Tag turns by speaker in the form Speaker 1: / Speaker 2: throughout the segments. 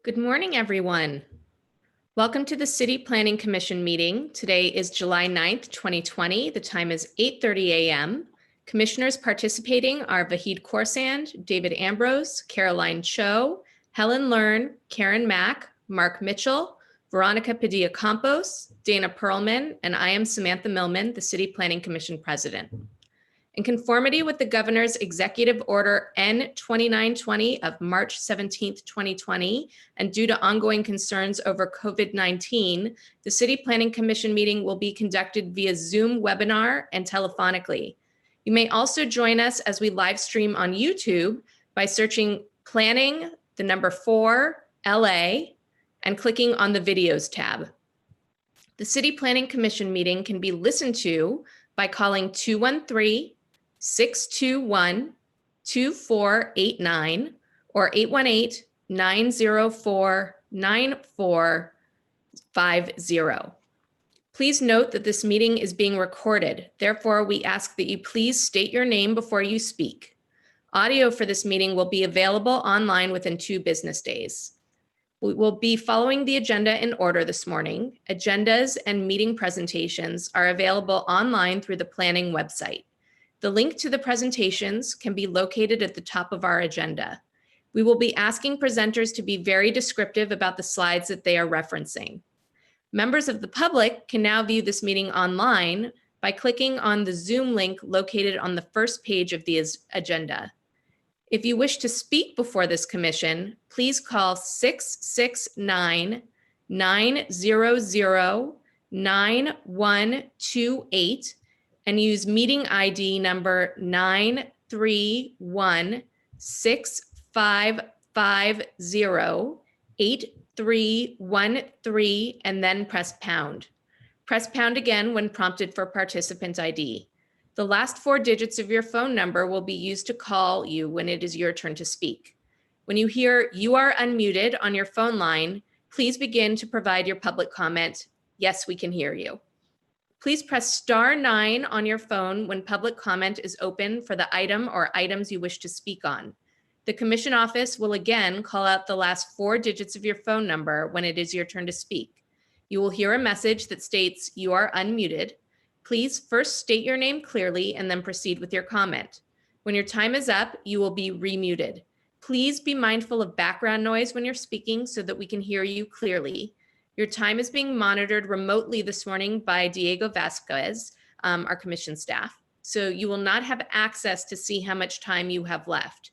Speaker 1: Good morning, everyone. Welcome to the City Planning Commission meeting. Today is July 9th, 2020. The time is 8:30 a.m. Commissioners participating are Vahid Khorsand, David Ambrose, Caroline Cho, Helen Learn, Karen Mack, Mark Mitchell, Veronica Padilla-Campos, Dana Perlman, and I am Samantha Millman, the City Planning Commission President. In conformity with the Governor's Executive Order N-2920 of March 17, 2020, and due to ongoing concerns over COVID-19, the City Planning Commission meeting will be conducted via Zoom webinar and telephonically. You may also join us as we live stream on YouTube by searching Planning, the number 4, LA, and clicking on the Videos tab. The City Planning Commission meeting can be listened to by calling 213-621-2489 or 818-904-9450. Please note that this meeting is being recorded. Therefore, we ask that you please state your name before you speak. Audio for this meeting will be available online within 2 business days. We will be following the agenda in order this morning. Agendas and meeting presentations are available online through the planning website. The link to the presentations can be located at the top of our agenda. We will be asking presenters to be very descriptive about the slides that they are referencing. Members of the public can now view this meeting online by clicking on the Zoom link located on the first page of the agenda. If you wish to speak before this commission, please call 669-900-9128 and use meeting ID number 93165508313 and then press pound. Press pound again when prompted for participant ID. The last 4 digits of your phone number will be used to call you when it is your turn to speak. When you hear "you are unmuted" on your phone line, please begin to provide your public comment. Yes, we can hear you. Please press *9 on your phone when public comment is open for the item or items you wish to speak on. The Commission office will again call out the last 4 digits of your phone number when it is your turn to speak. You will hear a message that states "you are unmuted." Please first state your name clearly and then proceed with your comment. When your time is up, you will be remuted. Please be mindful of background noise when you're speaking so that we can hear you clearly. Your time is being monitored remotely this morning by Diego Vasquez, our commission staff, so you will not have access to see how much time you have left.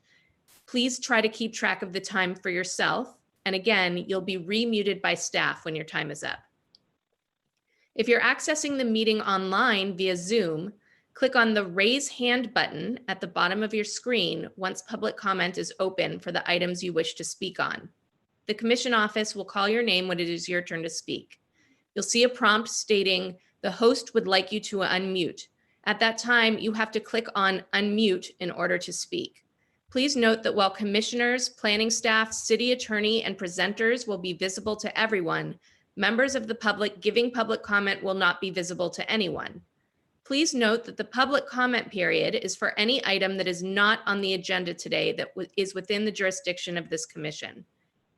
Speaker 1: Please try to keep track of the time for yourself, and again, you'll be remuted by staff when your time is up. If you're accessing the meeting online via Zoom, click on the Raise Hand button at the bottom of your screen once public comment is open for the items you wish to speak on. The Commission office will call your name when it is your turn to speak. You'll see a prompt stating the host would like you to unmute. At that time, you have to click on Unmute in order to speak. Please note that while commissioners, planning staff, city attorney, and presenters will be visible to everyone, members of the public giving public comment will not be visible to anyone. Please note that the public comment period is for any item that is not on the agenda today that is within the jurisdiction of this commission.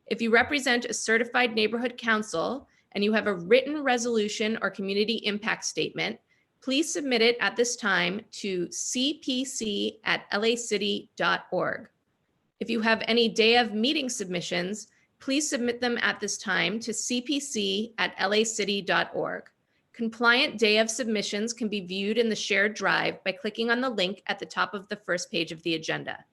Speaker 1: If you represent a certified neighborhood council and you have a written resolution or community impact statement, please submit it at this time to cpc@lacity.org. If you have any day of meeting submissions, please submit them at this time to cpc@lacity.org. Compliant day of submissions can be viewed in the shared drive by clicking on the link at the top of the first page of the agenda.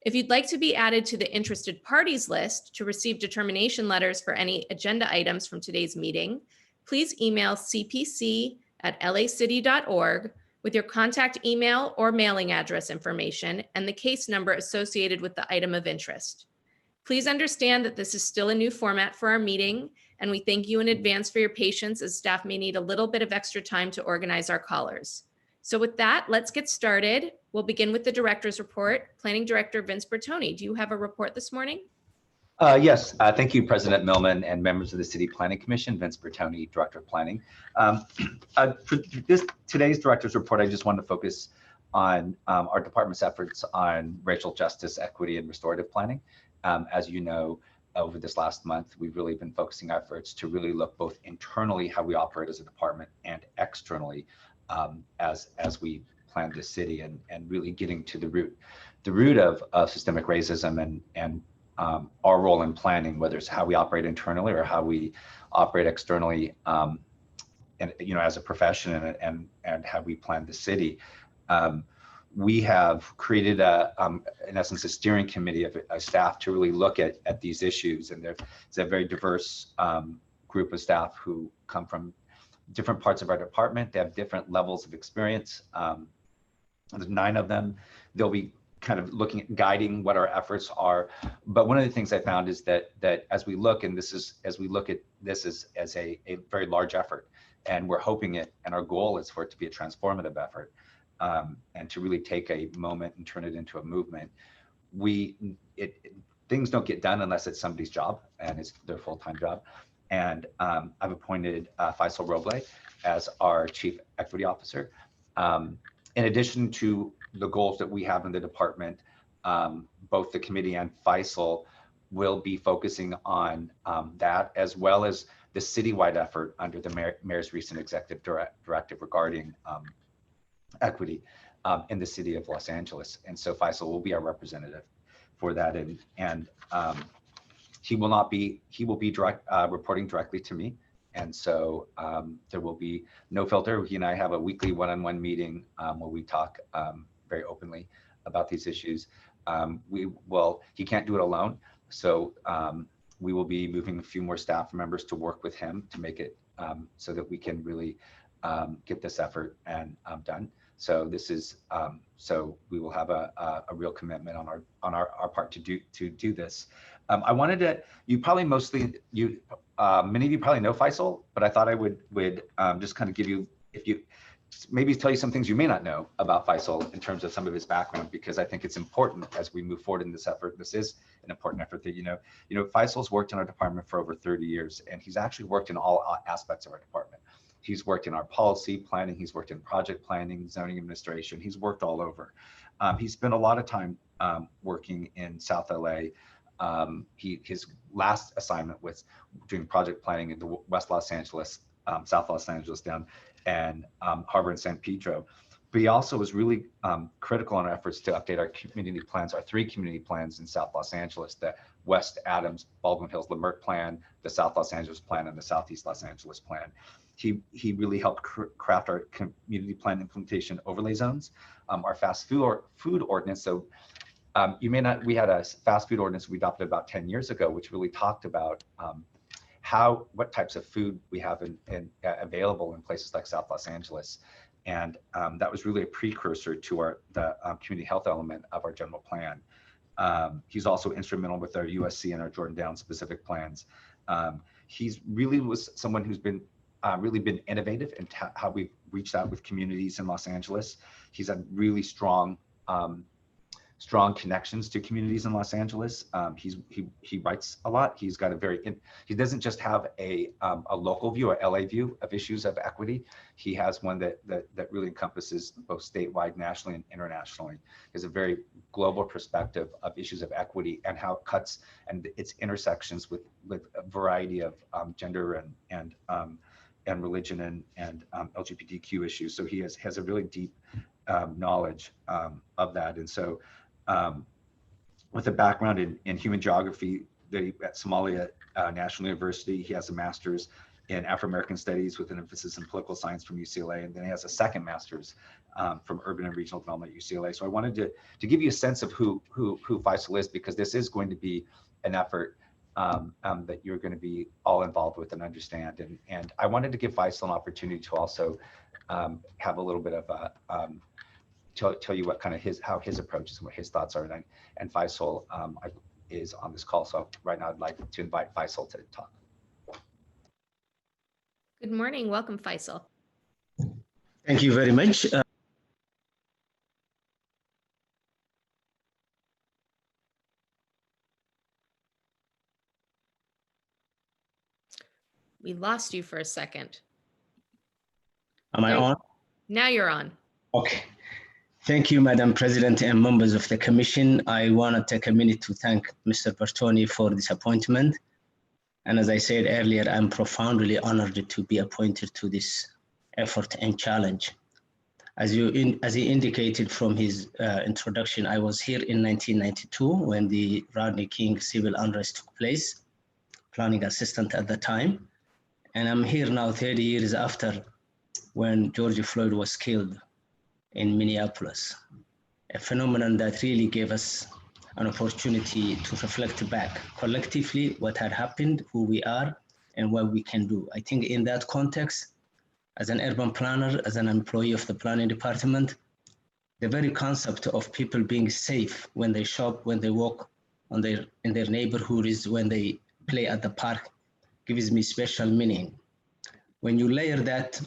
Speaker 1: If you'd like to be added to the interested parties list to receive determination letters for any agenda items from today's meeting, please email cpc@lacity.org with your contact email or mailing address information and the case number associated with the item of interest. Please understand that this is still a new format for our meeting, and we thank you in advance for your patience as staff may need a little bit of extra time to organize our callers. So with that, let's get started. We'll begin with the director's report. Planning Director Vince Bertoni, do you have a report this morning?
Speaker 2: Yes, thank you, President Millman and members of the City Planning Commission. Vince Bertoni, Director of Planning. For today's director's report, I just wanted to focus on our department's efforts on racial justice, equity, and restorative planning. As you know, over this last month, we've really been focusing efforts to really look both internally how we operate as a department and externally as we plan the city, and really getting to the root of systemic racism and our role in planning, whether it's how we operate internally or how we operate externally, and as a profession, and how we plan the city. We have created in essence, a steering committee of staff to really look at these issues, and it's a very diverse group of staff who come from different parts of our department. They have different levels of experience. There's 9 of them. They'll be kind of looking at guiding what our efforts are. But one of the things I found is that as we look at this as a very large effort, and we're hoping it, and our goal is for it to be a transformative effort, and to really take a moment and turn it into a movement. Things don't get done unless it's somebody's job and it's their full-time job. And I've appointed Faisal Roble as our Chief Equity Officer. In addition to the goals that we have in the department, both the committee and Faisal will be focusing on that, as well as the citywide effort under the mayor's recent executive directive regarding equity in the city of Los Angeles. And so Faisal will be our representative for that, and he will be reporting directly to me. And so there will be no filter. He and I have a weekly one-on-one meeting where we talk very openly about these issues. He can't do it alone, so we will be moving a few more staff members to work with him to make it so that we can really get this effort done. So this is so we will have a real commitment on our part to do this. I wanted to, many of you probably know Faisal, but I thought I would just kind of give you, maybe tell you some things you may not know about Faisal in terms of some of his background, because I think it's important as we move forward in this effort. This is an important effort that, Faisal's worked in our department for over 30 years, and he's actually worked in all aspects of our department. He's worked in our policy planning, he's worked in project planning, zoning administration, he's worked all over. He spent a lot of time working in South LA. His last assignment was doing project planning in the West Los Angeles, South Los Angeles down, and Harbor and San Pedro. But he also was really critical in our efforts to update our community plans, our 3 community plans in South Los Angeles, the West Adams, Baldwin Hills, Leimert plan, the South Los Angeles plan, and the Southeast Los Angeles plan. He really helped craft our community plan implementation overlay zones, our fast food ordinance. So we had a fast food ordinance we adopted about 10 years ago, which really talked about what types of food we have available in places like South Los Angeles. And that was really a precursor to the community health element of our general plan. He's also instrumental with our USC and our Jordan Downs specific plans. He's really was someone who's really been innovative in how we've reached out with communities in Los Angeles. He's had really strong connections to communities in Los Angeles. He writes a lot. He's got he doesn't just have a local view, a LA view of issues of equity. He has one that really encompasses both statewide, nationally, and internationally. He has a very global perspective of issues of equity and how it cuts and its intersections with a variety of gender and religion and LGBTQ issues. So he has a really deep knowledge of that. And so with a background in human geography at Somalia National University, he has a master's in Afro-American studies with an emphasis in political science from UCLA, and then he has a second master's from urban and regional development at UCLA. So I wanted to give you a sense of who Faisal is, because this is going to be an effort that you're going to be all involved with and understand. And I wanted to give Faisal an opportunity to also have a little bit of tell you what kind of how his approach is and what his thoughts are. And Faisal is on this call. So right now I'd like to invite Faisal to talk.
Speaker 1: Good morning. Welcome, Faisal.
Speaker 3: Thank you very much.
Speaker 1: We lost you for a second.
Speaker 3: Am I on?
Speaker 1: Now you're on.
Speaker 3: Okay. Thank you, Madam President and members of the Commission. I want to take a minute to thank Mr. Bertoni for this appointment. And as I said earlier, I'm profoundly honored to be appointed to this effort and challenge. As he indicated from his introduction, I was here in 1992 when the Rodney King civil unrest took place, planning assistant at the time. And I'm here now 30 years after when George Floyd was killed in Minneapolis, a phenomenon that really gave us an opportunity to reflect back collectively what had happened, who we are, and what we can do. I think in that context, as an urban planner, as an employee of the planning department, the very concept of people being safe when they shop, when they walk in their neighborhoods, when they play at the park, gives me special meaning. When you layer that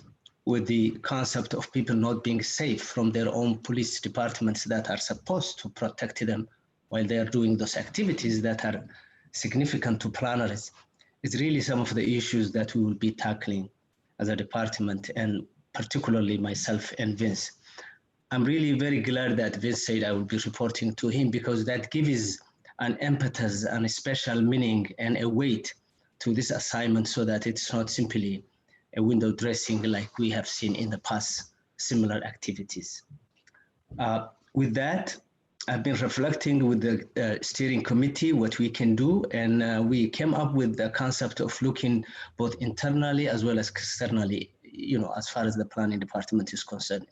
Speaker 3: with the concept of people not being safe from their own police departments that are supposed to protect them while they are doing those activities that are significant to planners, is really some of the issues that we will be tackling as a department, and particularly myself and Vince. I'm really very glad that Vince said I will be reporting to him, because that gives an impetus and a special meaning and a weight to this assignment, so that it's not simply a window dressing like we have seen in the past similar activities. With that, I've been reflecting with the steering committee what we can do, and we came up with the concept of looking both internally as well as externally, as far as the planning department is concerned.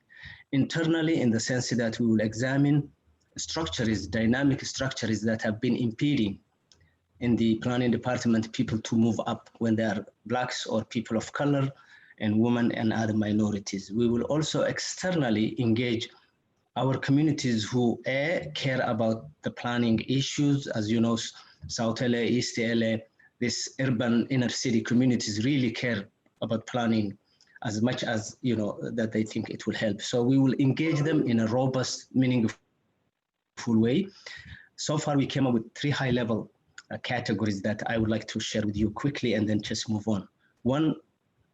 Speaker 3: Internally, in the sense that we will examine structures, dynamic structures that have been impeding in the planning department people to move up when they are Blacks or people of color and women and other minorities. We will also externally engage our communities who care about the planning issues. As you know, South LA, East LA, this urban inner city communities really care about planning as much as, that they think it will help. So we will engage them in a robust, meaningful way. So far, we came up with 3 high-level categories that I would like to share with you quickly and then just move on. One,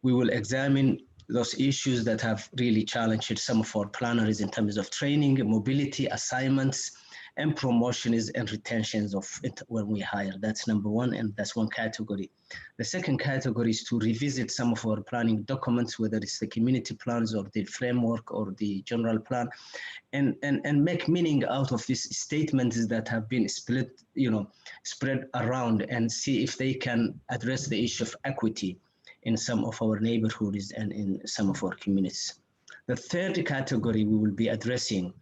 Speaker 3: we will examine those issues that have really challenged some of our planners in terms of training, mobility, assignments, and promotions and retentions of it when we hire. That's number one, and that's one category. The second category is to revisit some of our planning documents, whether it's the community plans or the framework or the general plan, and make meaning out of these statements that have been split, spread around, and see if they can address the issue of equity in some of our neighborhoods and in some of our communities. The third category we will be addressing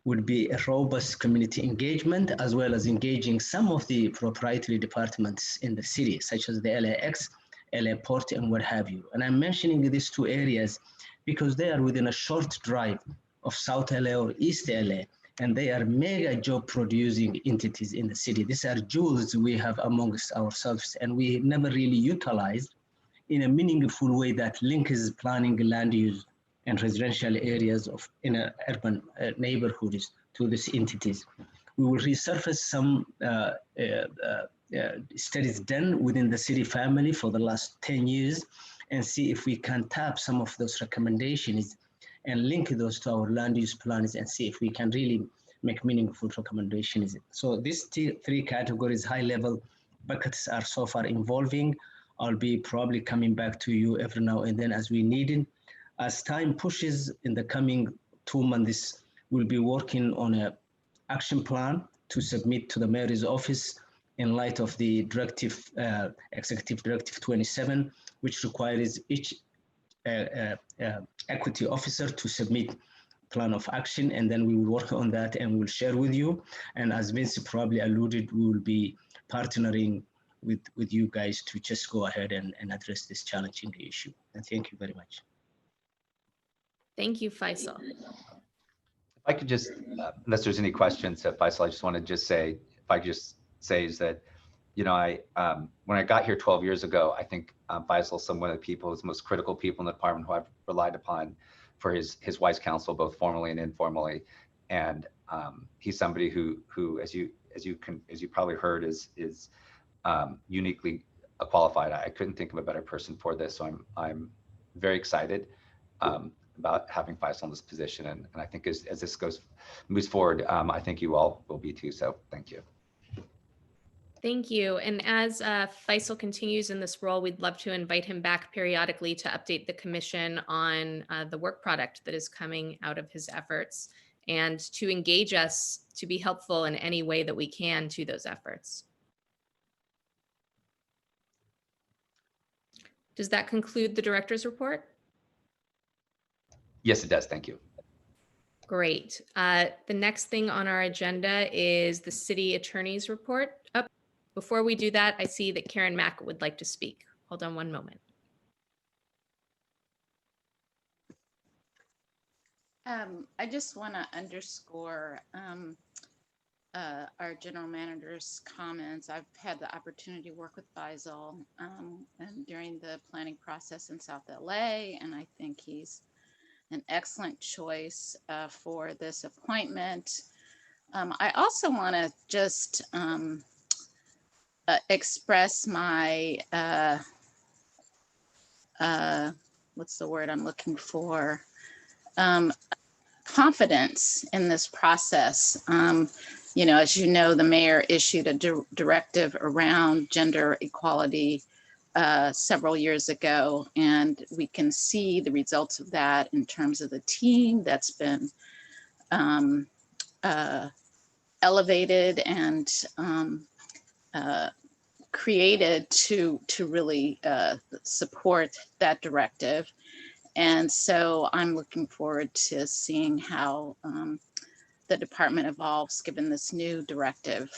Speaker 3: would be a robust community engagement, as well as engaging some of the proprietary departments in the city, such as the LAX, LA Port, and what have you. And I'm mentioning these 2 areas because they are within a short drive of South LA or East LA, and they are mega job producing entities in the city. These are jewels we have amongst ourselves, and we never really utilized in a meaningful way that links planning, land use, and residential areas of inner urban neighborhoods to these entities. We will resurface some studies done within the city family for the last 10 years and see if we can tap some of those recommendations and link those to our land use plans and see if we can really make meaningful recommendations. So these 3 categories, high level buckets, are so far evolving. I'll be probably coming back to you every now and then as we need it. As time pushes in the coming 2 months, we'll be working on an action plan to submit to the mayor's office in light of the directive, Executive Directive 27, which requires each equity officer to submit plan of action, and then we will work on that and we'll share with you. And as Vince probably alluded, we will be partnering with you guys to just go ahead and address this challenging issue. And thank you very much.
Speaker 1: Thank you, Faisal.
Speaker 2: If I could just, unless there's any questions, Faisal, I just want to just say, if I could just say is that, when I got here 12 years ago, I think Faisal is one of the people, his most critical people in the department who I've relied upon for his wise counsel, both formally and informally. And he's somebody who, as you probably heard, is uniquely qualified. I couldn't think of a better person for this, so I'm very excited. about having Faisal in this position. And I think as this moves forward, I think you all will be too. So thank you.
Speaker 1: Thank you. And as Faisal continues in this role, we'd love to invite him back periodically to update the commission on the work product that is coming out of his efforts and to engage us to be helpful in any way that we can to those efforts. Does that conclude the director's report?
Speaker 2: Yes, it does. Thank you.
Speaker 1: Great. The next thing on our agenda is the city attorney's report. Before we do that, I see that Karen Mack would like to speak. Hold on one moment.
Speaker 4: I just want to underscore our general manager's comments. I've had the opportunity to work with Faisal and during the planning process in South LA, and I think he's an excellent choice for this appointment. I also want to just express my, what's the word I'm looking for? Confidence in this process. You know, as you know, the mayor issued a directive around gender equality several years ago, and we can see the results of that in terms of the team that's been elevated and created to really support that directive. And so I'm looking forward to seeing how the department evolves given this new directive.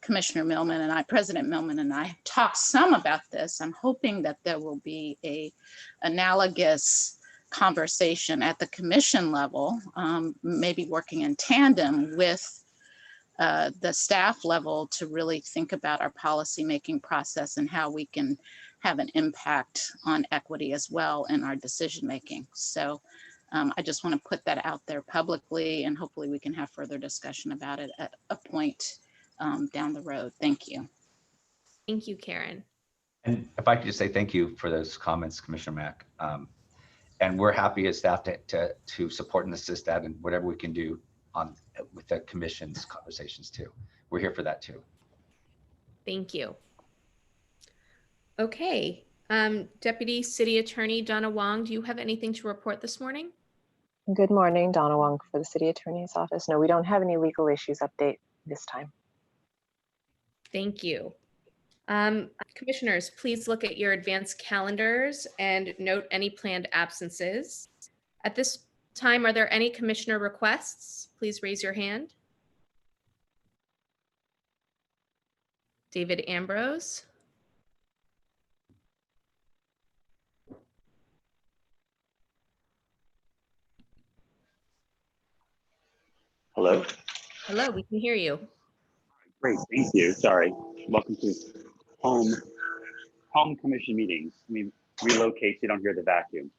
Speaker 4: Commissioner Millman and I, President Millman and I talked some about this. I'm hoping that there will be a analogous conversation at the commission level, maybe working in tandem with the staff level to really think about our policymaking process and how we can have an impact on equity as well in our decision making. So I just want to put that out there publicly, and hopefully we can have further discussion about it at a point down the road. Thank you.
Speaker 1: Thank you, Karen.
Speaker 2: And if I could just say thank you for those comments, Commissioner Mack. And we're happy as staff to support and assist that and whatever we can do with the commission's conversations too. We're here for that too.
Speaker 1: Thank you. Okay, Deputy City Attorney Donna Wong, do you have anything to report this morning?
Speaker 5: Good morning, Donna Wong for the City Attorney's Office. No, we don't have any legal issues update this time.
Speaker 1: Thank you. Commissioners, please look at your advanced calendars and note any planned absences. At this time, are there any commissioner requests? Please raise your hand. David Ambrose.
Speaker 6: Hello?
Speaker 1: Hello, we can hear you.
Speaker 6: Great, thank you. Sorry. Welcome to home commission meetings. Let me relocate so you don't hear the vacuum.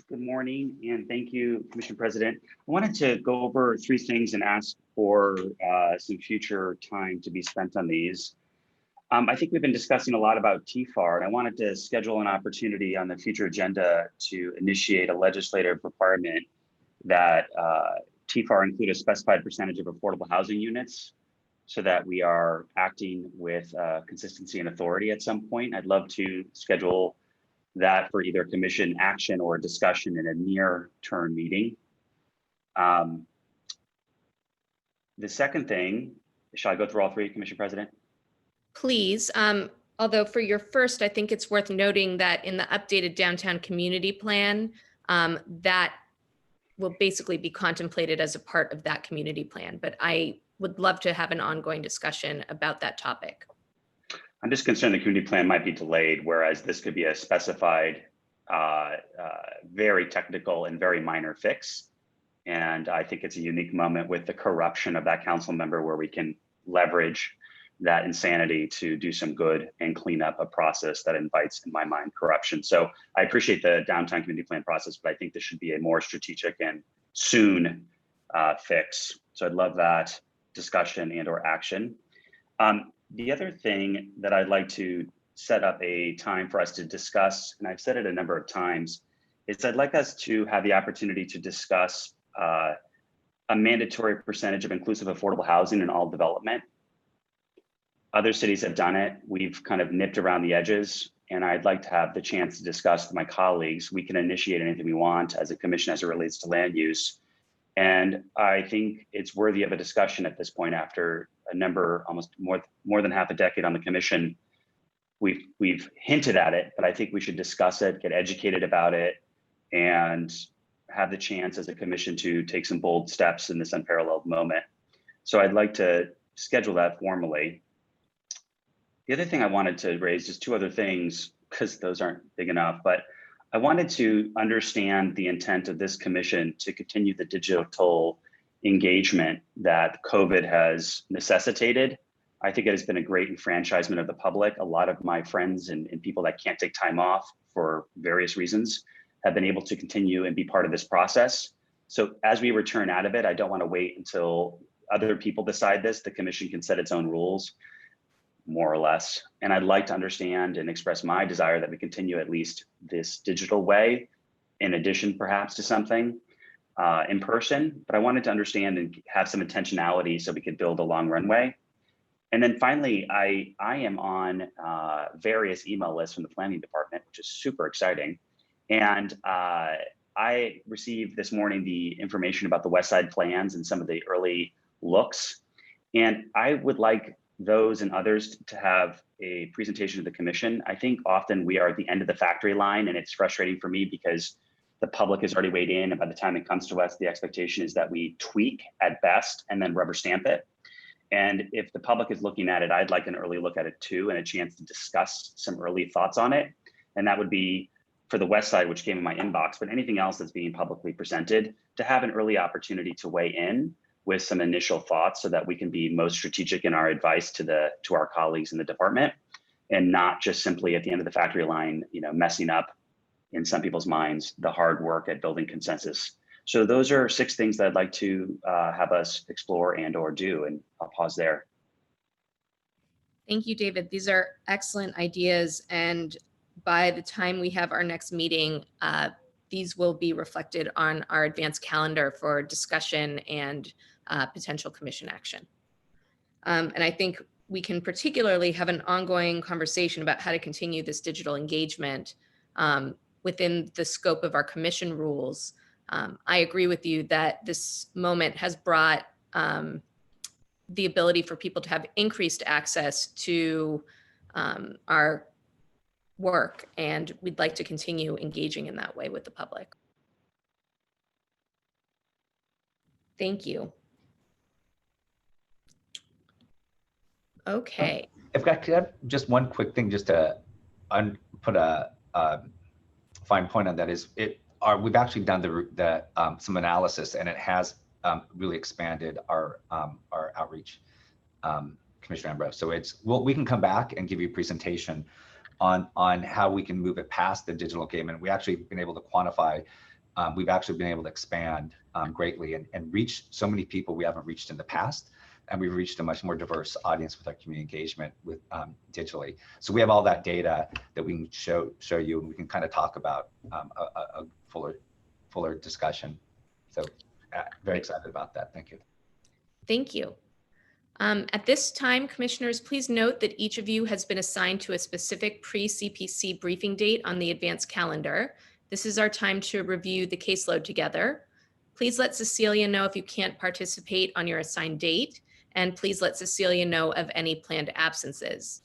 Speaker 6: Good morning, and thank you, Commissioner President. I wanted to go over 3 things and ask for some future time to be spent on these. I think we've been discussing a lot about TFAR, and I wanted to schedule an opportunity on the future agenda to initiate a legislative requirement that TFAR include a specified percentage of affordable housing units so that we are acting with consistency and authority at some point. I'd love to schedule that for either commission action or discussion in a near-term meeting. The second thing, shall I go through all 3, Commissioner President?
Speaker 1: Please, although for your first, I think it's worth noting that in the updated downtown community plan, that will basically be contemplated as a part of that community plan, but I would love to have an ongoing discussion about that topic.
Speaker 6: I'm just concerned the community plan might be delayed, whereas this could be a specified, very technical and very minor fix. And I think it's a unique moment with the corruption of that council member where we can leverage that insanity to do some good and clean up a process that invites, in my mind, corruption. So I appreciate the downtown community plan process, but I think this should be a more strategic and soon fix. So I'd love that discussion and or action. The other thing that I'd like to set up a time for us to discuss, and I've said it a number of times, is I'd like us to have the opportunity to discuss a mandatory percentage of inclusive affordable housing in all development. Other cities have done it. We've kind of nipped around the edges, and I'd like to have the chance to discuss with my colleagues. We can initiate anything we want as a commission as it relates to land use. And I think it's worthy of a discussion at this point after a number, almost more than half a decade on the commission. We've hinted at it, but I think we should discuss it, get educated about it, and have the chance as a commission to take some bold steps in this unparalleled moment. So I'd like to schedule that formally. The other thing I wanted to raise, just two other things, because those aren't big enough, but I wanted to understand the intent of this commission to continue the digital engagement that COVID has necessitated. I think it has been a great enfranchisement of the public. A lot of my friends and people that can't take time off for various reasons have been able to continue and be part of this process. So as we return out of it, I don't want to wait until other people decide this. The commission can set its own rules, more or less. And I'd like to understand and express my desire that we continue at least this digital way, in addition perhaps to something in person. But I wanted to understand and have some intentionality so we could build a long runway. And then finally, I am on various email lists from the planning department, which is super exciting. And I received this morning the information about the West Side plans and some of the early looks. And I would like those and others to have a presentation to the commission. I think often we are at the end of the factory line, and it's frustrating for me because the public has already weighed in, and by the time it comes to us, the expectation is that we tweak at best and then rubber stamp it. And if the public is looking at it, I'd like an early look at it too, and a chance to discuss some early thoughts on it. And that would be for the West Side, which came in my inbox, but anything else that's being publicly presented, to have an early opportunity to weigh in with some initial thoughts so that we can be most strategic in our advice to our colleagues in the department, and not just simply at the end of the factory line, messing up in some people's minds the hard work at building consensus. So those are 6 things that I'd like to have us explore and or do, and I'll pause there.
Speaker 1: Thank you, David. These are excellent ideas. And by the time we have our next meeting, these will be reflected on our advanced calendar for discussion and potential commission action. And I think we can particularly have an ongoing conversation about how to continue this digital engagement within the scope of our commission rules. I agree with you that this moment has brought the ability for people to have increased access to our work, and we'd like to continue engaging in that way with the public. Thank you. Okay.
Speaker 2: If I could have just one quick thing, just to put a fine point on that, is we've actually done some analysis, and it has really expanded our outreach, Commissioner Ambrose. So we can come back and give you a presentation on how we can move it past the digital engagement. We actually been able to quantify, we've actually been able to expand greatly and reach so many people we haven't reached in the past. And we've reached a much more diverse audience with our community engagement with digitally. So we have all that data that we can show you, and we can kind of talk about a fuller discussion. So very excited about that. Thank you.
Speaker 1: Thank you. At this time, commissioners, please note that each of you has been assigned to a specific pre-CPC briefing date on the advanced calendar. This is our time to review the caseload together. Please let Cecilia know if you can't participate on your assigned date, and please let Cecilia know of any planned absences.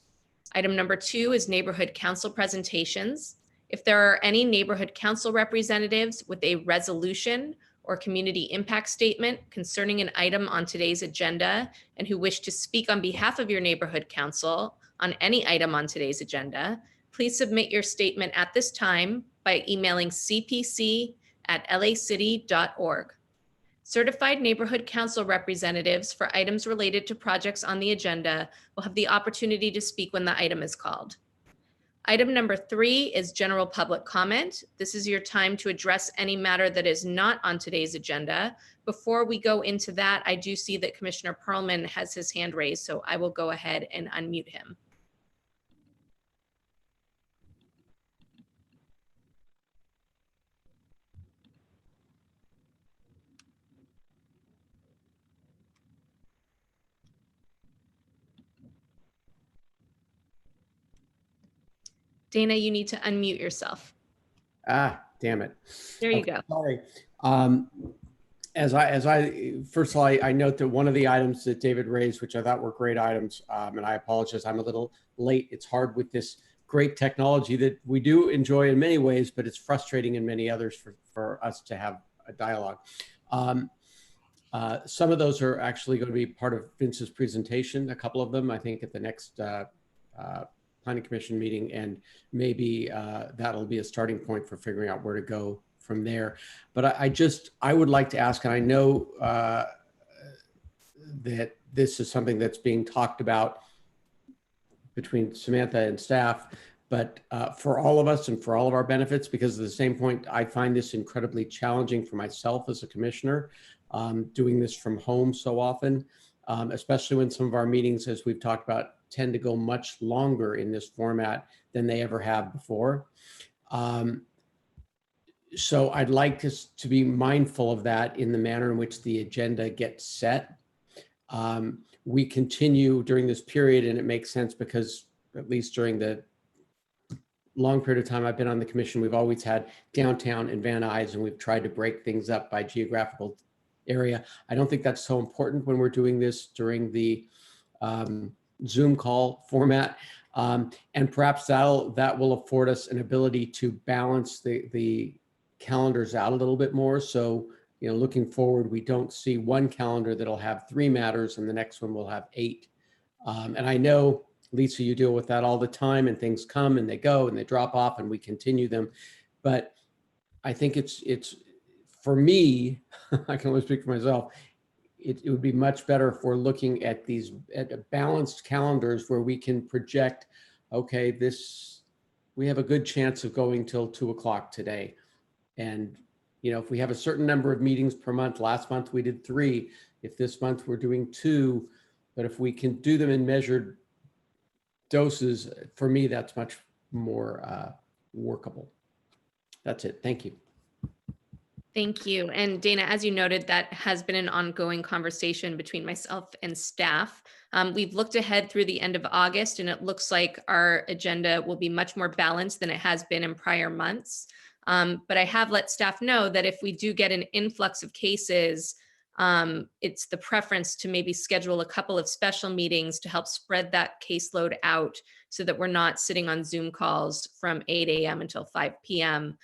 Speaker 1: Item number 2 is neighborhood council presentations. If there are any neighborhood council representatives with a resolution or community impact statement concerning an item on today's agenda and who wish to speak on behalf of your neighborhood council on any item on today's agenda, please submit your statement at this time by emailing cpc@lacity.org. Certified neighborhood council representatives for items related to projects on the agenda will have the opportunity to speak when the item is called. Item number 3 is general public comment. This is your time to address any matter that is not on today's agenda. Before we go into that, I do see that Commissioner Perlman has his hand raised, so I will go ahead and unmute him. Dana, you need to unmute yourself.
Speaker 7: Ah, damn it.
Speaker 1: There you
Speaker 7: Okay,
Speaker 1: go.
Speaker 7: sorry. First of all, I note that one of the items that David raised, which I thought were great items, and I apologize, I'm a little late. It's hard with this great technology that we do enjoy in many ways, but it's frustrating in many others for us to have a dialogue. Some of those are actually going to be part of Vince's presentation, a couple of them, I think, at the next Planning Commission meeting, and maybe that'll be a starting point for figuring out where to go from there. But I would like to ask, and I know that this is something that's being talked about between Samantha and staff, but for all of us and for all of our benefits, because at the same point, I find this incredibly challenging for myself as a commissioner, doing this from home so often, especially when some of our meetings, as we've talked about, tend to go much longer in this format than they ever have before. So I'd like us to be mindful of that in the manner in which the agenda gets set. We continue during this period, and it makes sense because at least during the long period of time I've been on the commission, we've always had downtown and Van Nuys, and we've tried to break things up by geographical area. I don't think that's so important when we're doing this during the Zoom call format. And perhaps that will afford us an ability to balance the calendars out a little bit more. So, looking forward, we don't see one calendar that'll have 3 matters and the next one will have 8. And I know, Lisa, you deal with that all the time, and things come and they go and they drop off and we continue them. But I think it's for me, I can only speak for myself, it would be much better if we're looking at balanced calendars where we can project, okay, we have a good chance of going till 2 o'clock today. And, if we have a certain number of meetings per month, last month we did 3, if this month we're doing 2, but if we can do them in measured doses, for me, that's much more workable. That's it. Thank you.
Speaker 1: Thank you. And Dana, as you noted, that has been an ongoing conversation between myself and staff. We've looked ahead through the end of August, and it looks like our agenda will be much more balanced than it has been in prior months. But I have let staff know that if we do get an influx of cases, it's the preference to maybe schedule a couple of special meetings to help spread that caseload out so that we're not sitting on Zoom calls from 8 a.m. until 5 p.m.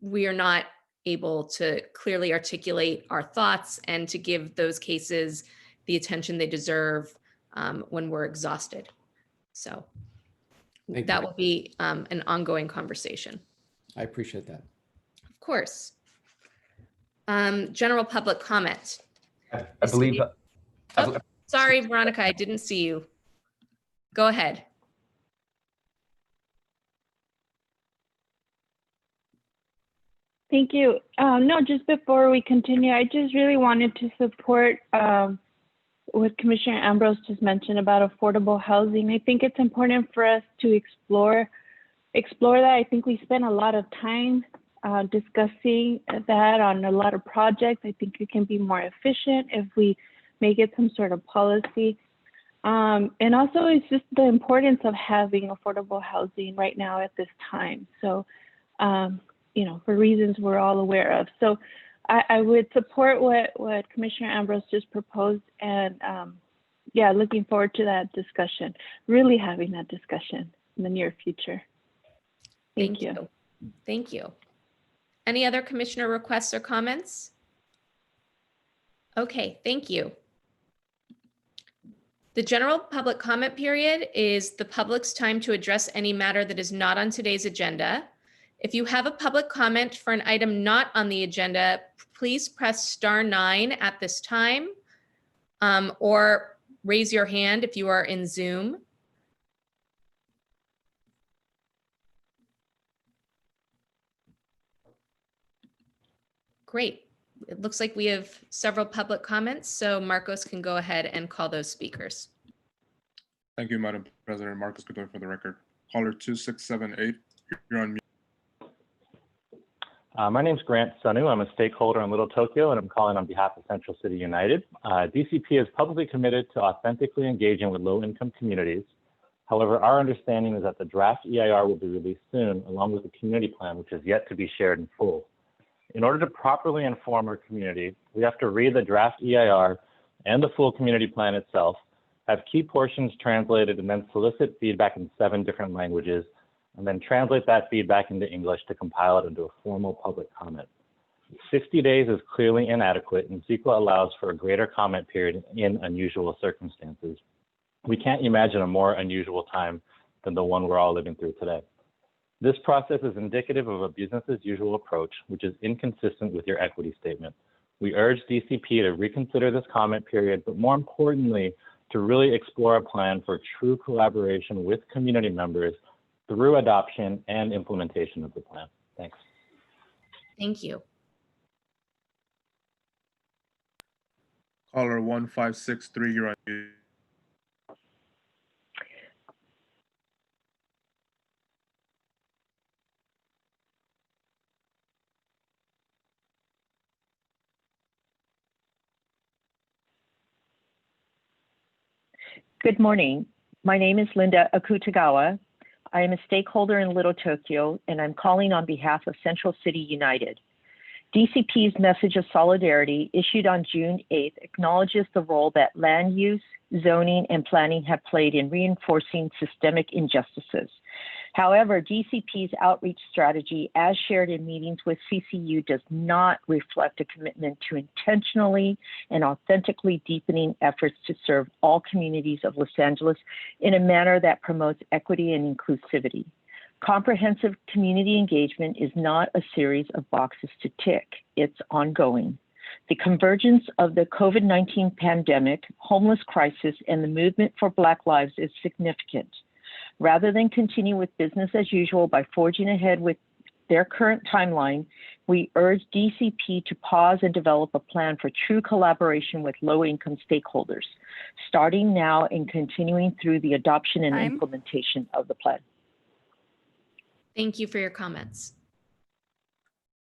Speaker 1: We are not able to clearly articulate our thoughts and to give those cases the attention they deserve when we're exhausted. So that will be an ongoing conversation.
Speaker 7: I appreciate that.
Speaker 1: Of course. General public comment.
Speaker 2: I believe.
Speaker 1: Oh, sorry, Veronica, I didn't see you. Go ahead.
Speaker 8: Thank you. No, just before we continue, I just really wanted to support what Commissioner Ambrose just mentioned about affordable housing. I think it's important for us to explore that. I think we spend a lot of time discussing that on a lot of projects. I think it can be more efficient if we make it some sort of policy. And also, it's just the importance of having affordable housing right now at this time. So, for reasons we're all aware of. So I would support what Commissioner Ambrose just proposed, and looking forward to that discussion, really having that discussion in the near future. Thank you.
Speaker 1: Thank you. Any other commissioner requests or comments? Okay, thank you. The general public comment period is the public's time to address any matter that is not on today's agenda. If you have a public comment for an item not on the agenda, please press *9 at this time, or raise your hand if you are in Zoom. Great. It looks like we have several public comments, so Marcos can go ahead and call those speakers.
Speaker 9: Thank you, Madam President. Marcos Godoy for the record. Caller 2678, you're on mute.
Speaker 10: My name's Grant Sunu. I'm a stakeholder in Little Tokyo, and I'm calling on behalf of Central City United. DCP is publicly committed to authentically engaging with low-income communities However, our understanding is that the draft EIR will be released soon, along with the community plan, which is yet to be shared in full. In order to properly inform our community, we have to read the draft EIR and the full community plan itself, have key portions translated, and then solicit feedback in 7 different languages, and then translate that feedback into English to compile it into a formal public comment. 60 days is clearly inadequate, and CEQA allows for a greater comment period in unusual circumstances. We can't imagine a more unusual time than the one we're all living through today. This process is indicative of a business as usual approach, which is inconsistent with your equity statement. We urge DCP to reconsider this comment period, but more importantly, to really explore a plan for true collaboration with community members through adoption and implementation of the plan. Thanks.
Speaker 1: Thank you.
Speaker 9: Caller 1563, you're on mute.
Speaker 11: Good morning. My name is Linda Akutagawa. I am a stakeholder in Little Tokyo, and I'm calling on behalf of Central City United. DCP's message of solidarity issued on June 8th acknowledges the role that land use, zoning, and planning have played in reinforcing systemic injustices. However, DCP's outreach strategy, as shared in meetings with CCU, does not reflect a commitment to intentionally and authentically deepening efforts to serve all communities of Los Angeles in a manner that promotes equity and inclusivity. Comprehensive community engagement is not a series of boxes to tick. It's ongoing. The convergence of the COVID-19 pandemic, homeless crisis, and the movement for Black lives is significant. Rather than continue with business as usual by forging ahead with their current timeline, we urge DCP to pause and develop a plan for true collaboration with low-income stakeholders, starting now and continuing through the adoption and implementation of the plan.
Speaker 1: Thank you for your comments.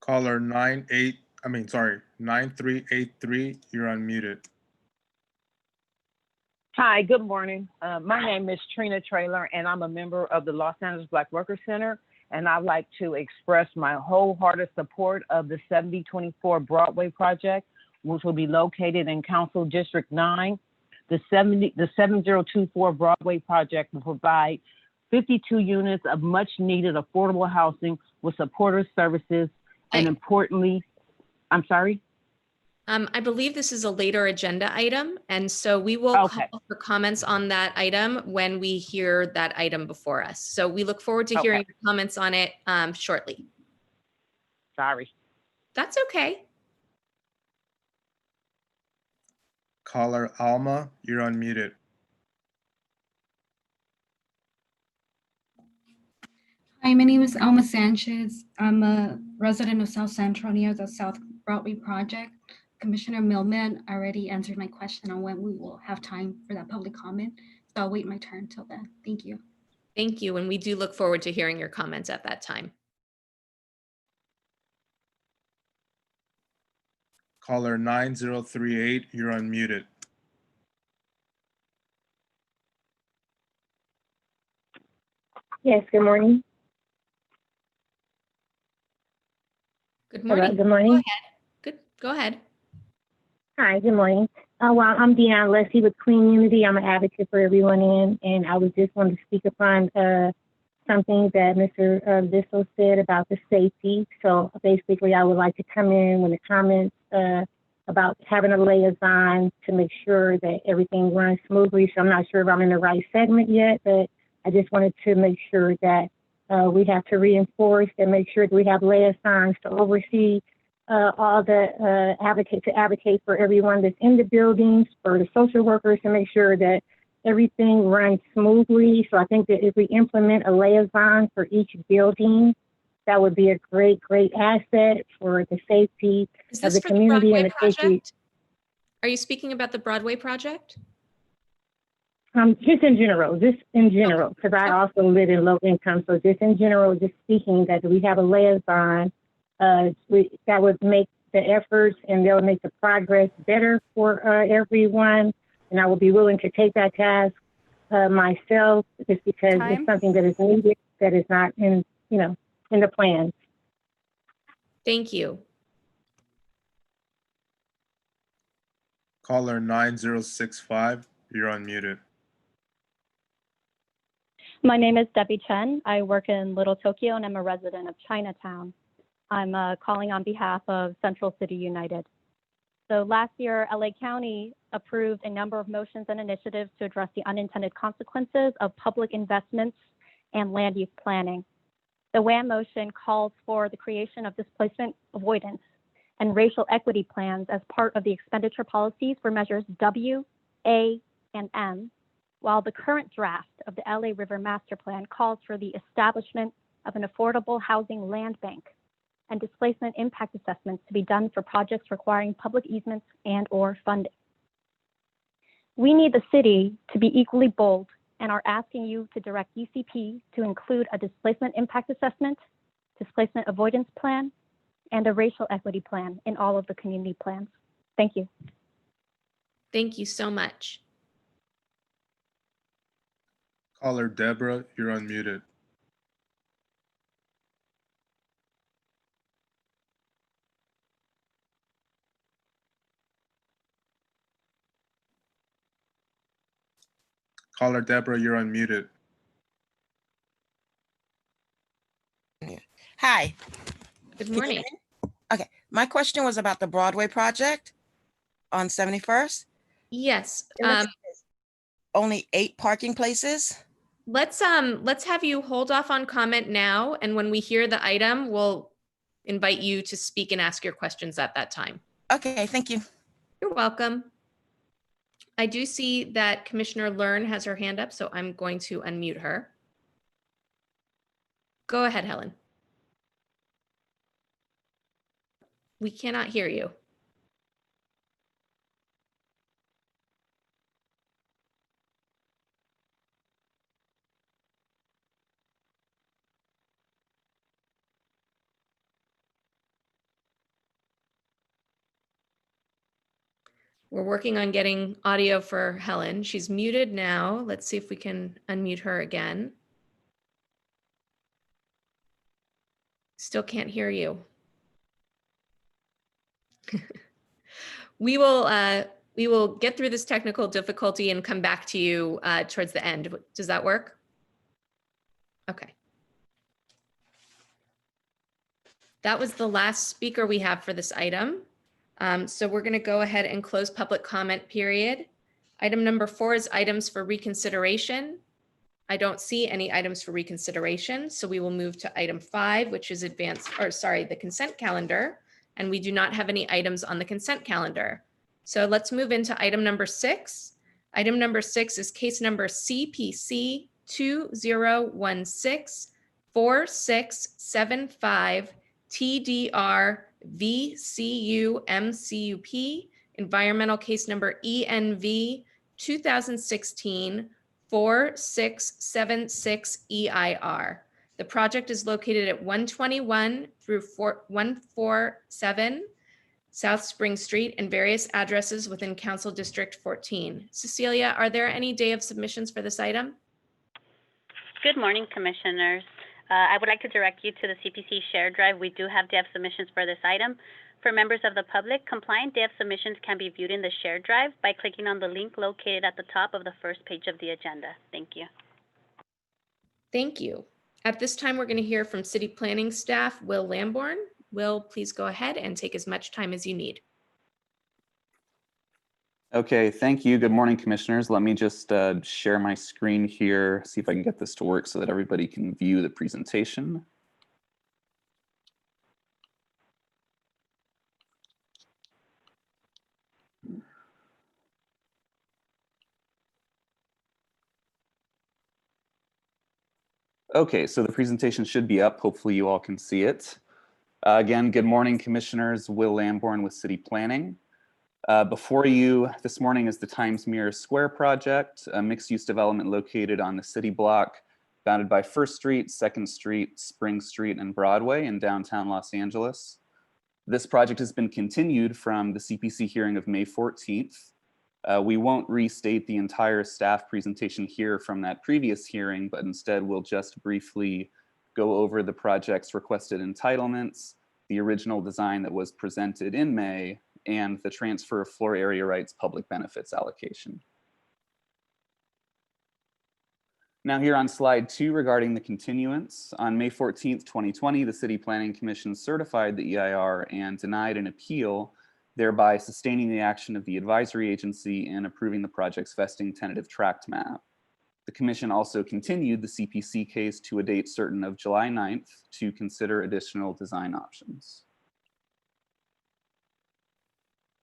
Speaker 9: Caller 9383, you're unmuted.
Speaker 12: Hi, good morning. My name is Trina Traylor, and I'm a member of the Los Angeles Black Workers Center, and I'd like to express my wholehearted support of the 7024 Broadway project, which will be located in Council District 9. The 7024 Broadway project will provide 52 units of much-needed affordable housing with supportive services, and importantly, I'm sorry?
Speaker 1: I believe this is a later agenda item, and so we will call for comments on that item when we hear that item before us. So we look forward to hearing your comments on it shortly.
Speaker 12: Sorry.
Speaker 1: That's okay.
Speaker 9: Caller Alma, you're unmuted.
Speaker 13: Hi, my name is Alma Sanchez. I'm a resident of South Central near the South Broadway project. Commissioner Millman already answered my question on when we will have time for that public comment. So I'll wait my turn till then. Thank you.
Speaker 1: Thank you. And we do look forward to hearing your comments at that time.
Speaker 9: Caller 9038, you're unmuted.
Speaker 14: Yes, good morning.
Speaker 1: Good morning.
Speaker 14: Hello, good morning.
Speaker 1: Go ahead. Go ahead.
Speaker 14: Hi, good morning. Well, I'm Deanna Leslie with Clean Unity. I'm an advocate for everyone and I was just wanting to speak upon something that Mr. Bissell said about the safety. So basically, I would like to come in with the comments about having a liaison to make sure that everything runs smoothly. So I'm not sure if I'm in the right segment yet, but I just wanted to make sure that we have to reinforce and make sure that we have liaisons to oversee all the advocate for everyone that's in the buildings, for the social workers to make sure that everything runs smoothly. So I think that if we implement a liaison for each building, that would be a great asset for the safety of the community and the safety.
Speaker 1: Are you speaking about the Broadway project?
Speaker 14: Just in general, because I also live in low income. So just in general, just speaking that we have a liaison that would make the efforts and they'll make the progress better for everyone. And I will be willing to take that task myself, just because
Speaker 15: Time.
Speaker 14: it's something that is needed, that is not in, in the plan.
Speaker 1: Thank you.
Speaker 9: Caller 9065, you're unmuted.
Speaker 15: My name is Debbie Chen. I work in Little Tokyo and I'm a resident of Chinatown. I'm calling on behalf of Central City United. So last year, LA County approved a number of motions and initiatives to address the unintended consequences of public investments and land use planning. The WAM motion calls for the creation of displacement avoidance and racial equity plans as part of the expenditure policies for measures W, A, and M, while the current draft of the LA River Master Plan calls for the establishment of an affordable housing land bank and displacement impact assessments to be done for projects requiring public easements and/or funding. We need the city to be equally bold and are asking you to direct UCP to include a displacement impact assessment, displacement avoidance plan, and a racial equity plan in all of the community plans. Thank you.
Speaker 1: Thank you so much.
Speaker 9: Caller Deborah, you're unmuted. Caller Deborah, you're unmuted.
Speaker 16: Hi.
Speaker 1: Good
Speaker 16: Can you
Speaker 1: morning.
Speaker 16: hear me? Okay, my question was about the Broadway project on 71st.
Speaker 1: Yes.
Speaker 16: Only 8 parking places.
Speaker 1: Let's have you hold off on comment now, and when we hear the item, we'll invite you to speak and ask your questions at that time.
Speaker 16: Okay, thank you.
Speaker 1: You're welcome. I do see that Commissioner Learn has her hand up, so I'm going to unmute her. Go ahead, Helen. We cannot hear you. We're working on getting audio for Helen. She's muted now. Let's see if we can unmute her again. Still can't hear you. We will get through this technical difficulty and come back to you towards the end. Does that work? Okay. That was the last speaker we have for this item. So we're going to go ahead and close public comment period. Item number 4 is items for reconsideration. I don't see any items for reconsideration, so we will move to item 5, which is the consent calendar, and we do not have any items on the consent calendar. So let's move into item number 6. Item number 6 is case number CPC 2016-4675 TDR VCU MCUP, environmental case number ENV 2016-4676 EIR. The project is located at 121 through 147 South Spring Street and various addresses within Council District 14. Cecilia, are there any day of submissions for this item?
Speaker 17: Good morning, Commissioners. I would like to direct you to the CPC shared drive. We do have day of submissions for this item. For members of the public, compliant day of submissions can be viewed in the shared drive by clicking on the link located at the top of the first page of the agenda. Thank you.
Speaker 1: Thank you. At this time, we're going to hear from City Planning staff, Will Lamborn. Will, please go ahead and take as much time as you need.
Speaker 18: Okay, thank you. Good morning, Commissioners. Let me just share my screen here, see if I can get this to work so that everybody can view the presentation. Okay, so the presentation should be up. Hopefully you all can see it. Again, good morning, Commissioners. Will Lamborn with City Planning. Before you this morning is the Times Mirror Square project, a mixed-use development located on the city block, bounded by 1st Street, 2nd Street, Spring Street, and Broadway in downtown Los Angeles. This project has been continued from the CPC hearing of May 14th. We won't restate the entire staff presentation here from that previous hearing, but instead we'll just briefly go over the project's requested entitlements, the original design that was presented in May, and the transfer of floor area rights public benefits allocation. Now here on slide 2 regarding the continuance, on May 14th, 2020, the City Planning Commission certified the EIR and denied an appeal, thereby sustaining the action of the advisory agency and approving the project's vesting tentative tract map. The commission also continued the CPC case to a date certain of July 9th to consider additional design options.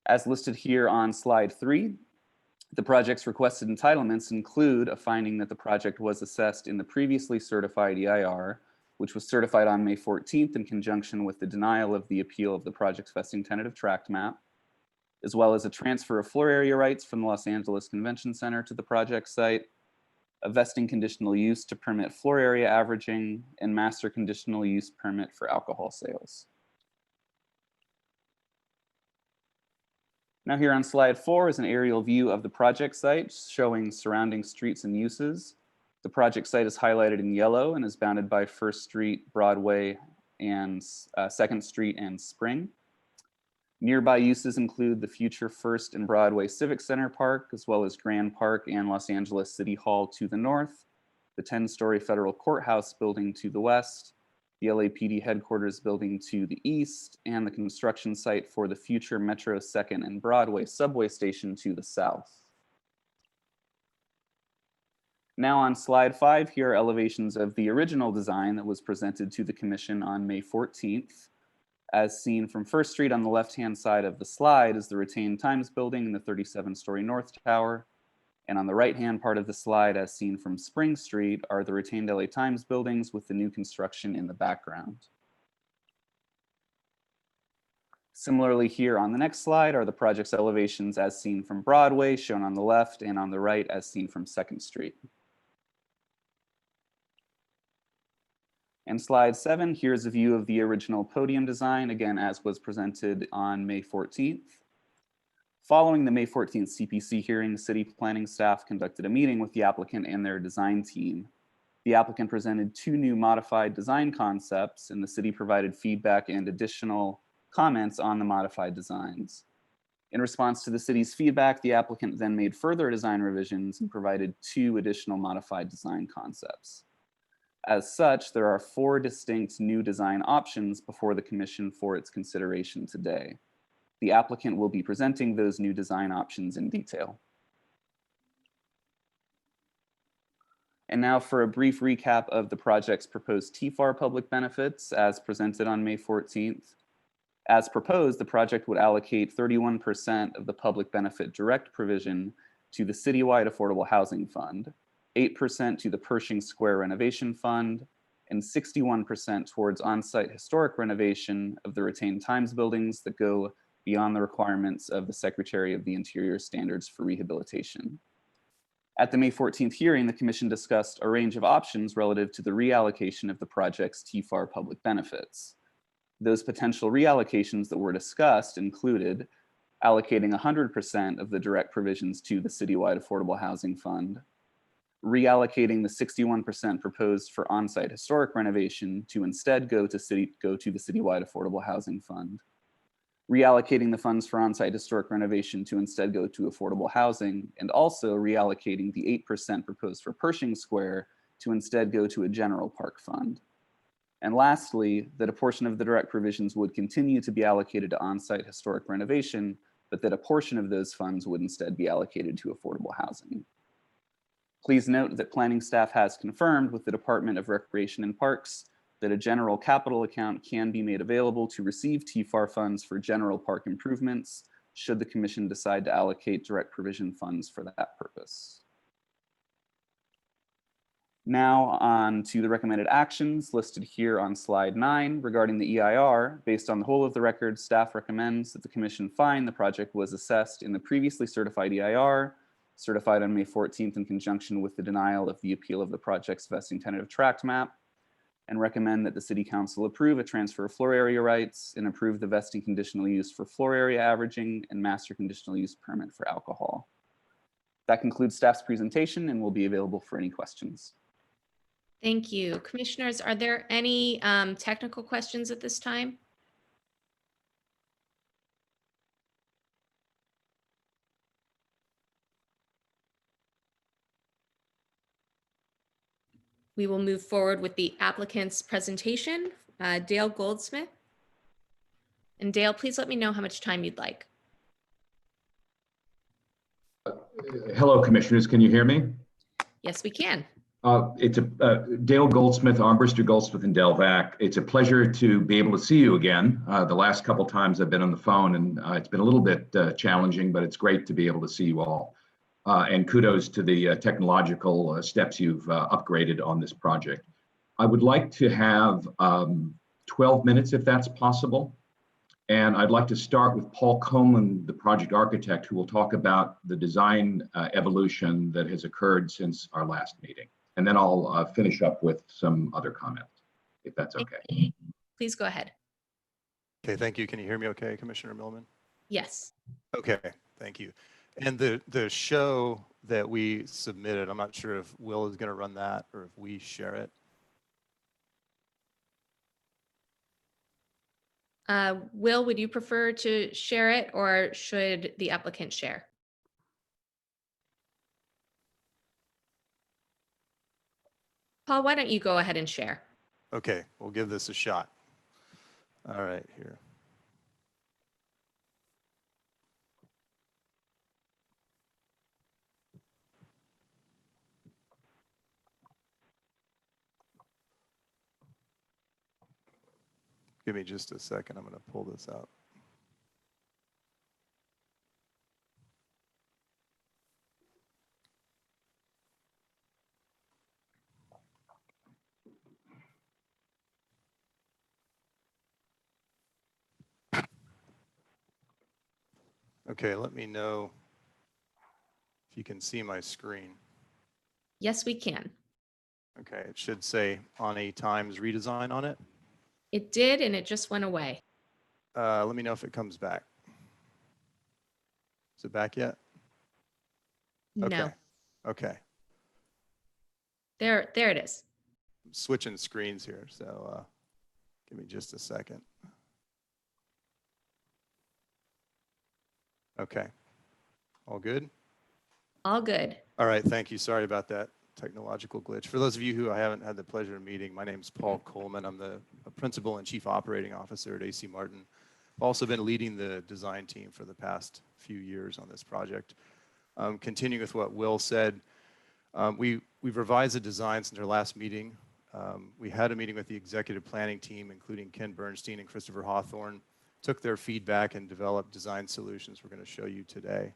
Speaker 18: As listed here on slide 3, the project's requested entitlements include a finding that the project was assessed in the previously certified EIR, which was certified on May 14th in conjunction with the denial of the appeal of the project's vesting tentative tract map, as well as a transfer of floor area rights from the Los Angeles Convention Center to the project site, a vesting conditional use to permit floor area averaging, and master conditional use permit for alcohol sales. Now here on slide 4 is an aerial view of the project site showing surrounding streets and uses. The project site is highlighted in yellow and is bounded by 1st Street, Broadway, and 2nd Street and Spring. Nearby uses include the future 1st and Broadway Civic Center Park, as well as Grand Park and Los Angeles City Hall to the north, the 10-story federal courthouse building to the west, the LAPD headquarters building to the east, and the construction site for the future Metro 2nd and Broadway subway station to the south. Now on slide 5, here are elevations of the original design that was presented to the commission on May 14th. As seen from 1st Street on the left-hand side of the slide is the retained Times building and the 37-story North Tower. And on the right-hand part of the slide, as seen from Spring Street, are the retained LA Times buildings with the new construction in the background. Similarly, here on the next slide are the project's elevations as seen from Broadway, shown on the left, and on the right as seen from 2nd Street. And slide 7, here's a view of the original podium design, again, as was presented on May 14th. Following the May 14th CPC hearing, city planning staff conducted a meeting with the applicant and their design team. The applicant presented 2 new modified design concepts, and the city provided feedback and additional comments on the modified designs. In response to the city's feedback, the applicant then made further design revisions and provided 2 additional modified design concepts. As such, there are 4 distinct new design options before the commission for its consideration today. The applicant will be presenting those new design options in detail. And now for a brief recap of the project's proposed TFAR public benefits as presented on May 14th. As proposed, the project would allocate 31% of the public benefit direct provision to the citywide affordable housing fund, 8% to the Pershing Square renovation fund, and 61% towards on-site historic renovation of the retained Times buildings that go beyond the requirements of the Secretary of the Interior standards for rehabilitation. At the May 14th hearing, the commission discussed a range of options relative to the reallocation of the project's TFAR public benefits. Those potential reallocations that were discussed included allocating 100% of the direct provisions to the citywide affordable housing fund, reallocating the 61% proposed for on-site historic renovation to instead go to the citywide affordable housing fund, reallocating the funds for on-site historic renovation to instead go to affordable housing, and also reallocating the 8% proposed for Pershing Square to instead go to a general park fund. And lastly, that a portion of the direct provisions would continue to be allocated to on-site historic renovation, but that a portion of those funds would instead be allocated to affordable housing. Please note that planning staff has confirmed with the Department of Recreation and Parks that a general capital account can be made available to receive TFAR funds for general park improvements, should the commission decide to allocate direct provision funds for that purpose. Now on to the recommended actions listed here on slide 9 regarding the EIR. Based on the whole of the record, staff recommends that the commission find the project was assessed in the previously certified EIR, certified on May 14th in conjunction with the denial of the appeal of the project's vesting tentative tract map, and recommend that the City Council approve a transfer of floor area rights and approve the vesting conditional use for floor area averaging and master conditional use permit for alcohol. That concludes staff's presentation and will be available for any questions.
Speaker 1: Thank you. Commissioners, are there any technical questions at this time? We will move forward with the applicant's presentation. Dale Goldsmith. And Dale, please let me know how much time you'd like.
Speaker 19: Hello, Commissioners. Can you hear me?
Speaker 1: Yes, we can.
Speaker 19: It's Dale Goldsmith, Armbruster Goldsmith in Delvac. It's a pleasure to be able to see you again. The last couple times I've been on the phone, and it's been a little bit challenging, but it's great to be able to see you all. And kudos to the technological steps you've upgraded on this project. I would like to have 12 minutes if that's possible. And I'd like to start with Paul Coleman, the project architect, who will talk about the design evolution that has occurred since our last meeting. And then I'll finish up with some other comments, if that's okay.
Speaker 1: Please go ahead.
Speaker 20: Okay, thank you. Can you hear me okay, Commissioner Millman?
Speaker 1: Yes.
Speaker 20: Okay, thank you. And the show that we submitted, I'm not sure if Will is going to run that or if we share it.
Speaker 1: Will, would you prefer to share it or should the applicant share? Paul, why don't you go ahead and share?
Speaker 20: Okay, we'll give this a shot. All right, here. Give me just a second. I'm going to pull this out. Okay, let me know if you can see my screen.
Speaker 1: Yes, we can.
Speaker 20: Okay, it should say on a Times redesign on it.
Speaker 1: It did, and it just went away.
Speaker 20: Let me know if it comes back. Is it back yet? Okay.
Speaker 1: No.
Speaker 20: Okay.
Speaker 1: There it is.
Speaker 20: I'm switching screens here, so give me just a second. Okay. All good?
Speaker 1: All good.
Speaker 20: All right, thank you. Sorry about that technological glitch. For those of you who I haven't had the pleasure of meeting, my name is Paul Coleman. I'm the Principal and Chief Operating Officer at AC Martin. I've also been leading the design team for the past few years on this project. Continuing with what Will said, we've revised the design since our last meeting. We had a meeting with the executive planning team, including Ken Bernstein and Christopher Hawthorne, took their feedback and developed design solutions we're going to show you today.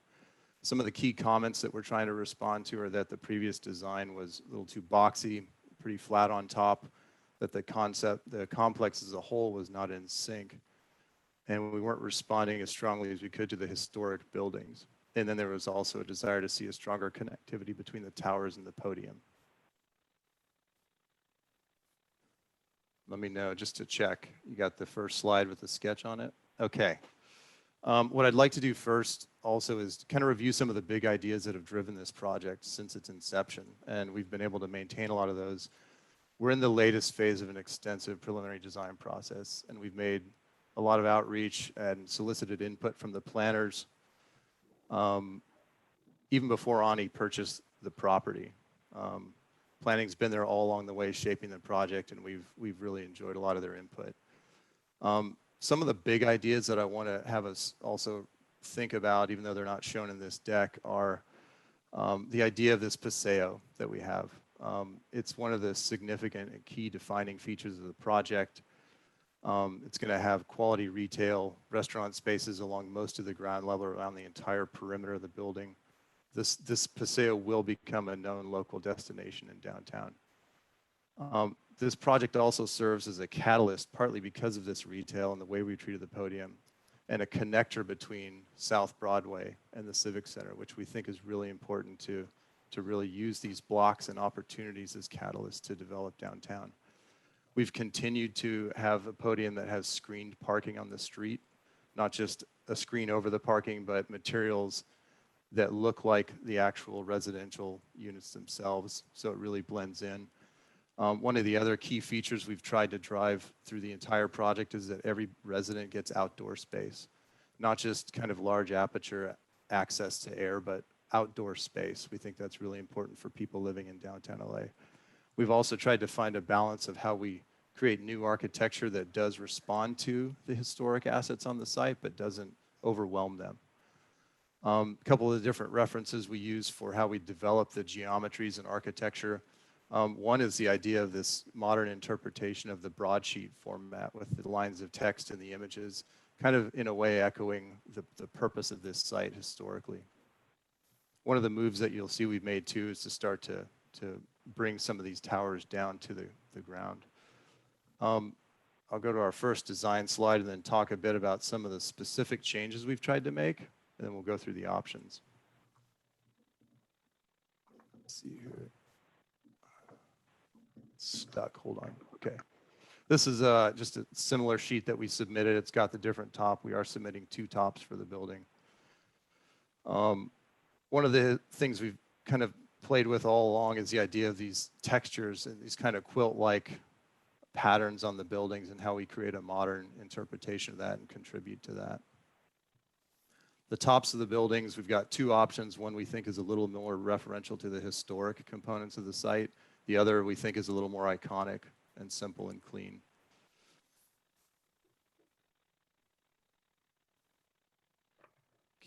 Speaker 20: Some of the key comments that we're trying to respond to are that the previous design was a little too boxy, pretty flat on top, that the complex as a whole was not in sync, and we weren't responding as strongly as we could to the historic buildings. And then there was also a desire to see a stronger connectivity between the towers and the podium. Let me know, just to check, you got the first slide with the sketch on it? Okay. What I'd like to do first also is kind of review some of the big ideas that have driven this project since its inception, and we've been able to maintain a lot of those. We're in the latest phase of an extensive preliminary design process, and we've made a lot of outreach and solicited input from the planners, even before Ani purchased the property. Planning's been there all along the way, shaping the project, and we've really enjoyed a lot of their input. Some of the big ideas that I want to have us also think about, even though they're not shown in this deck, are the idea of this paseo that we have. It's one of the significant and key defining features of the project. It's going to have quality retail, restaurant spaces along most of the ground level around the entire perimeter of the building. This paseo will become a known local destination in downtown. This project also serves as a catalyst, partly because of this retail and the way we treated the podium, and a connector between South Broadway and the Civic Center, which we think is really important to really use these blocks and opportunities as catalysts to develop downtown. We've continued to have a podium that has screened parking on the street, not just a screen over the parking, but materials that look like the actual residential units themselves, so it really blends in. One of the other key features we've tried to drive through the entire project is that every resident gets outdoor space, not just kind of large aperture access to air, but outdoor space. We think that's really important for people living in downtown LA. We've also tried to find a balance of how we create new architecture that does respond to the historic assets on the site, but doesn't overwhelm them. A couple of the different references we use for how we develop the geometries and architecture. One is the idea of this modern interpretation of the broadsheet format with the lines of text and the images, kind of in a way echoing the purpose of this site historically. One of the moves that you'll see we've made too is to start to bring some of these towers down to the ground. I'll go to our first design slide and then talk a bit about some of the specific changes we've tried to make, and then we'll go through the options. Let's see here. Stuck, hold on, okay. This is just a similar sheet that we submitted. It's got the different top. We are submitting 2 tops for the building. One of the things we've kind of played with all along is the idea of these textures and these kind of quilt-like patterns on the buildings and how we create a modern interpretation of that and contribute to that. The tops of the buildings, we've got 2 options. One we think is a little more referential to the historic components of the site. The other we think is a little more iconic and simple and clean.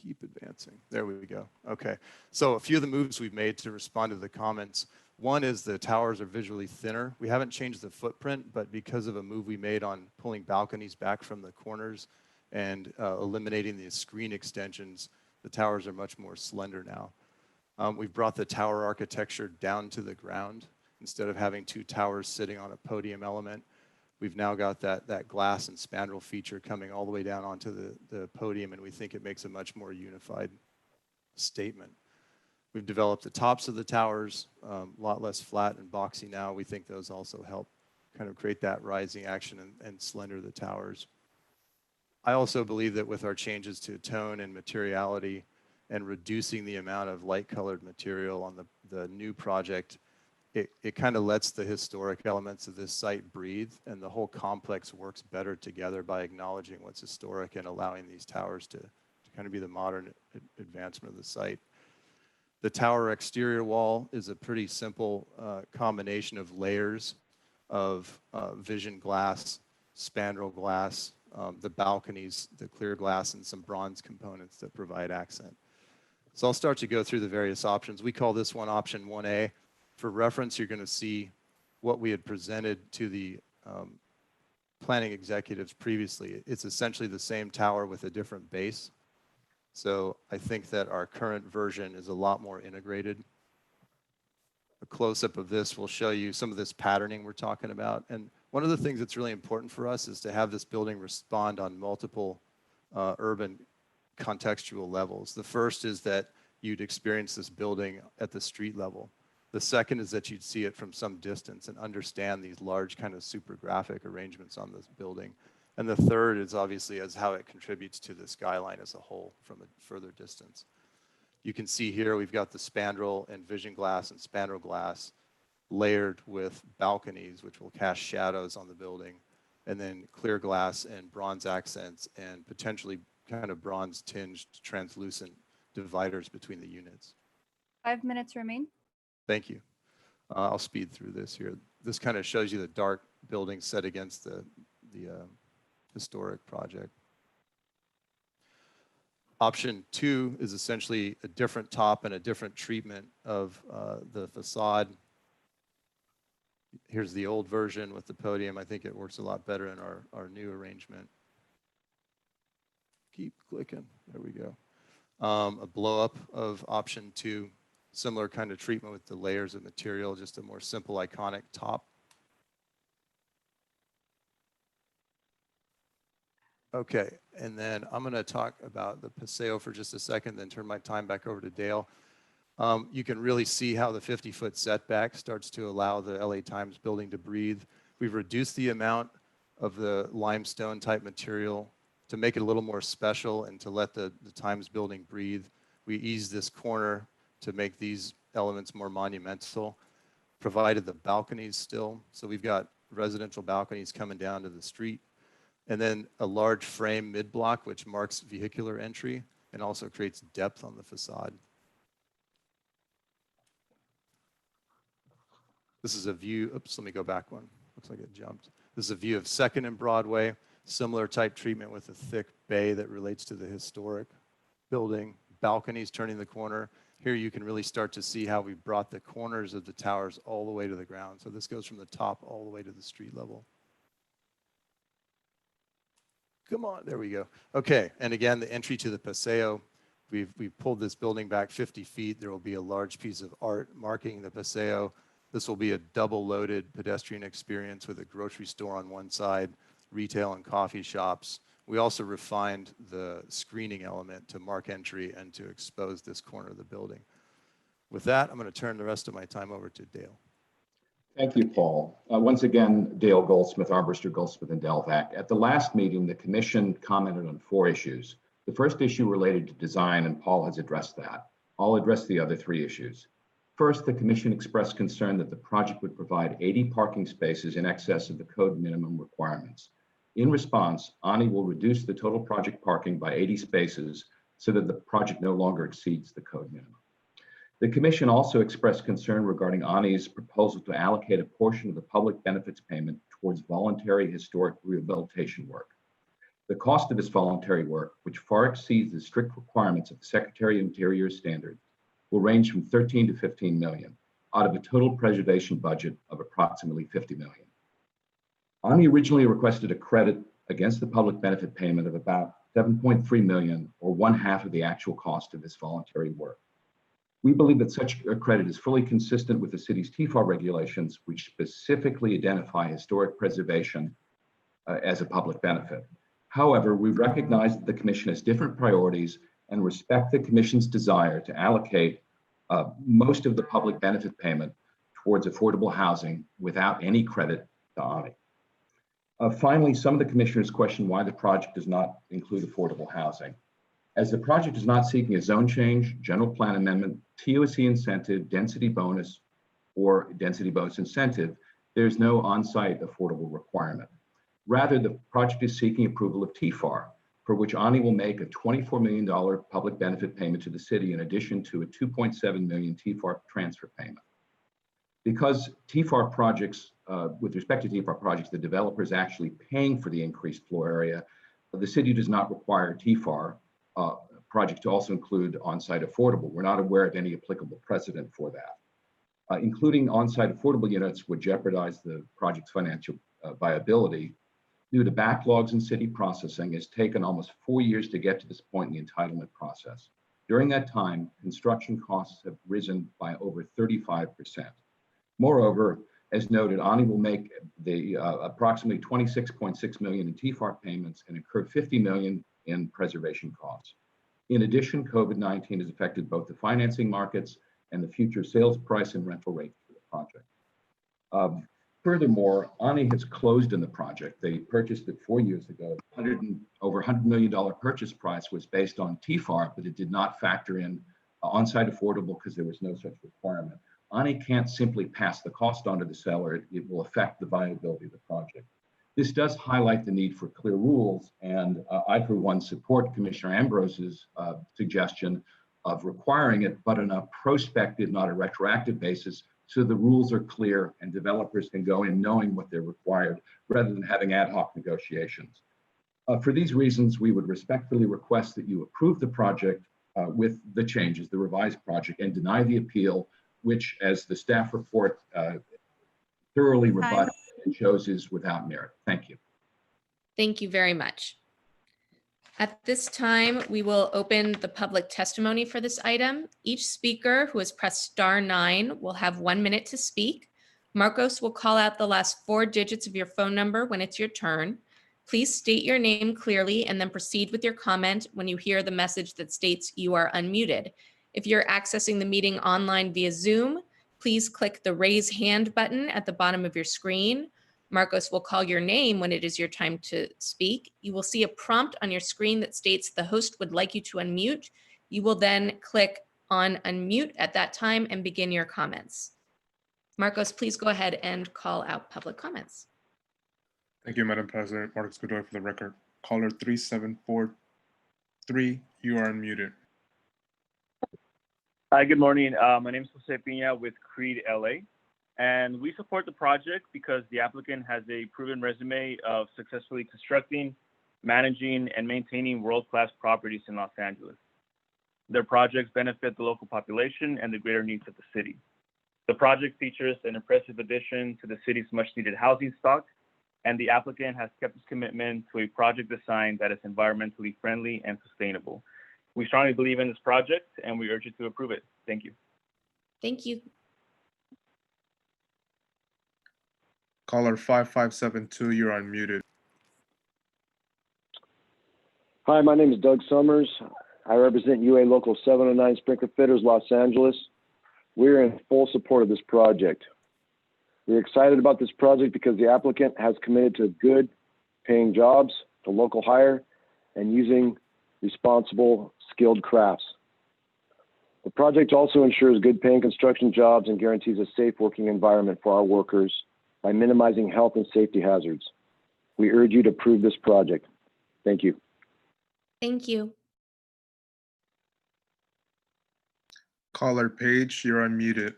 Speaker 20: Keep advancing. There we go. Okay. So a few of the moves we've made to respond to the comments. One is the towers are visually thinner. We haven't changed the footprint, but because of a move we made on pulling balconies back from the corners and eliminating the screen extensions, the towers are much more slender now. We've brought the tower architecture down to the ground. Instead of having 2 towers sitting on a podium element, we've now got that glass and spandrel feature coming all the way down onto the podium, and we think it makes a much more unified statement. We've developed the tops of the towers, a lot less flat and boxy now. We think those also help kind of create that rising action and slender the towers. I also believe that with our changes to tone and materiality and reducing the amount of light-colored material on the new project, it kind of lets the historic elements of this site breathe, and the whole complex works better together by acknowledging what's historic and allowing these towers to kind of be the modern advancement of the site. The tower exterior wall is a pretty simple combination of layers of vision glass, spandrel glass, the balconies, the clear glass, and some bronze components that provide accent. So I'll start to go through the various options. We call this one option 1A. For reference, you're going to see what we had presented to the planning executives previously. It's essentially the same tower with a different base. So I think that our current version is a lot more integrated. A close-up of this will show you some of this patterning we're talking about. And one of the things that's really important for us is to have this building respond on multiple urban contextual levels. The first is that you'd experience this building at the street level. The second is that you'd see it from some distance and understand these large kind of super graphic arrangements on this building. And the third is obviously as how it contributes to the skyline as a whole from a further distance. You can see here we've got the spandrel and vision glass and spandrel glass layered with balconies, which will cast shadows on the building, and then clear glass and bronze accents and potentially kind of bronze tinged translucent dividers between the units.
Speaker 21: 5 minutes remain.
Speaker 20: Thank you. I'll speed through this here. This kind of shows you the dark building set against the historic project. Option 2 is essentially a different top and a different treatment of the facade. Here's the old version with the podium. I think it works a lot better in our new arrangement. Keep clicking. There we go. A blow up of option 2. Similar kind of treatment with the layers of material, just a more simple, iconic top. Okay, and then I'm going to talk about the Paseo for just a second, then turn my time back over to Dale. You can really see how the 50-foot setback starts to allow the LA Times building to breathe. We've reduced the amount of the limestone type material to make it a little more special and to let the Times building breathe. We eased this corner to make these elements more monumental, provided the balconies still. So we've got residential balconies coming down to the street, and then a large frame mid-block, which marks vehicular entry and also creates depth on the facade. This is a view, oops, let me go back one. Looks like it jumped. This is a view of 2nd and Broadway, similar type treatment with a thick bay that relates to the historic building, balconies turning the corner. Here you can really start to see how we brought the corners of the towers all the way to the ground. So this goes from the top all the way to the street level. Come on, there we go. Okay, and again, the entry to the Paseo, we've pulled this building back 50 feet. There will be a large piece of art marking the Paseo. This will be a double-loaded pedestrian experience with a grocery store on one side, retail and coffee shops. We also refined the screening element to mark entry and to expose this corner of the building. With that, I'm going to turn the rest of my time over to Dale.
Speaker 19: Thank you, Paul. Once again, Dale Goldsmith, Armbruster Goldsmith and Delvac. At the last meeting, the commission commented on 4 issues. The first issue related to design, and Paul has addressed that. I'll address the other 3 issues. First, the commission expressed concern that the project would provide 80 parking spaces in excess of the code minimum requirements. In response, ANI will reduce the total project parking by 80 spaces so that the project no longer exceeds the code minimum. The commission also expressed concern regarding ANI's proposal to allocate a portion of the public benefits payment towards voluntary historic rehabilitation work. The cost of this voluntary work, which far exceeds the strict requirements of the Secretary of Interior standard, will range from 13 to 15 million out of a total preservation budget of approximately 50 million. ANI originally requested a credit against the public benefit payment of about 7.3 million, or 1/2 of the actual cost of this voluntary work. We believe that such a credit is fully consistent with the city's TFAR regulations, which specifically identify historic preservation as a public benefit. However, we recognize that the commission has different priorities and respect the commission's desire to allocate most of the public benefit payment towards affordable housing without any credit to ANI. Finally, some of the commissioners question why the project does not include affordable housing. As the project is not seeking a zone change, general plan amendment, TOC incentive, density bonus, or density bonus incentive, there's no on-site affordable requirement. Rather, the project is seeking approval of TFAR, for which ANI will make a $24 million public benefit payment to the city in addition to a $2.7 million TFAR transfer payment. Because TFAR projects, with respect to TFAR projects, the developer is actually paying for the increased floor area, the city does not require TFAR project to also include on-site affordable. We're not aware of any applicable precedent for that. Including on-site affordable units would jeopardize the project's financial viability. Due to backlogs in city processing, it's taken almost 4 years to get to this point in the entitlement process. During that time, construction costs have risen by over 35%. Moreover, as noted, ANI will make the approximately 26.6 million in TFAR payments and incur 50 million in preservation costs. In addition, COVID-19 has affected both the financing markets and the future sales price and rental rate for the project. Furthermore, ANI has closed in the project. They purchased it 4 years ago. Over $100 million purchase price was based on TFAR, but it did not factor in on-site affordable because there was no such requirement. ANI can't simply pass the cost on to the seller. It will affect the viability of the project. This does highlight the need for clear rules, and I, for one, support Commissioner Ambrose's suggestion of requiring it, but on a prospective, not a retroactive basis, so the rules are clear and developers can go in knowing what they're required rather than having ad hoc negotiations. For these reasons, we would respectfully request that you approve the project with the changes, the revised project, and deny the appeal, which, as the staff report thoroughly rebutted and shows, is without merit. Thank you.
Speaker 1: Thank you very much. At this time, we will open the public testimony for this item. Each speaker who has pressed *9 will have 1 minute to speak. Marcos will call out the last 4 digits of your phone number when it's your turn. Please state your name clearly and then proceed with your comment when you hear the message that states you are unmuted. If you're accessing the meeting online via Zoom, please click the raise hand button at the bottom of your screen. Marcos will call your name when it is your time to speak. You will see a prompt on your screen that states the host would like you to unmute. You will then click on unmute at that time and begin your comments. Marcos, please go ahead and call out public comments.
Speaker 9: Thank you, Madam President. Marcos Godoy for the record. Caller 3743, you are unmuted.
Speaker 3: Hi, good morning. My name is Jose Pina with Creed LA, and we support the project because the applicant has a proven resume of successfully constructing, managing, and maintaining world-class properties in Los Angeles. Their projects benefit the local population and the greater needs of the city. The project features an impressive addition to the city's much-needed housing stock, and the applicant has kept his commitment to a project design that is environmentally friendly and sustainable. We strongly believe in this project, and we urge you to approve it. Thank you.
Speaker 1: Thank you.
Speaker 9: Caller 5572, you're unmuted.
Speaker 22: Hi, my name is Doug Summers. I represent UA Local 709 Sprinkler Fitters, Los Angeles. We're in full support of this project. We're excited about this project because the applicant has committed to good paying jobs, to local hire, and using responsible, skilled crafts. The project also ensures good paying construction jobs and guarantees a safe working environment for our workers by minimizing health and safety hazards. We urge you to approve this project. Thank you.
Speaker 1: Thank you.
Speaker 9: Caller Page, you're unmuted.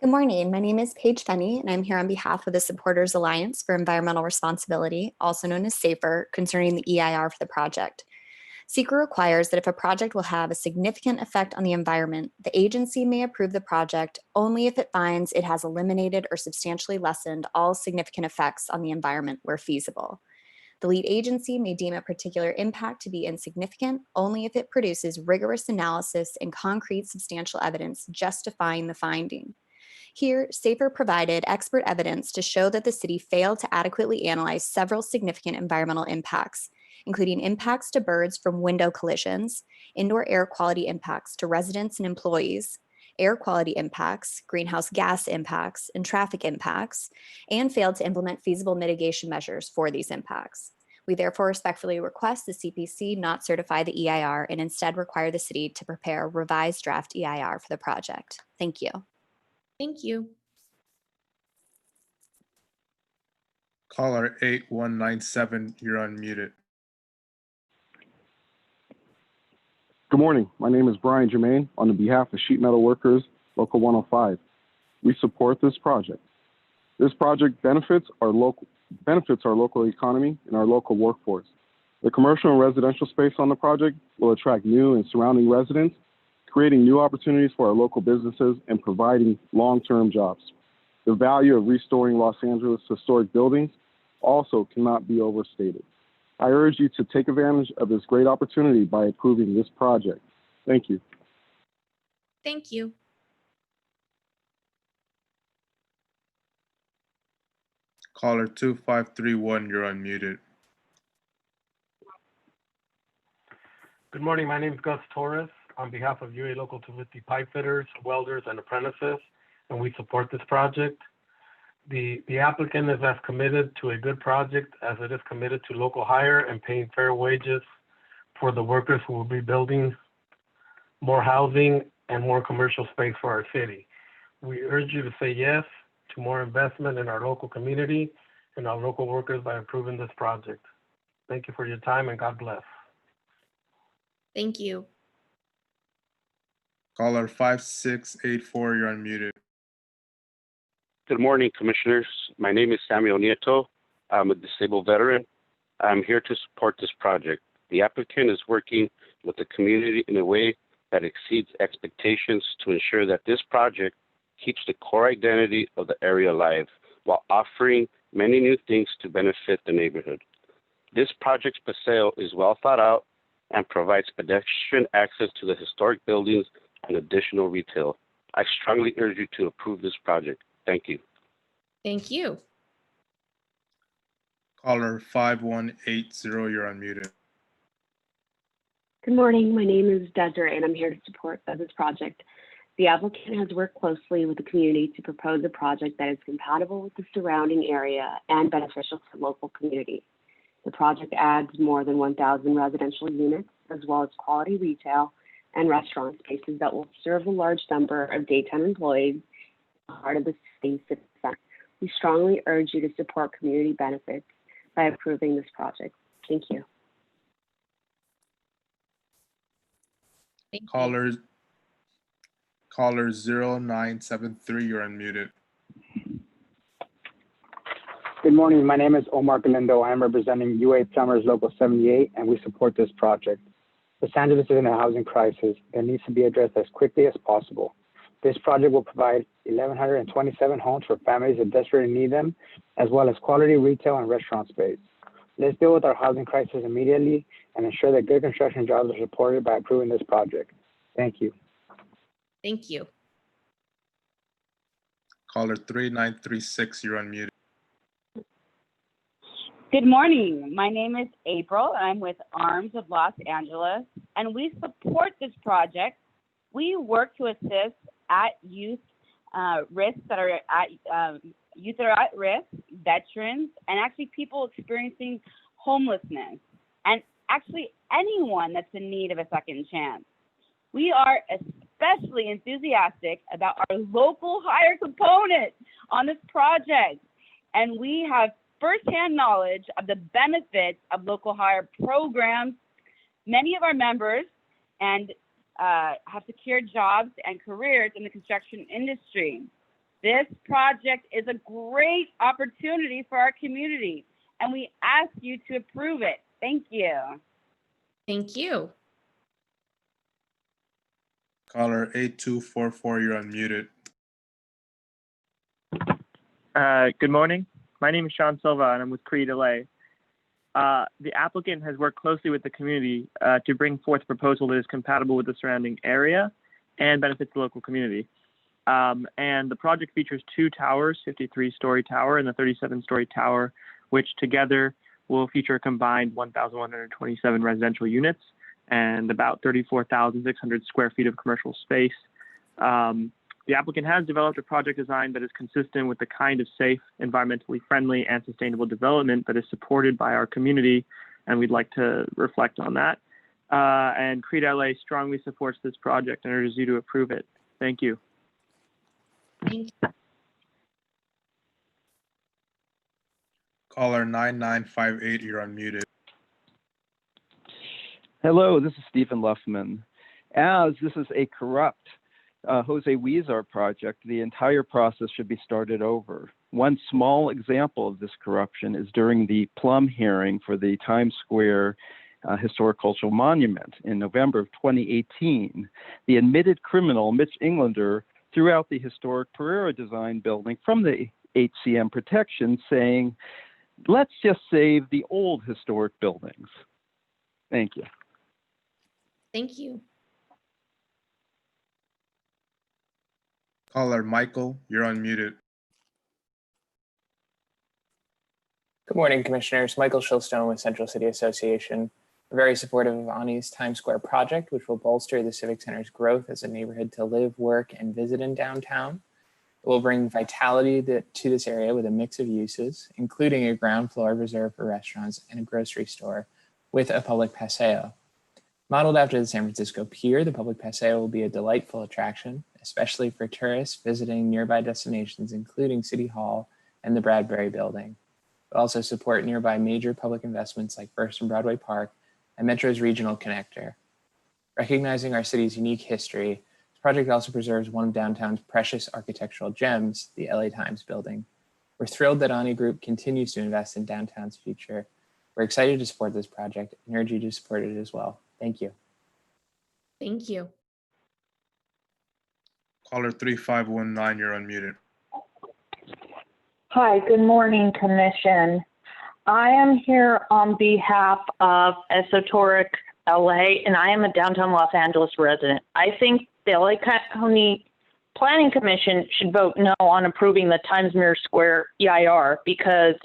Speaker 23: Good morning. My name is Paige Fenney, and I'm here on behalf of the Supporters Alliance for Environmental Responsibility, also known as SAFER, concerning the EIR for the project. SECR requires that if a project will have a significant effect on the environment, the agency may approve the project only if it finds it has eliminated or substantially lessened all significant effects on the environment where feasible. The lead agency may deem a particular impact to be insignificant only if it produces rigorous analysis and concrete substantial evidence justifying the finding. Here, SAFER provided expert evidence to show that the city failed to adequately analyze several significant environmental impacts, including impacts to birds from window collisions, indoor air quality impacts to residents and employees, air quality impacts, greenhouse gas impacts, and traffic impacts, and failed to implement feasible mitigation measures for these impacts. We therefore respectfully request the CPC not certify the EIR and instead require the city to prepare a revised draft EIR for the project. Thank you.
Speaker 1: Thank you.
Speaker 9: Caller 8197, you're unmuted.
Speaker 24: Good morning. My name is Brian Germain on behalf of Sheet Metal Workers, Local 105. We support this project. This project benefits our local economy and our local workforce. The commercial and residential space on the project will attract new and surrounding residents, creating new opportunities for our local businesses and providing long-term jobs. The value of restoring Los Angeles historic buildings also cannot be overstated. I urge you to take advantage of this great opportunity by approving this project. Thank you.
Speaker 1: Thank you.
Speaker 9: Caller 2531, you're unmuted.
Speaker 25: Good morning. My name is Gus Torres on behalf of UA Local 250 pipe fitters, welders, and apprentices, and we support this project. The applicant is as committed to a good project as it is committed to local hire and paying fair wages for the workers who will be building more housing and more commercial space for our city. We urge you to say yes to more investment in our local community and our local workers by approving this project. Thank you for your time and God bless.
Speaker 1: Thank you.
Speaker 9: Caller 5684, you're unmuted.
Speaker 26: Good morning, Commissioners. My name is Samuel Nieto. I'm a disabled veteran. I'm here to support this project. The applicant is working with the community in a way that exceeds expectations to ensure that this project keeps the core identity of the area alive while offering many new things to benefit the neighborhood. This project's paseo is well thought out and provides pedestrian access to the historic buildings and additional retail. I strongly urge you to approve this project. Thank you.
Speaker 1: Thank you.
Speaker 9: Caller 5180, you're unmuted.
Speaker 27: Good morning. My name is Desiree, and I'm here to support this project. The applicant has worked closely with the community to propose a project that is compatible with the surrounding area and beneficial to the local community. The project adds more than 1,000 residential units, as well as quality retail and restaurant spaces that will serve a large number of daytime employees in the heart of the city center. We strongly urge you to support community benefits by approving this project. Thank you.
Speaker 9: Caller 0973, you're unmuted.
Speaker 2: Good morning. My name is Omar Galindo. I am representing UA Plumbers Local 78, and we support this project. Los Angeles is in a housing crisis that needs to be addressed as quickly as possible. This project will provide 1,127 homes for families that desperately need them, as well as quality retail and restaurant space. Let's deal with our housing crisis immediately and ensure that good construction jobs are supported by approving this project. Thank you.
Speaker 1: Thank you.
Speaker 9: Caller 3936, you're unmuted.
Speaker 4: Good morning. My name is April. I'm with Arms of Los Angeles, and we support this project. We work to assist at youth risks that are at youth that are at risk, veterans, and actually people experiencing homelessness, and actually anyone that's in need of a second chance. We are especially enthusiastic about our local hire component on this project, and we have firsthand knowledge of the benefits of local hire programs. Many of our members and have secured jobs and careers in the construction industry. This project is a great opportunity for our community, and we ask you to approve it. Thank you.
Speaker 1: Thank you.
Speaker 9: Caller 8244, you're unmuted.
Speaker 5: Good morning. My name is Sean Silva, and I'm with Creed LA. The applicant has worked closely with the community to bring forth a proposal that is compatible with the surrounding area and benefits the local community. And the project features two towers, 53-story tower and the 37-story tower, which together will feature a combined 1,127 residential units and about 34,600 square feet of commercial space. The applicant has developed a project design that is consistent with the kind of safe, environmentally friendly, and sustainable development that is supported by our community, and we'd like to reflect on that. And Creed LA strongly supports this project and urges you to approve it. Thank you.
Speaker 1: Thank you.
Speaker 9: Caller 9958, you're unmuted.
Speaker 6: Hello, this is Stephen Luffman. As this is a corrupt Jose Huizar project, the entire process should be started over. One small example of this corruption is during the Plum hearing for the Times Square Historic Cultural Monument in November of 2018. The admitted criminal, Mitch Englander, threw out the historic Pereira design building from the HCM protection, saying, "Let's just save the old historic buildings." Thank you.
Speaker 1: Thank you.
Speaker 9: Caller Michael, you're unmuted.
Speaker 7: Good morning, Commissioners. Michael Shilstone with Central City Association. We're very supportive of Ani's Times Square project, which will bolster the Civic Center's growth as a neighborhood to live, work, and visit in downtown. It will bring vitality to this area with a mix of uses, including a ground floor reserved for restaurants and a grocery store with a public paseo. Modeled after the San Francisco Pier, the public paseo will be a delightful attraction, especially for tourists visiting nearby destinations, including City Hall and the Bradbury Building. We'll also support nearby major public investments like First and Broadway Park and Metro's regional connector. Recognizing our city's unique history, this project also preserves one of downtown's precious architectural gems, the LA Times building. We're thrilled that Ani Group continues to invest in downtown's future. We're excited to support this project and urge you to support it as well. Thank you.
Speaker 1: Thank you.
Speaker 9: Caller 3519, you're unmuted.
Speaker 8: Hi, good morning, Commission. I am here on behalf of Esoteric LA, and I am a downtown Los Angeles resident. I think the LA County Planning Commission should vote no on approving the Times Square EIR because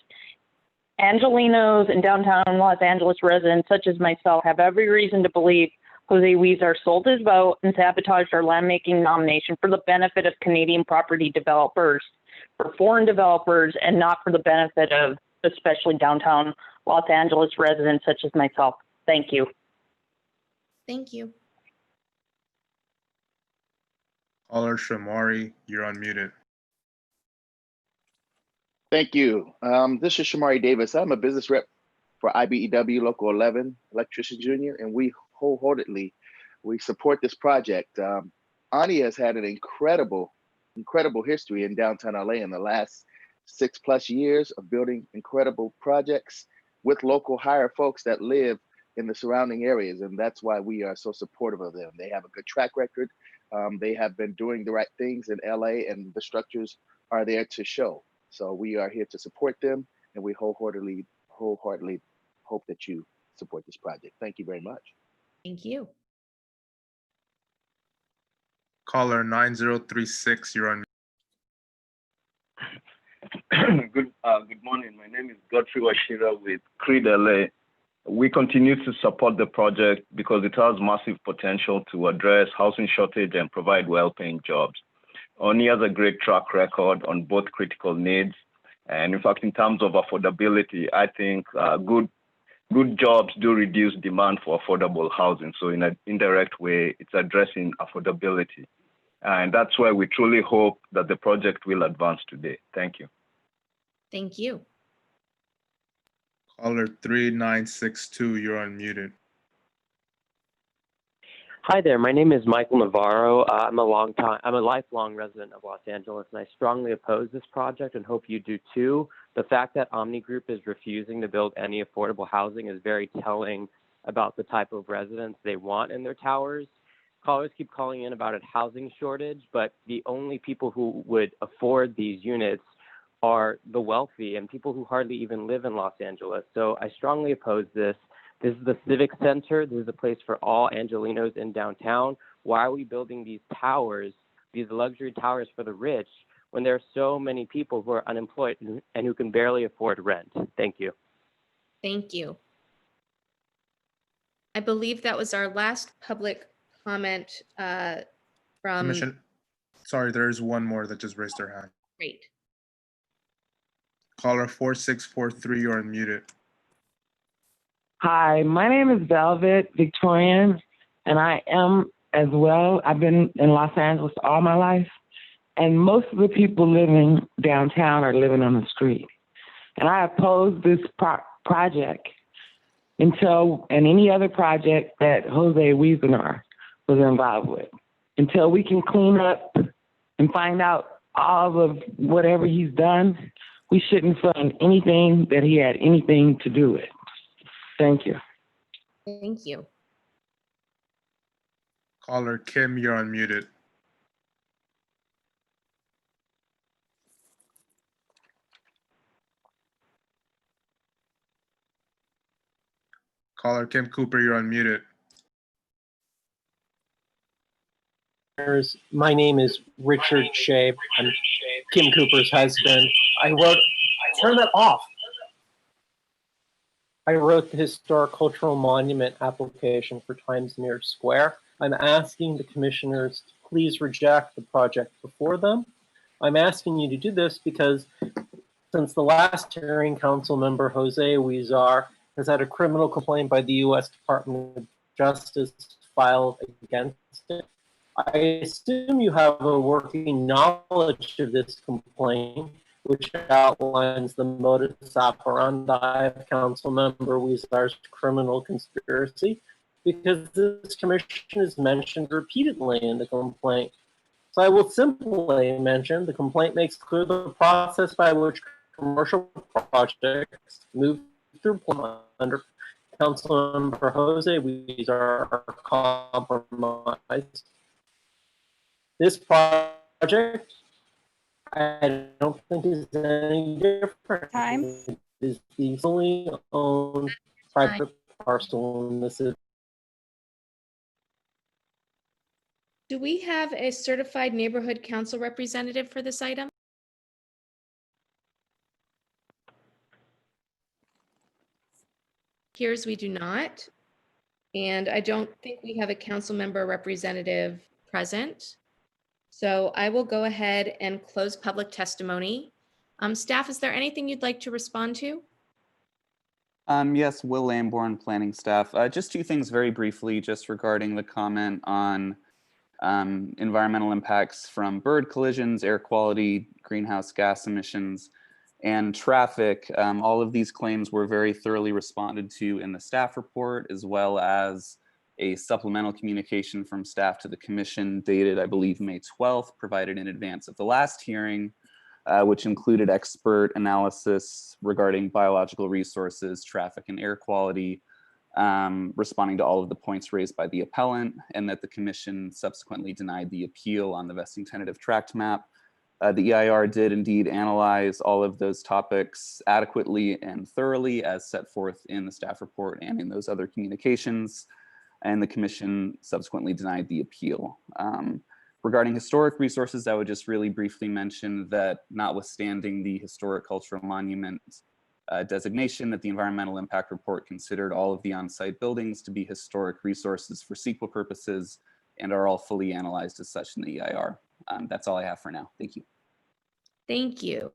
Speaker 8: Angelenos and downtown Los Angeles residents such as myself have every reason to believe Jose Huizar sold his vote and sabotaged our landmaking nomination for the benefit of Canadian property developers, for foreign developers, and not for the benefit of especially downtown Los Angeles residents such as myself. Thank you.
Speaker 1: Thank you.
Speaker 9: Caller Shamari, you're unmuted.
Speaker 10: Thank you. This is Shamari Davis. I'm a business rep for IBEW Local 11 Electricians Union, and we wholeheartedly support this project. Ani has had an incredible history in downtown LA in the last 6+ years of building incredible projects with local hire folks that live in the surrounding areas, and that's why we are so supportive of them. They have a good track record. They have been doing the right things in LA, and the structures are there to show. So we are here to support them, and we wholeheartedly hope that you support this project. Thank you very much.
Speaker 1: Thank you.
Speaker 9: Caller 9036, you're on.
Speaker 11: Good morning. My name is Godfrey Washira with Creed LA. We continue to support the project because it has massive potential to address housing shortage and provide well-paying jobs. Oni has a great track record on both critical needs, and in fact, in terms of affordability, I think good jobs do reduce demand for affordable housing. So in an indirect way, it's addressing affordability. And that's why we truly hope that the project will advance today. Thank you.
Speaker 1: Thank you.
Speaker 9: Caller 3962, you're unmuted.
Speaker 12: Hi there, my name is Michael Navarro. I'm a lifelong resident of Los Angeles, and I strongly oppose this project and hope you do too. The fact that Omni Group is refusing to build any affordable housing is very telling about the type of residents they want in their towers. Callers keep calling in about a housing shortage, but the only people who would afford these units are the wealthy and people who hardly even live in Los Angeles. So I strongly oppose this. This is the Civic Center. This is a place for all Angelinos in downtown. Why are we building these towers, these luxury towers for the rich, when there are so many people who are unemployed and who can barely afford rent? Thank you.
Speaker 1: Thank you. I believe that was our last public comment from.
Speaker 9: Sorry, there's one more that just raised their hand.
Speaker 1: Great.
Speaker 9: Caller 4643, you're unmuted.
Speaker 13: Hi, my name is Velvet Victorian, and I am as well. I've been in Los Angeles all my life, and most of the people living downtown are living on the street. And I oppose this project and any other project that Jose Weasenar was involved with, until we can clean up and find out all of whatever he's done. We shouldn't fund anything that he had anything to do with. Thank you.
Speaker 1: Thank you.
Speaker 9: Caller Kim, you're unmuted. Caller Kim Cooper, you're unmuted.
Speaker 14: My name is Richard Shea. I'm Kim Cooper's husband. Turn that off. I wrote the historic cultural monument application for Times Square Square. I'm asking the commissioners to please reject the project before them. I'm asking you to do this because since the last hearing, council member Jose Huizar has had a criminal complaint by the U.S. Department of Justice filed against it. I assume you have a working knowledge of this complaint, which outlines the modus operandi of Councilmember Huizar's criminal conspiracy, because this commission is mentioned repeatedly in the complaint. So I will simply mention the complaint makes clear the process by which commercial projects move through under Councilmember Jose Huizar are compromised. This project, I don't think is any different.
Speaker 21: Time.
Speaker 14: It is the fully owned private parcel in the city.
Speaker 1: Do we have a certified neighborhood council representative for this item? Appears we do not. And I don't think we have a council member representative present. So I will go ahead and close public testimony. Staff, is there anything you'd like to respond to?
Speaker 3: Yes, Will Lamborn, planning staff. Just two things very briefly, just regarding the comment on environmental impacts from bird collisions, air quality, greenhouse gas emissions, and traffic. All of these claims were very thoroughly responded to in the staff report, as well as a supplemental communication from staff to the commission dated, I believe, May 12th, provided in advance of the last hearing, which included expert analysis regarding biological resources, traffic, and air quality, responding to all of the points raised by the appellant, and that the commission subsequently denied the appeal on the vesting tentative tract map. The EIR did indeed analyze all of those topics adequately and thoroughly as set forth in the staff report and in those other communications, and the commission subsequently denied the appeal. Regarding historic resources, I would just really briefly mention that notwithstanding the historic cultural monument designation, that the environmental impact report considered all of the on-site buildings to be historic resources for CEQA purposes and are all fully analyzed as such in the EIR. That's all I have for now. Thank you.
Speaker 1: Thank you.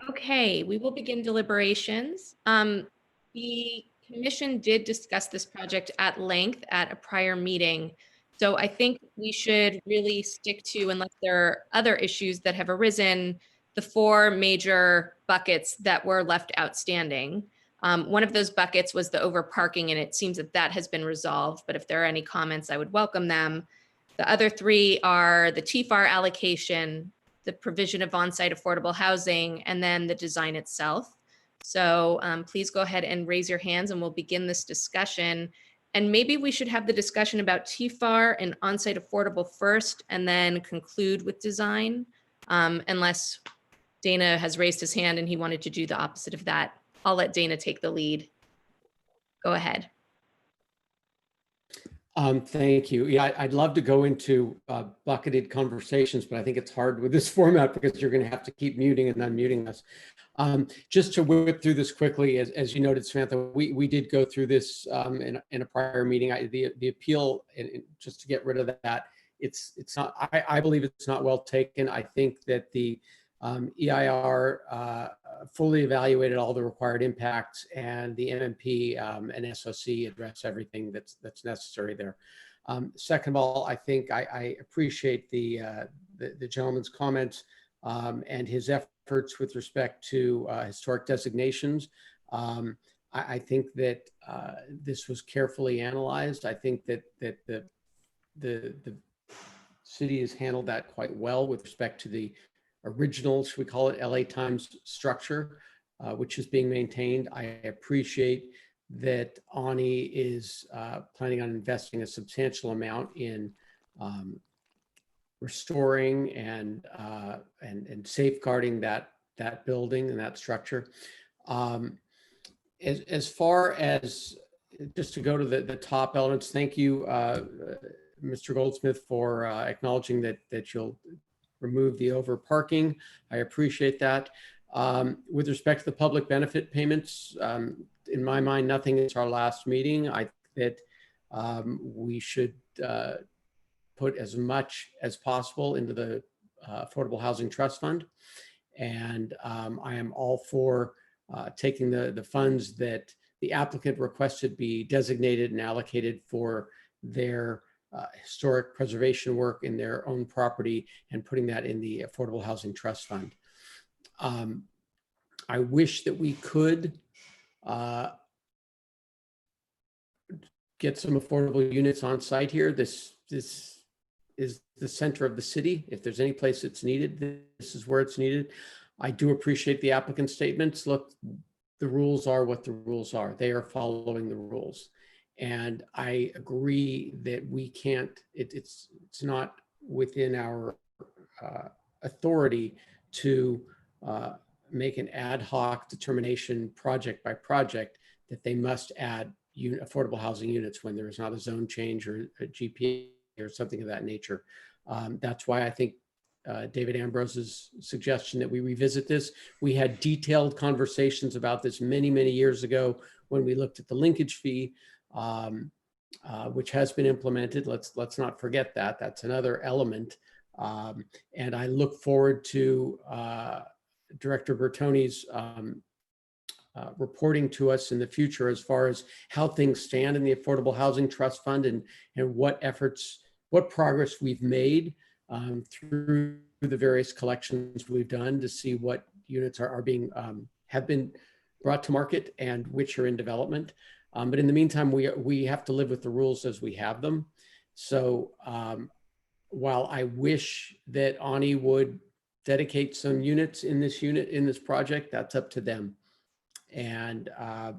Speaker 1: Okay, we will begin deliberations. The commission did discuss this project at length at a prior meeting. So I think we should really stick to, unless there are other issues that have arisen, the four major buckets that were left outstanding. One of those buckets was the overparking, and it seems that that has been resolved, but if there are any comments, I would welcome them. The other three are the TFAR allocation, the provision of on-site affordable housing, and then the design itself. So please go ahead and raise your hands and we'll begin this discussion. And maybe we should have the discussion about TFAR and on-site affordable first and then conclude with design, unless Dana has raised his hand and he wanted to do the opposite of that. I'll let Dana take the lead. Go ahead.
Speaker 15: Thank you. Yeah, I'd love to go into bucketed conversations, but I think it's hard with this format because you're going to have to keep muting and unmuting us. Just to whip through this quickly, as you noted, Samantha, we did go through this in a prior meeting. The appeal, and just to get rid of that, it's not. I believe it's not well taken. I think that the EIR fully evaluated all the required impacts, and the MMP and SOC address everything that's necessary there. Second of all, I think I appreciate the gentleman's comments and his efforts with respect to historic designations. I think that this was carefully analyzed. I think that the city has handled that quite well with respect to the original, should we call it, LA Times structure, which is being maintained. I appreciate that Ani is planning on investing a substantial amount in restoring and safeguarding that building and that structure. As far as, just to go to the top elements, thank you, Mr. Goldsmith, for acknowledging that you'll remove the over parking. I appreciate that. With respect to the public benefit payments, in my mind, nothing is our last meeting. I think that we should put as much as possible into the Affordable Housing Trust Fund. And I am all for taking the funds that the applicant requested be designated and allocated for their historic preservation work in their own property and putting that in the Affordable Housing Trust Fund. I wish that we could get some affordable units on site here. This is the center of the city. If there's any place that's needed, this is where it's needed. I do appreciate the applicant's statements. Look, the rules are what the rules are. They are following the rules. And I agree that we can't, it's not within our authority to make an ad hoc determination project by project that they must add affordable housing units when there is not a zone change or a GPA or something of that nature. That's why I think David Ambrose's suggestion that we revisit this. We had detailed conversations about this many, many years ago when we looked at the linkage fee, which has been implemented. Let's not forget that. That's another element. And I look forward to Director Bertoni's reporting to us in the future as far as how things stand in the Affordable Housing Trust Fund and what efforts, what progress we've made through the various collections we've done to see what units are being, have been brought to market and which are in development. But in the meantime, we have to live with the rules as we have them. So while I wish that Ani would dedicate some units in this project, that's up to them. And I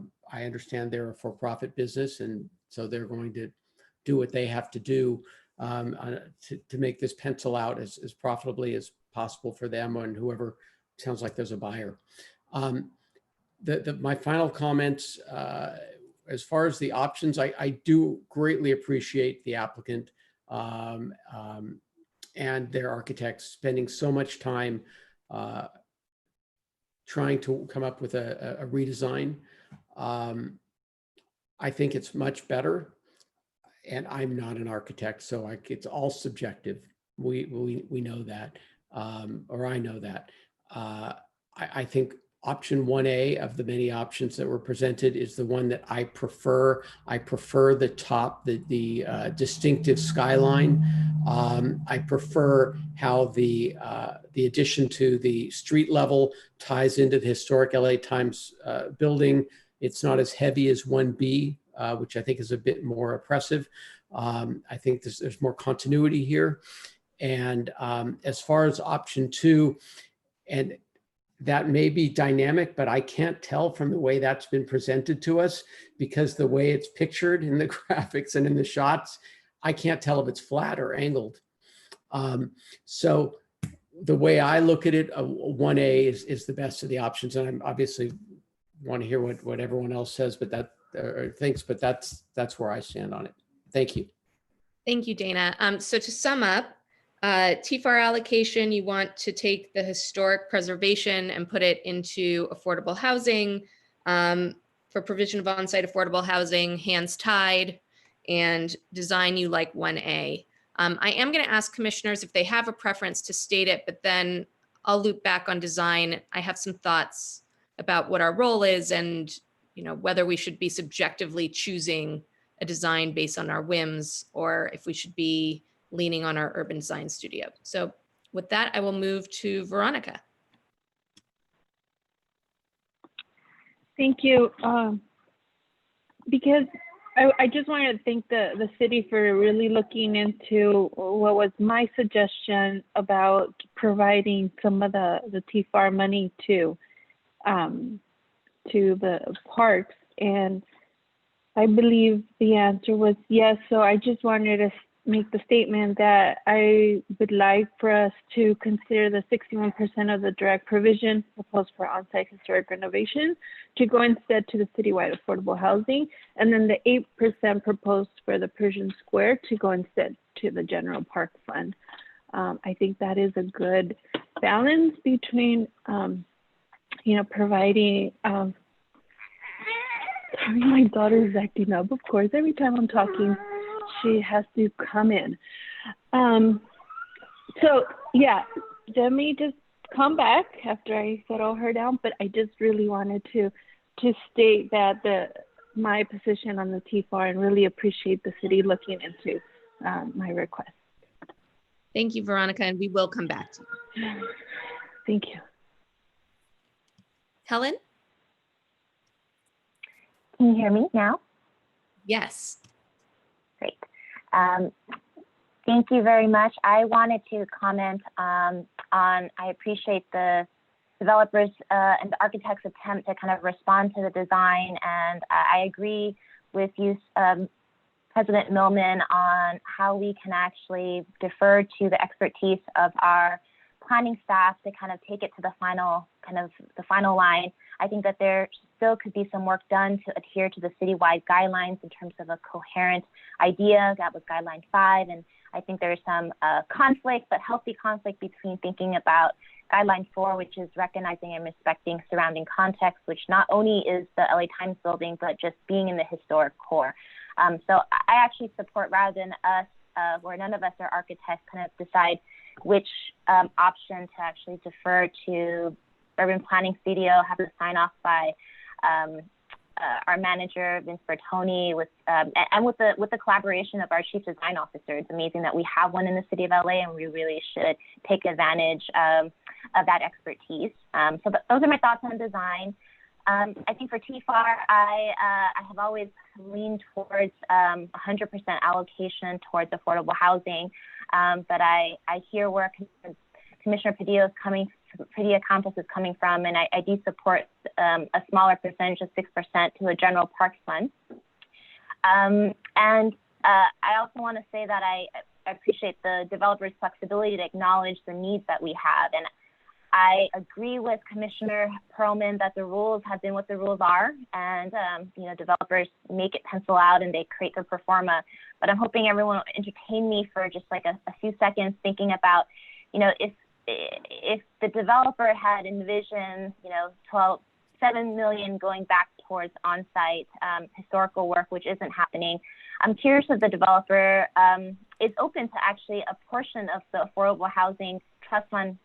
Speaker 15: understand they're a for-profit business, and so they're going to do what they have to do to make this pencil out as profitably as possible for them and whoever sounds like there's a buyer. My final comments, as far as the options, I do greatly appreciate the applicant and their architects spending so much time trying to come up with a redesign. I think it's much better, and I'm not an architect, so it's all subjective. We know that, or I know that. I think option 1A of the many options that were presented is the one that I prefer. I prefer the top, the distinctive skyline. I prefer how the addition to the street level ties into the historic LA Times building. It's not as heavy as 1B, which I think is a bit more oppressive. I think there's more continuity here. And as far as option 2, and that may be dynamic, but I can't tell from the way that's been presented to us, because the way it's pictured in the graphics and in the shots, I can't tell if it's flat or angled. So the way I look at it, 1A is the best of the options. And I obviously want to hear what everyone else says, but thinks, but that's where I stand on it. Thank you.
Speaker 1: Thank you, Dana. So to sum up, TFAR allocation, you want to take the historic preservation and put it into affordable housing, for provision of on-site affordable housing, hands tied, and design you like 1A. I am going to ask commissioners if they have a preference to state it, but then I'll loop back on design. I have some thoughts about what our role is and whether we should be subjectively choosing a design based on our whims or if we should be leaning on our urban design studio. So with that, I will move to Veronica.
Speaker 16: Thank you. Because I just wanted to thank the city for really looking into what was my suggestion about providing some of the TFAR money to the parks. And I believe the answer was yes. So I just wanted to make the statement that I would like for us to consider the 61% of the direct provision proposed for on-site historic renovation to go instead to the citywide affordable housing, and then the 8% proposed for the Persian Square to go instead to the general park fund. I think that is a good balance between, providing. Sorry, my daughter is acting up. Of course, every time I'm talking, she has to come in. So yeah, let me just come back after I settle her down, but I just really wanted to state that my position on the TFAR and really appreciate the city looking into my request.
Speaker 1: Thank you, Veronica, and we will come back to you.
Speaker 16: Thank you.
Speaker 1: Helen?
Speaker 17: Can you hear me now?
Speaker 1: Yes.
Speaker 17: Great. Thank you very much. I wanted to comment on I appreciate the developers and the architects' attempt to kind of respond to the design, and I agree with you, President Millman, on how we can actually defer to the expertise of our planning staff to kind of take it to the final line. I think that there still could be some work done to adhere to the citywide guidelines in terms of a coherent idea. That was guideline 5, and I think there's some conflict, but healthy conflict, between thinking about guideline 4, which is recognizing and respecting surrounding context, which not only is the LA Times building, but just being in the historic core. So I actually support, rather than us, where none of us are architects, kind of decide which option to actually defer to urban planning studio, have to sign off by our manager, Vince Bertoni, and with the collaboration of our chief design officer. It's amazing that we have one in the city of LA, and we really should take advantage of that expertise. So those are my thoughts on design. I think for TFAR, I have always leaned towards 100% allocation towards affordable housing, but I hear where Commissioner Padilla Campos is coming from, and I do support a smaller percentage of 6% to a general parks fund. And I also want to say that I appreciate the developers' flexibility to acknowledge the needs that we have. And I agree with Commissioner Perlman that the rules have been what the rules are, and developers make it pencil out and they create their pro forma. But I'm hoping everyone will entertain me for just like a few seconds, thinking about, if the developer had envisioned, $7 million going back towards on-site historical work, which isn't happening. I'm curious if the developer is open to actually a portion of the affordable housing trust fund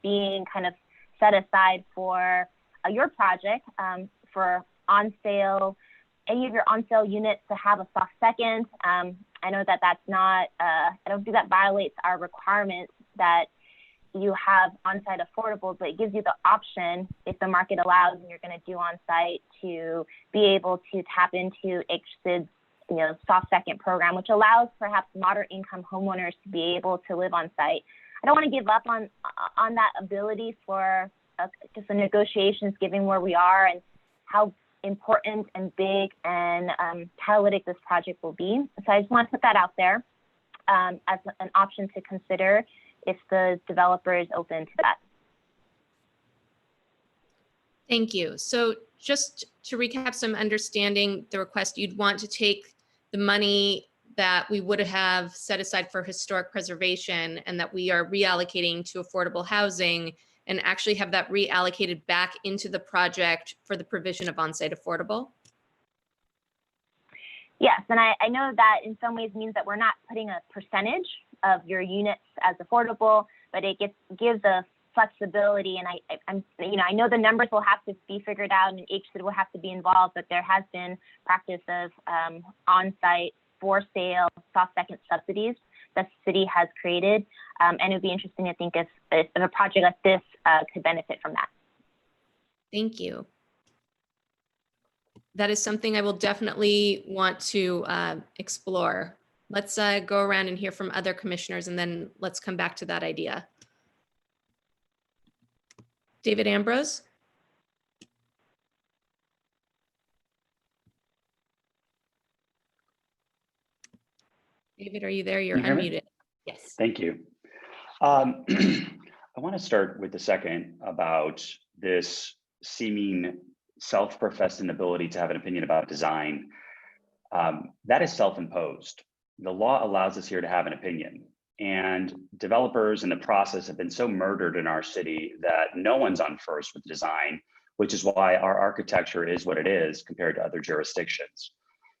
Speaker 17: being kind of set aside for your project for on-sale, any of your on-sale units to have a soft second. I know that that's not, I don't think that violates our requirements that you have on-site affordables, but it gives you the option, if the market allows and you're going to do on-site, to be able to tap into HSID's soft second program, which allows perhaps moderate income homeowners to be able to live on-site. I don't want to give up on that ability for just the negotiations, given where we are and how important and big and catalytic this project will be. So I just want to put that out there as an option to consider if the developer is open to that.
Speaker 1: Thank you. So just to recap some understanding the request, you'd want to take the money that we would have set aside for historic preservation and that we are reallocating to affordable housing, and actually have that reallocated back into the project for the provision of on-site affordable?
Speaker 17: Yes, and I know that in some ways means that we're not putting a percentage of your units as affordable, but it gives a flexibility. And I know the numbers will have to be figured out and HSID will have to be involved, but there has been practice of on-site for sale soft second subsidies that the city has created. And it would be interesting to think if a project like this could benefit from that.
Speaker 1: Thank you. That is something I will definitely want to explore. Let's go around and hear from other commissioners, and then let's come back to that idea. David Ambrose. David, are you there? You're unmuted. Yes.
Speaker 18: Thank you. I want to start with the second about this seeming self-professed inability to have an opinion about design. That is self-imposed. The law allows us here to have an opinion, and developers in the process have been so murdered in our city that no one's on first with design, which is why our architecture is what it is compared to other jurisdictions.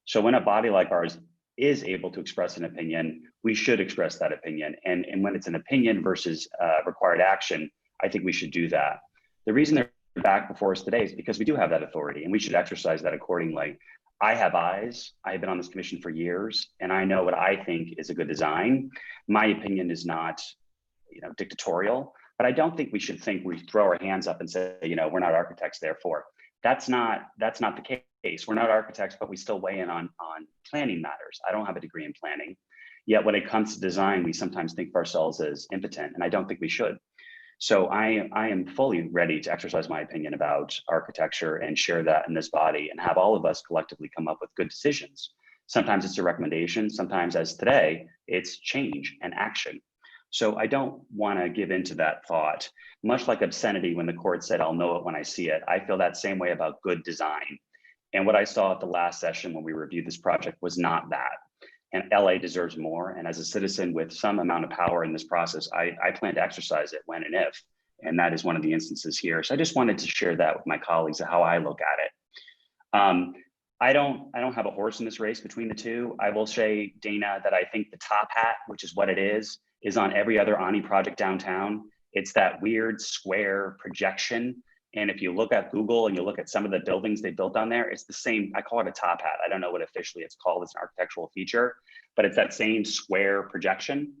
Speaker 18: So when a body like ours is able to express an opinion, we should express that opinion. And when it's an opinion versus required action, I think we should do that. The reason they're back before us today is because we do have that authority and we should exercise that accordingly. I have eyes. I have been on this commission for years, and I know what I think is a good design. My opinion is not, dictatorial, but I don't think we should think we throw our hands up and say, we're not architects, therefore. That's not the case. We're not architects, but we still weigh in on planning matters. I don't have a degree in planning, yet when it comes to design, we sometimes think of ourselves as impotent, and I don't think we should. So I am fully ready to exercise my opinion about architecture and share that in this body and have all of us collectively come up with good decisions. Sometimes it's a recommendation, sometimes, as today, it's change and action. So I don't want to give into that thought. Much like obscenity when the court said, I'll know it when I see it, I feel that same way about good design. And what I saw at the last session when we reviewed this project was not that. And LA deserves more. And as a citizen with some amount of power in this process, I plan to exercise it when and if. And that is one of the instances here. So I just wanted to share that with my colleagues, how I look at it. I don't have a horse in this race between the two. I will say, Dana, that I think the top hat, which is what it is on every other Ani project downtown. It's that weird square projection And if you look at Google and you look at some of the buildings they built on there, it's the same. I call it a top hat. I don't know what officially it's called as an architectural feature, but it's that same square projection.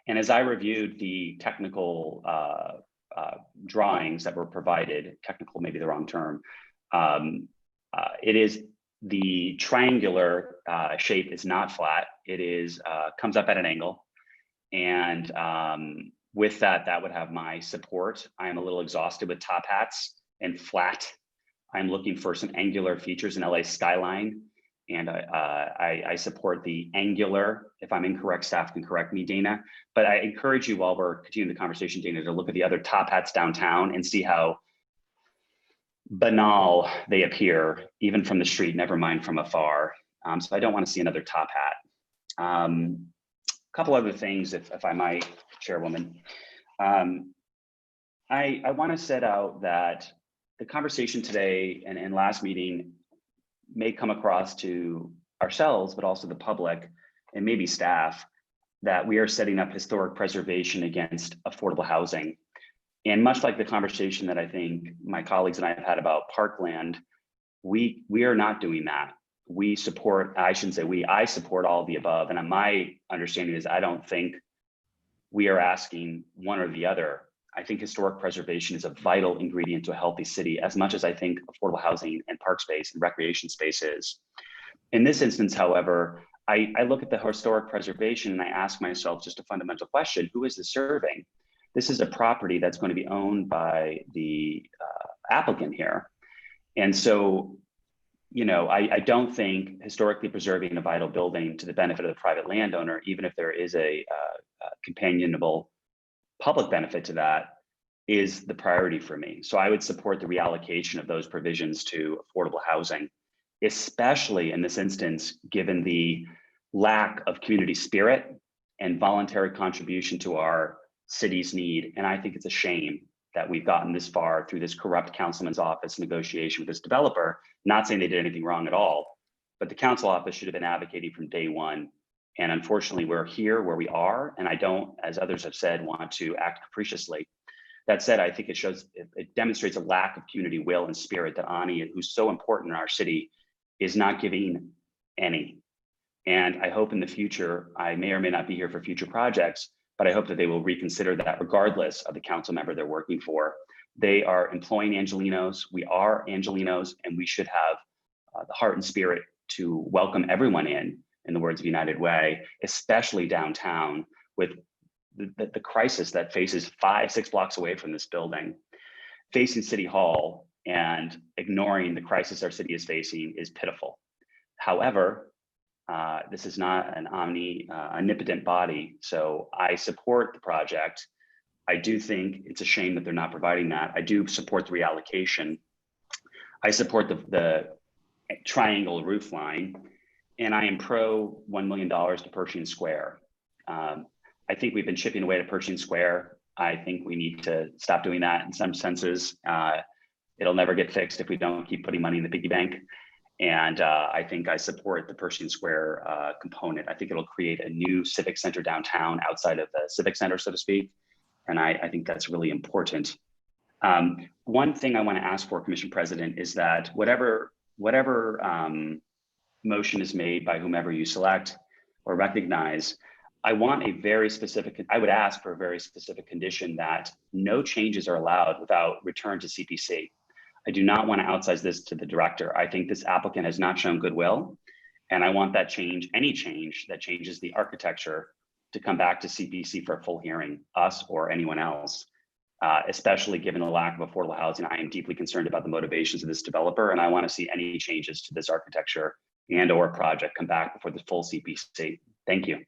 Speaker 18: And as I reviewed the technical drawings that were provided, technical may be the wrong term, it is the triangular shape is not flat. It is comes up at an angle. And with that, that would have my support. I am a little exhausted with top hats and flat. I'm looking for some angular features in LA skyline. And I support the angular. If I'm incorrect, staff can correct me, Dana. But I encourage you, while we're continuing the conversation, Dana, to look at the other top hats downtown and see how banal they appear, even from the street, never mind from afar. So I don't want to see another top hat. A couple other things, if I might, Chairwoman. I want to set out that the conversation today and last meeting may come across to ourselves, but also the public and maybe staff, that we are setting up historic preservation against affordable housing. And much like the conversation that I think my colleagues and I have had about parkland, we are not doing that. We support, I shouldn't say we, I support all of the above. And my understanding is I don't think we are asking one or the other. I think historic preservation is a vital ingredient to a healthy city, as much as I think affordable housing and park space and recreation space is. In this instance, however, I look at the historic preservation and I ask myself just a fundamental question: who is this serving? This is a property that's going to be owned by the applicant here. And so, you know, I don't think historically preserving a vital building to the benefit of the private landowner, even if there is a companionable public benefit to that, is the priority for me. So I would support the reallocation of those provisions to affordable housing, especially in this instance, given the lack of community spirit and voluntary contribution to our city's need. And I think it's a shame that we've gotten this far through this corrupt councilman's office negotiation with this developer. Not saying they did anything wrong at all, but the council office should have been advocating from day one. And unfortunately, we're here where we are, and I don't, as others have said, want to act capriciously. That said, I think it demonstrates a lack of community will and spirit that Ani, who's so important in our city, is not giving any. And I hope in the future, I may or may not be here for future projects, but I hope that they will reconsider that regardless of the council member they're working for. They are employing Angelenos, we are Angelenos, and we should have the heart and spirit to welcome everyone in the words of United Way, especially downtown with the crisis that faces 5-6 blocks away from this building. Facing City Hall and ignoring the crisis our city is facing is pitiful. However, this is not an omnipotent body, so I support the project. I do think it's a shame that they're not providing that. I do support the reallocation. I support the triangle roof line, and I am pro $1 million to Pershing Square. I think we've been chipping away to Pershing Square. I think we need to stop doing that in some senses. It'll never get fixed if we don't keep putting money in the piggy bank. And I think I support the Pershing Square component. I think it'll create a new civic center downtown outside of the civic center, so to speak. And I think that's really important. One thing I want to ask for, Commission President, is that whatever motion is made by whomever you select or recognize, I want a very specific, I would ask for a very specific condition that no changes are allowed without return to CPC. I do not want to outsize this to the director. I think this applicant has not shown goodwill, and I want that change, any change that changes the architecture, to come back to CPC for a full hearing, us or anyone else, especially given the lack of affordable housing. I am deeply concerned about the motivations of this developer, and I want to see any changes to this architecture and or project come back before the full CPC. Thank you.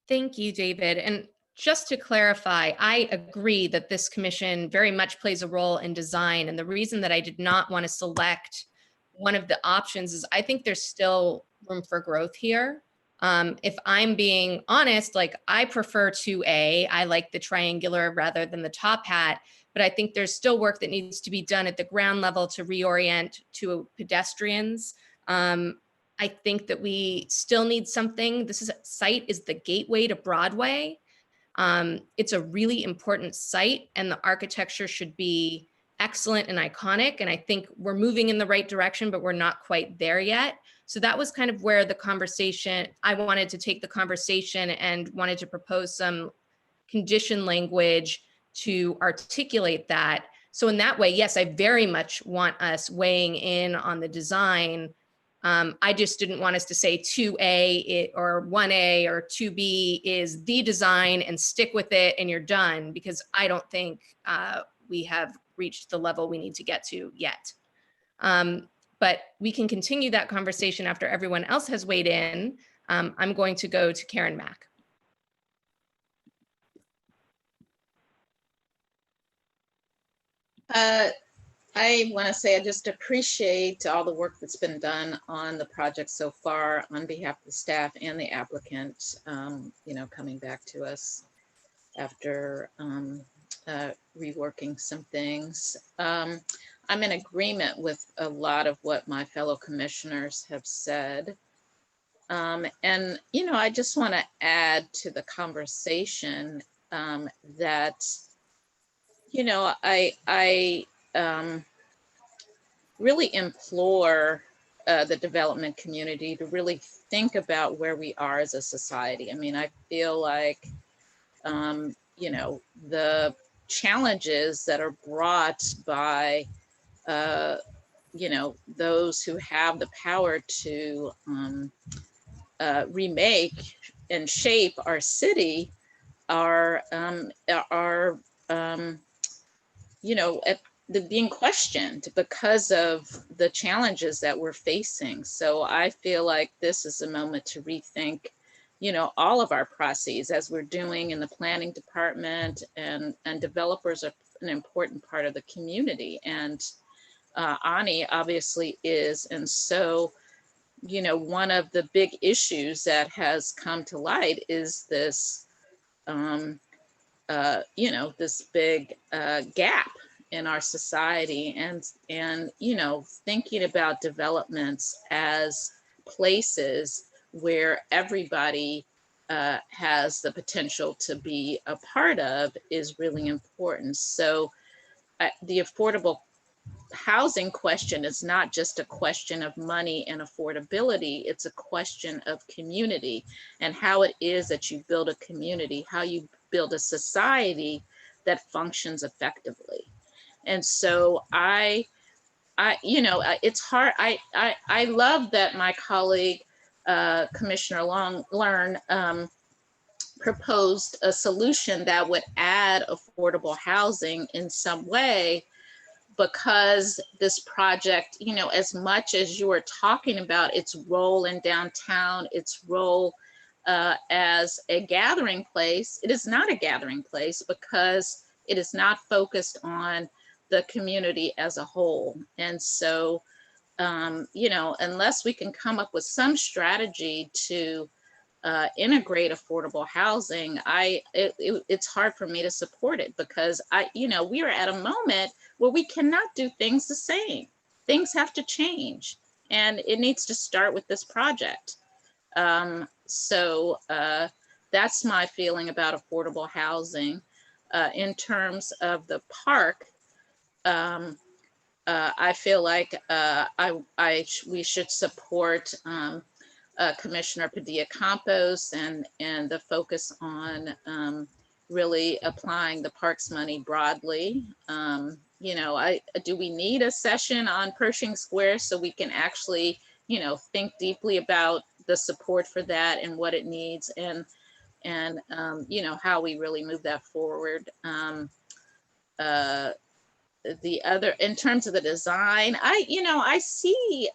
Speaker 1: Thank you, David. And just to clarify, I agree that this commission very much plays a role in design. And the reason that I did not want to select one of the options is I think there's still room for growth here. If I'm being honest, like I prefer 2A, I like the triangular rather than the top hat, but I think there's still work that needs to be done at the ground level to reorient to pedestrians. I think that we still need something. This site is the gateway to Broadway. It's a really important site, and the architecture should be excellent and iconic. And I think we're moving in the right direction, but we're not quite there yet. So that was kind of where the conversation, I wanted to take the conversation and wanted to propose some condition language to articulate that. So in that way, yes, I very much want us weighing in on the design. I just didn't want us to say 2A or 1A or 2B is the design and stick with it and you're done, because I don't think we have reached the level we need to get to yet. But we can continue that conversation after everyone else has weighed in. I'm going to go to Karen Mack.
Speaker 19: I want to say I just appreciate all the work that's been done on the project so far on behalf of the staff and the applicant, you know, coming back to us after reworking some things. I'm in agreement with a lot of what my fellow commissioners have said. And, you know, I just want to add to the conversation that, you know, I really implore the development community to really think about where we are as a society. I mean, I feel like, you know, the challenges that are brought by, you know, those who have the power to remake and shape our city are you know, being questioned because of the challenges that we're facing. So I feel like this is a moment to rethink, you know, all of our processes as we're doing in the planning department, and developers are an important part of the community. And Ani obviously is. And so, you know, one of the big issues that has come to light is this, you know, this big gap in our society, and you know, thinking about developments as places where everybody has the potential to be a part of is really important. So the affordable housing question is not just a question of money and affordability, it's a question of community and how it is that you build a community, how you build a society that functions effectively. And so I you know, it's hard. I love that my colleague, Commissioner Learn, proposed a solution that would add affordable housing in some way, because this project, you know, as much as you are talking about its role in downtown, its role as a gathering place, it is not a gathering place because it is not focused on the community as a whole. And so, you know, unless we can come up with some strategy to integrate affordable housing, it's hard for me to support it, because you know, we are at a moment where we cannot do things the same. Things have to change, and it needs to start with this project. So that's my feeling about affordable housing. In terms of the park, I feel like we should support Commissioner Padilla-Campos and the focus on really applying the parks money broadly. You know, do we need a session on Pershing Square so we can actually, you know, think deeply about the support for that and what it needs, and you know, how we really move that forward. The other, in terms of the design, I see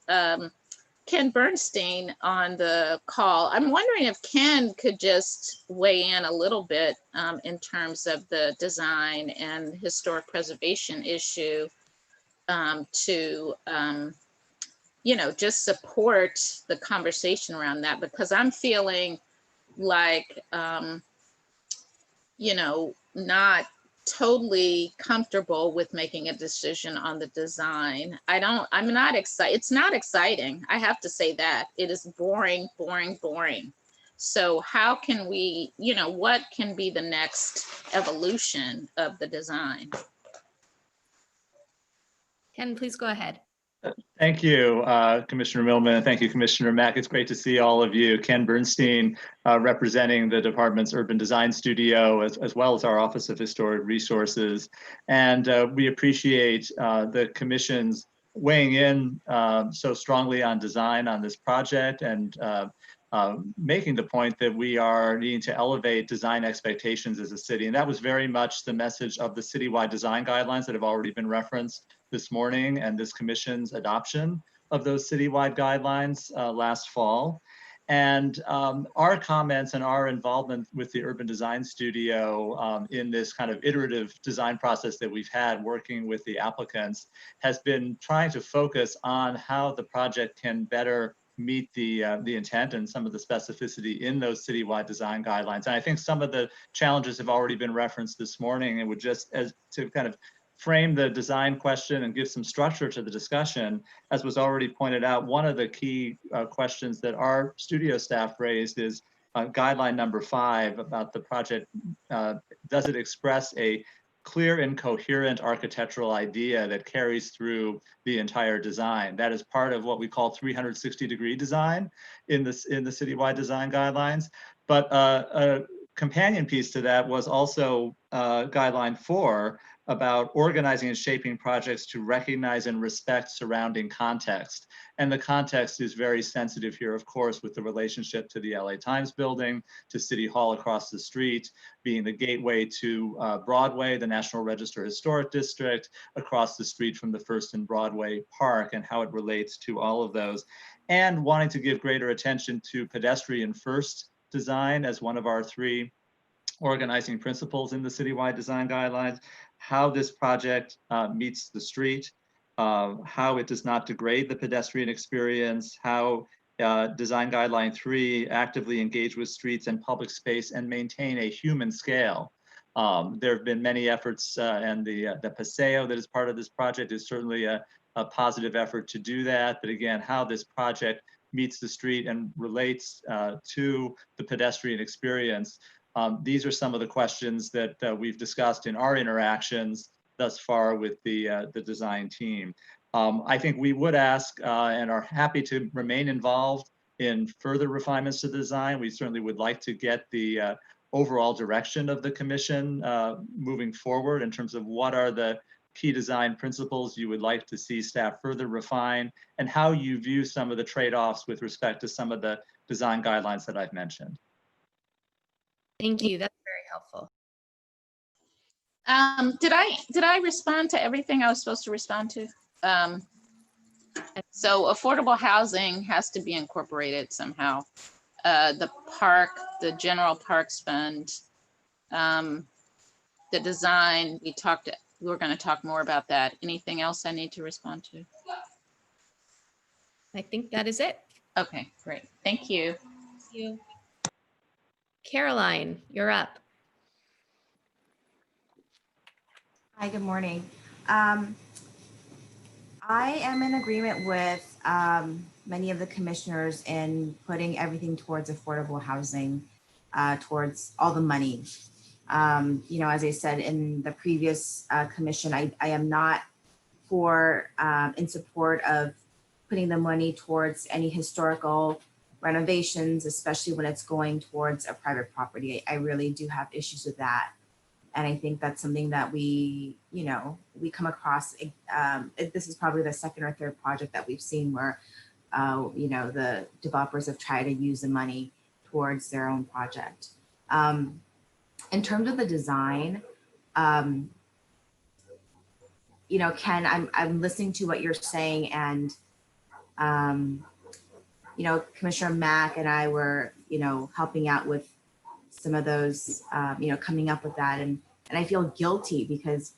Speaker 19: Ken Bernstein on the call. I'm wondering if Ken could just weigh in a little bit in terms of the design and historic preservation issue to, you know, just support the conversation around that, because I'm feeling like, you know, not totally comfortable with making a decision on the design. I'm not excited. It's not exciting. I have to say that. It is boring, boring, boring. So how can we, you know, what can be the next evolution of the design?
Speaker 1: Ken, please go ahead.
Speaker 20: Thank you, Commissioner Millman, and thank you, Commissioner Mack. It's great to see all of you. Ken Bernstein, representing the department's Urban Design Studio, as well as our Office of Historic Resources. And we appreciate the Commission's weighing in so strongly on design on this project, and making the point that we are needing to elevate design expectations as a city. And that was very much the message of the citywide design guidelines that have already been referenced this morning, and this Commission's adoption of those citywide guidelines last fall. And our comments and our involvement with the Urban Design Studio in this kind of iterative design process that we've had working with the applicants has been trying to focus on how the project can better meet the intent and some of the specificity in those citywide design guidelines. And I think some of the challenges have already been referenced this morning, and would just, as to kind of frame the design question and give some structure to the discussion, as was already pointed out, one of the key questions that our studio staff raised is guideline number 5 about the project. Does it express a clear and coherent architectural idea that carries through the entire design? That is part of what we call 360-degree design in the citywide design guidelines. But a companion piece to that was also guideline 4 about organizing and shaping projects to recognize and respect surrounding context. And the context is very sensitive here, of course, with the relationship to the LA Times building, to City Hall across the street, being the gateway to Broadway, the National Register Historic District, across the street from the First and Broadway Park, and how it relates to all of those. And wanting to give greater attention to pedestrian first design as one of our 3 organizing principles in the citywide design guidelines, how this project meets the street, how it does not degrade the pedestrian experience, how design guideline 3 actively engage with streets and public space and maintain a human scale. There have been many efforts, and the Paseo that is part of this project is certainly a positive effort to do that. But again, how this project meets the street and relates to the pedestrian experience. These are some of the questions that we've discussed in our interactions thus far with the design team. I think we would ask and are happy to remain involved in further refinements to the design. We certainly would like to get the overall direction of the Commission moving forward in terms of what are the key design principles you would like to see staff further refine, and how you view some of the trade-offs with respect to some of the design guidelines that I've mentioned.
Speaker 1: Thank you. That's very helpful.
Speaker 19: Did I respond to everything I was supposed to respond to? So affordable housing has to be incorporated somehow. The park, the general parks fund, the design, we're going to talk more about that. Anything else I need to respond to?
Speaker 1: I think that is it.
Speaker 19: Okay, great. Thank you.
Speaker 1: Thank you. Caroline, you're up.
Speaker 22: Hi, good morning. I am in agreement with many of the commissioners in putting everything towards affordable housing, towards all the money. You know, as I said in the previous commission, I am not in support of putting the money towards any historical renovations, especially when it's going towards a private property. I really do have issues with that. And I think that's something that we come across. This is probably the 2nd or 3rd project that we've seen where, the developers have tried to use the money towards their own project. In terms of the design, Ken, I'm listening to what you're saying, and Commissioner Mack and I were, helping out with some of those, coming up with that. And I feel guilty because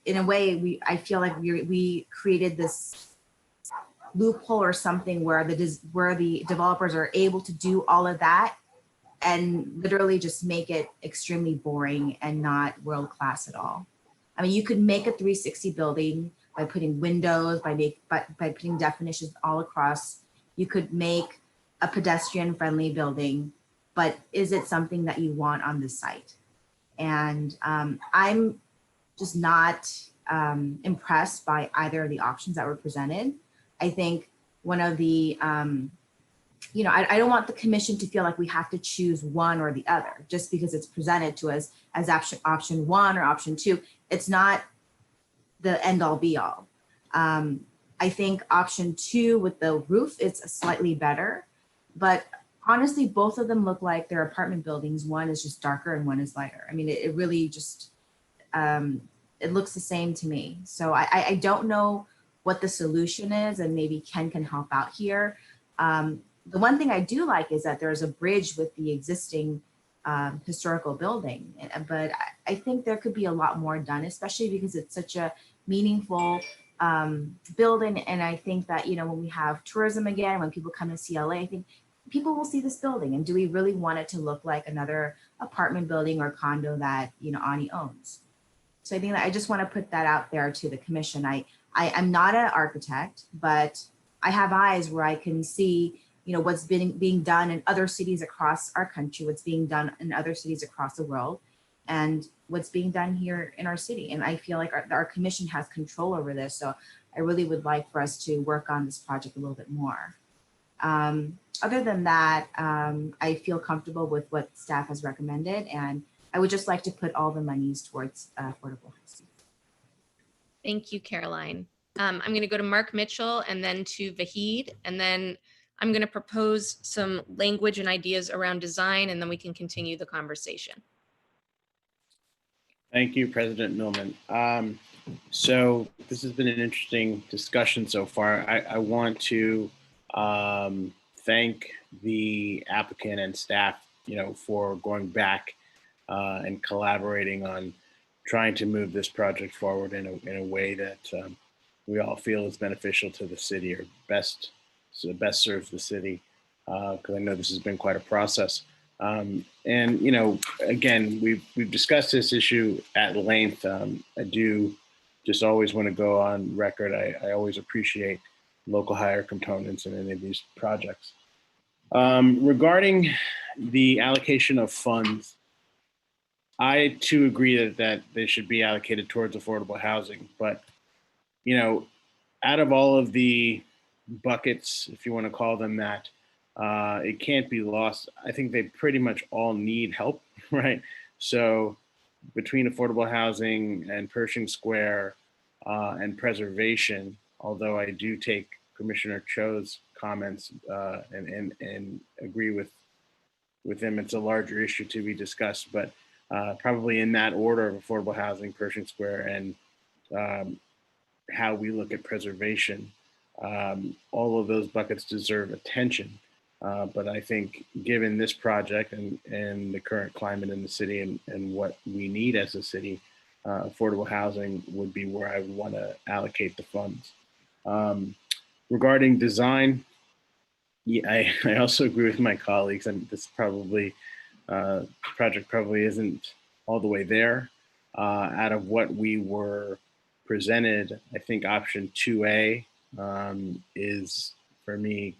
Speaker 22: in a way, I feel like we created this loophole or something where the developers are able to do all of that and literally just make it extremely boring and not world-class at all. I mean, you could make a 360 building by putting windows, by putting definitions all across. You could make a pedestrian-friendly building, but is it something that you want on this site? And I'm just not impressed by either of the options that were presented. I think one of the, I don't want the commission to feel like we have to choose one or the other just because it's presented to us as option one or option two. It's not the end all be all. I think option two with the roof is slightly better, but honestly, both of them look like they're apartment buildings. One is just darker and one is lighter. I mean, it really just, it looks the same to me. So I don't know what the solution is, and maybe Ken can help out here. The one thing I do like is that there's a bridge with the existing historical building, but I think there could be a lot more done, especially because it's such a meaningful building. And I think that, when we have tourism again, when people come to see LA, I think people will see this building. And do we really want it to look like another apartment building or condo that, Ani owns? So I think that I just want to put that out there to the commission. I'm not an architect, but I have eyes where I can see, what's being done in other cities across our country, what's being done in other cities across the world, and what's being done here in our city. And I feel like our commission has control over this. So I really would like for us to work on this project a little bit more. Other than that, I feel comfortable with what staff has recommended, and I would just like to put all the monies towards affordable housing.
Speaker 1: Thank you, Caroline. I'm going to go to Mark Mitchell and then to Vahid, and then I'm going to propose some language and ideas around design, and then we can continue the conversation.
Speaker 2: Thank you, President Millman. So this has been an interesting discussion so far. I want to thank the applicant and staff, for going back and collaborating on trying to move this project forward in a way that we all feel is beneficial to the city, or best serves the city, because I know this has been quite a process. And again, we've discussed this issue at length. I do just always want to go on record. I always appreciate local hire components in any of these projects. Regarding the allocation of funds, I too agree that they should be allocated towards affordable housing. But, out of all of the buckets, if you want to call them that, it can't be lost. I think they pretty much all need help, right? So between affordable housing and Pershing Square and preservation, although I do take Commissioner Cho's comments and agree with him, it's a larger issue to be discussed, but probably in that order of affordable housing, Pershing Square, and how we look at preservation. All of those buckets deserve attention. But I think given this project and the current climate in the city and what we need as a city, affordable housing would be where I would want to allocate the funds. Regarding design, yeah, I also agree with my colleagues, and this project probably isn't all the way there. Out of what we were presented, I think option 2A is, for me,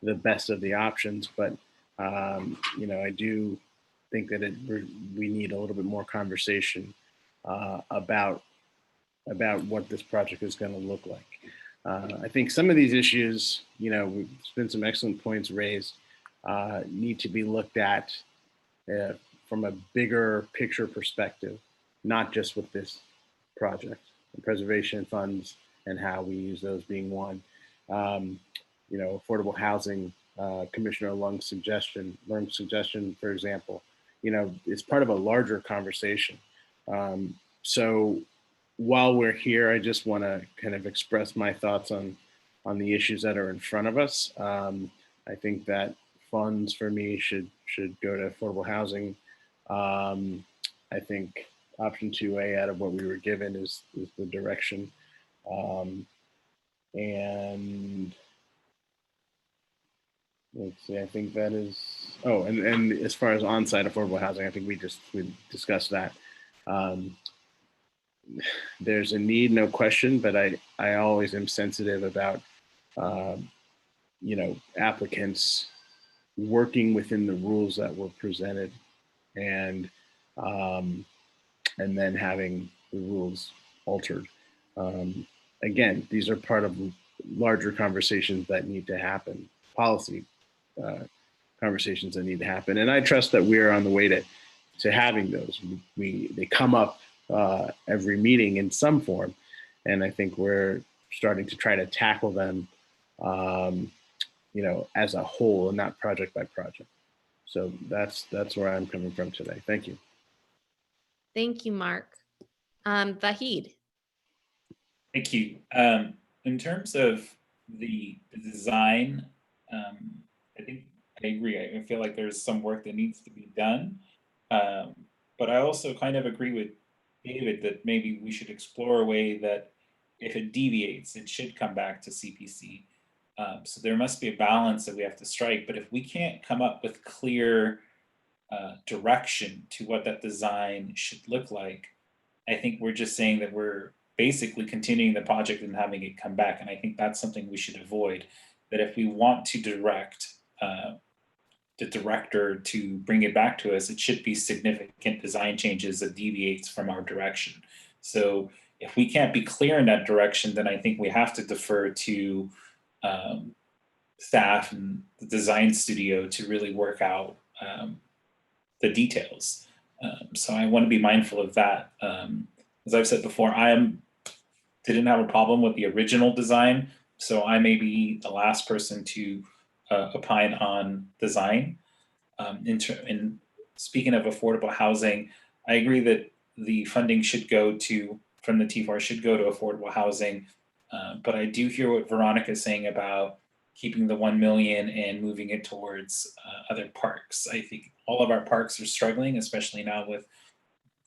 Speaker 2: the best of the options, but I do think that we need a little bit more conversation about what this project is going to look like. I think some of these issues, there's been some excellent points raised, need to be looked at from a bigger picture perspective, not just with this project. The preservation funds and how we use those being one. Affordable housing, Commissioner Lung's suggestion, for example, it's part of a larger conversation. So while we're here, I just want to kind of express my thoughts on the issues that are in front of us. I think that funds for me should go to affordable housing. I think option 2A out of what we were given is the direction. And let's see, I think that is, and as far as on-site affordable housing, I think we discussed that. There's a need, no question, but I always am sensitive about, applicants working within the rules that were presented, and then having the rules altered. Again, these are part of larger conversations that need to happen, policy conversations that need to happen. And I trust that we're on the way to having those. They come up every meeting in some form. And I think we're starting to try to tackle them, as a whole and not project by project. So that's where I'm coming from today. Thank you.
Speaker 1: Thank you, Mark. Vahid.
Speaker 4: Thank you. In terms of the design, I think I agree. I feel like there's some work that needs to be done. But I also kind of agree with David that maybe we should explore a way that if it deviates, it should come back to CPC. So there must be a balance that we have to strike. But if we can't come up with clear direction to what that design should look like, I think we're just saying that we're basically continuing the project and having it come back. And I think that's something we should avoid. That if we want to direct the director to bring it back to us, it should be significant design changes that deviates from our direction. So if we can't be clear in that direction, then I think we have to defer to staff and the design studio to really work out the details. So I want to be mindful of that. As I've said before, didn't have a problem with the original design, so I may be the last person to opine on design. In speaking of affordable housing, I agree that the funding should go from the TFAR should go to affordable housing, but I do hear what Veronica is saying about keeping the 1 million and moving it towards other parks. I think all of our parks are struggling, especially now with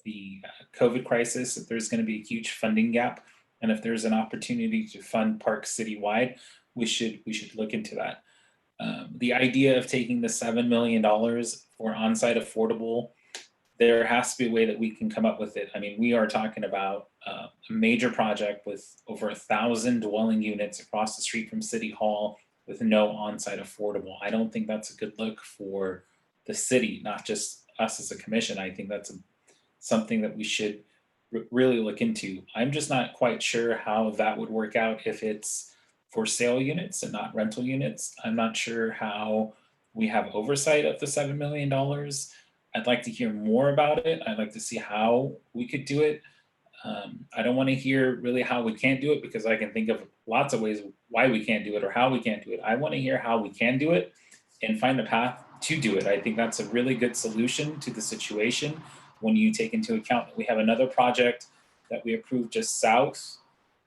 Speaker 4: the COVID crisis, that there's going to be a huge funding gap. And if there's an opportunity to fund parks citywide, we should look into that. The idea of taking the $7 million for on-site affordable, there has to be a way that we can come up with it. I mean, we are talking about a major project with over 1,000 dwelling units across the street from City Hall with no on-site affordable. I don't think that's a good look for the city, not just us as a commission. I think that's something that we should really look into. I'm just not quite sure how that would work out if it's for sale units and not rental units. I'm not sure how we have oversight of the $7 million. I'd like to hear more about it. I'd like to see how we could do it. I don't want to hear really how we can't do it, because I can think of lots of ways why we can't do it or how we can't do it. I want to hear how we can do it and find a path to do it. I think that's a really good solution to the situation when you take into account that we have another project that we approved just south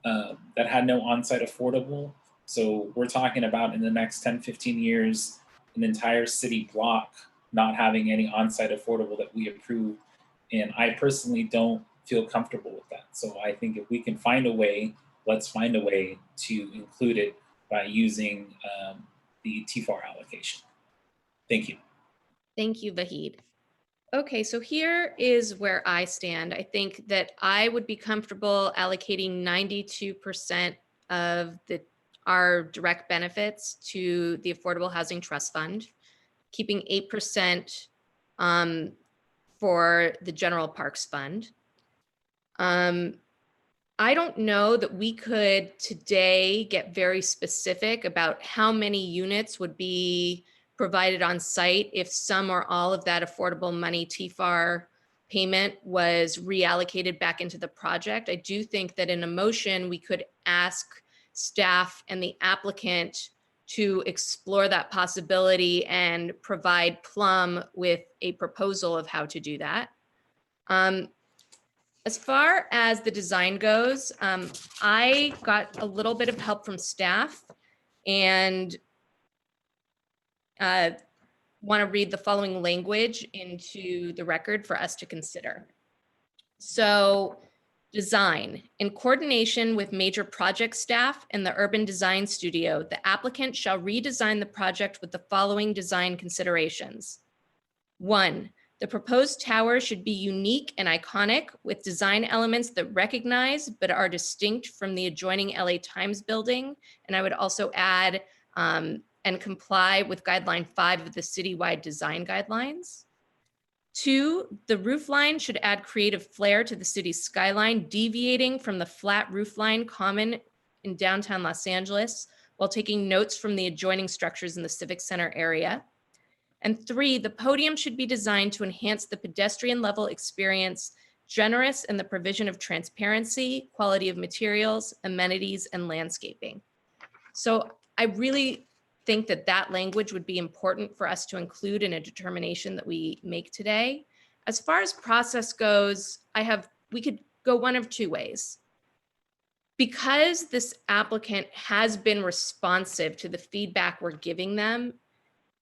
Speaker 4: that had no on-site affordable. So we're talking about in the next 10, 15 years, an entire city block not having any on-site affordable that we approved. And I personally don't feel comfortable with that. So I think if we can find a way, let's find a way to include it by using the TFAR allocation. Thank you.
Speaker 1: Thank you, Vahid. Okay, so here is where I stand. I think that I would be comfortable allocating 92% of our direct benefits to the Affordable Housing Trust Fund, keeping 8% for the General Parks Fund. I don't know that we could today get very specific about how many units would be provided on site if some or all of that affordable money TFAR payment was reallocated back into the project. I do think that in a motion, we could ask staff and the applicant to explore that possibility and provide Plum with a proposal of how to do that. As far as the design goes, I got a little bit of help from staff and want to read the following language into the record for us to consider. So, design. In coordination with major project staff and the urban design studio, the applicant shall redesign the project with the following design considerations. 1, the proposed tower should be unique and iconic with design elements that recognize but are distinct from the adjoining LA Times building. And I would also add and comply with guideline 5 of the citywide design guidelines. 2, the roof line should add creative flair to the city's skyline, deviating from the flat roof line common in downtown Los Angeles, while taking notes from the adjoining structures in the Civic Center area. And 3, the podium should be designed to enhance the pedestrian level experience, generous in the provision of transparency, quality of materials, amenities, and landscaping. So I really think that that language would be important for us to include in a determination that we make today. As far as process goes, we could go one of 2 ways. Because this applicant has been responsive to the feedback we're giving them,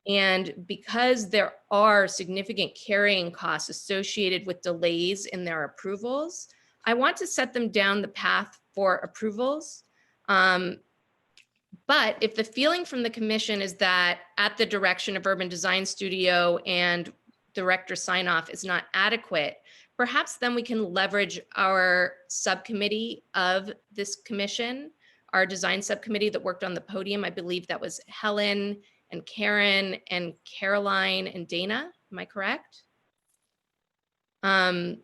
Speaker 1: and because there are significant carrying costs associated with delays in their approvals, I want to set them down the path for approvals. But if the feeling from the commission is that at the direction of Urban Design Studio and director sign off is not adequate, perhaps then we can leverage our subcommittee of this commission, our design subcommittee that worked on the podium. I believe that was Helen and Karen and Caroline and Dana. Am I correct? To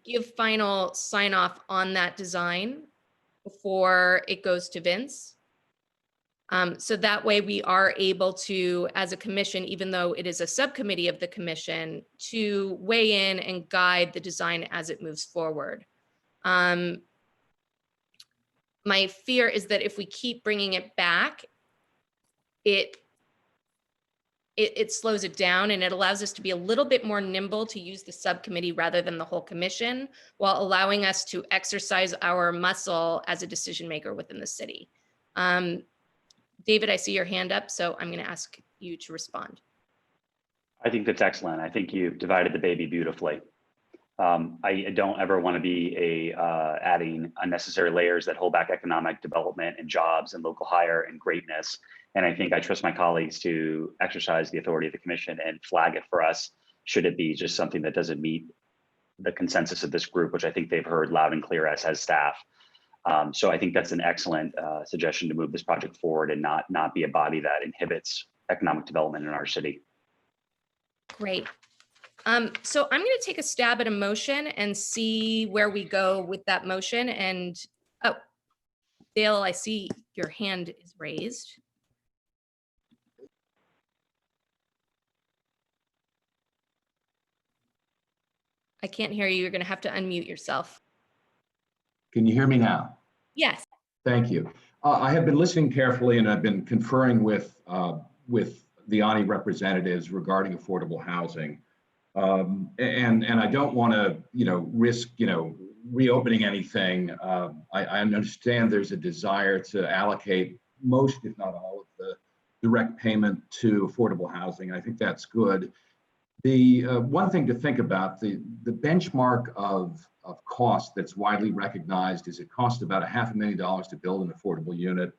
Speaker 1: give final sign off on that design before it goes to Vince. So that way we are able to, as a commission, even though it is a subcommittee of the commission, to weigh in and guide the design as it moves forward. My fear is that if we keep bringing it back, it slows it down, and it allows us to be a little bit more nimble to use the subcommittee rather than the whole commission, while allowing us to exercise our muscle as a decision maker within the city. David, I see your hand up, so I'm going to ask you to respond.
Speaker 18: I think that's excellent. I think you've divided the baby beautifully. I don't ever want to be adding unnecessary layers that hold back economic development and jobs and local hire and greatness. And I think I trust my colleagues to exercise the authority of the commission and flag it for us, should it be just something that doesn't meet the consensus of this group, which I think they've heard loud and clear, as has staff. So I think that's an excellent suggestion to move this project forward and not be a body that inhibits economic development in our city.
Speaker 1: Great. So I'm going to take a stab at a motion and see where we go with that motion. And oh, Dale, I see your hand is raised. I can't hear you. You're going to have to unmute yourself.
Speaker 5: Can you hear me now?
Speaker 1: Yes.
Speaker 5: Thank you. I have been listening carefully, and I've been conferring with the ANI representatives regarding affordable housing. And I don't want to, risk, reopening anything. I understand there's a desire to allocate most, if not all, of the direct payment to affordable housing. I think that's good. The one thing to think about, the benchmark of cost that's widely recognized is it costs about $500,000 to build an affordable unit.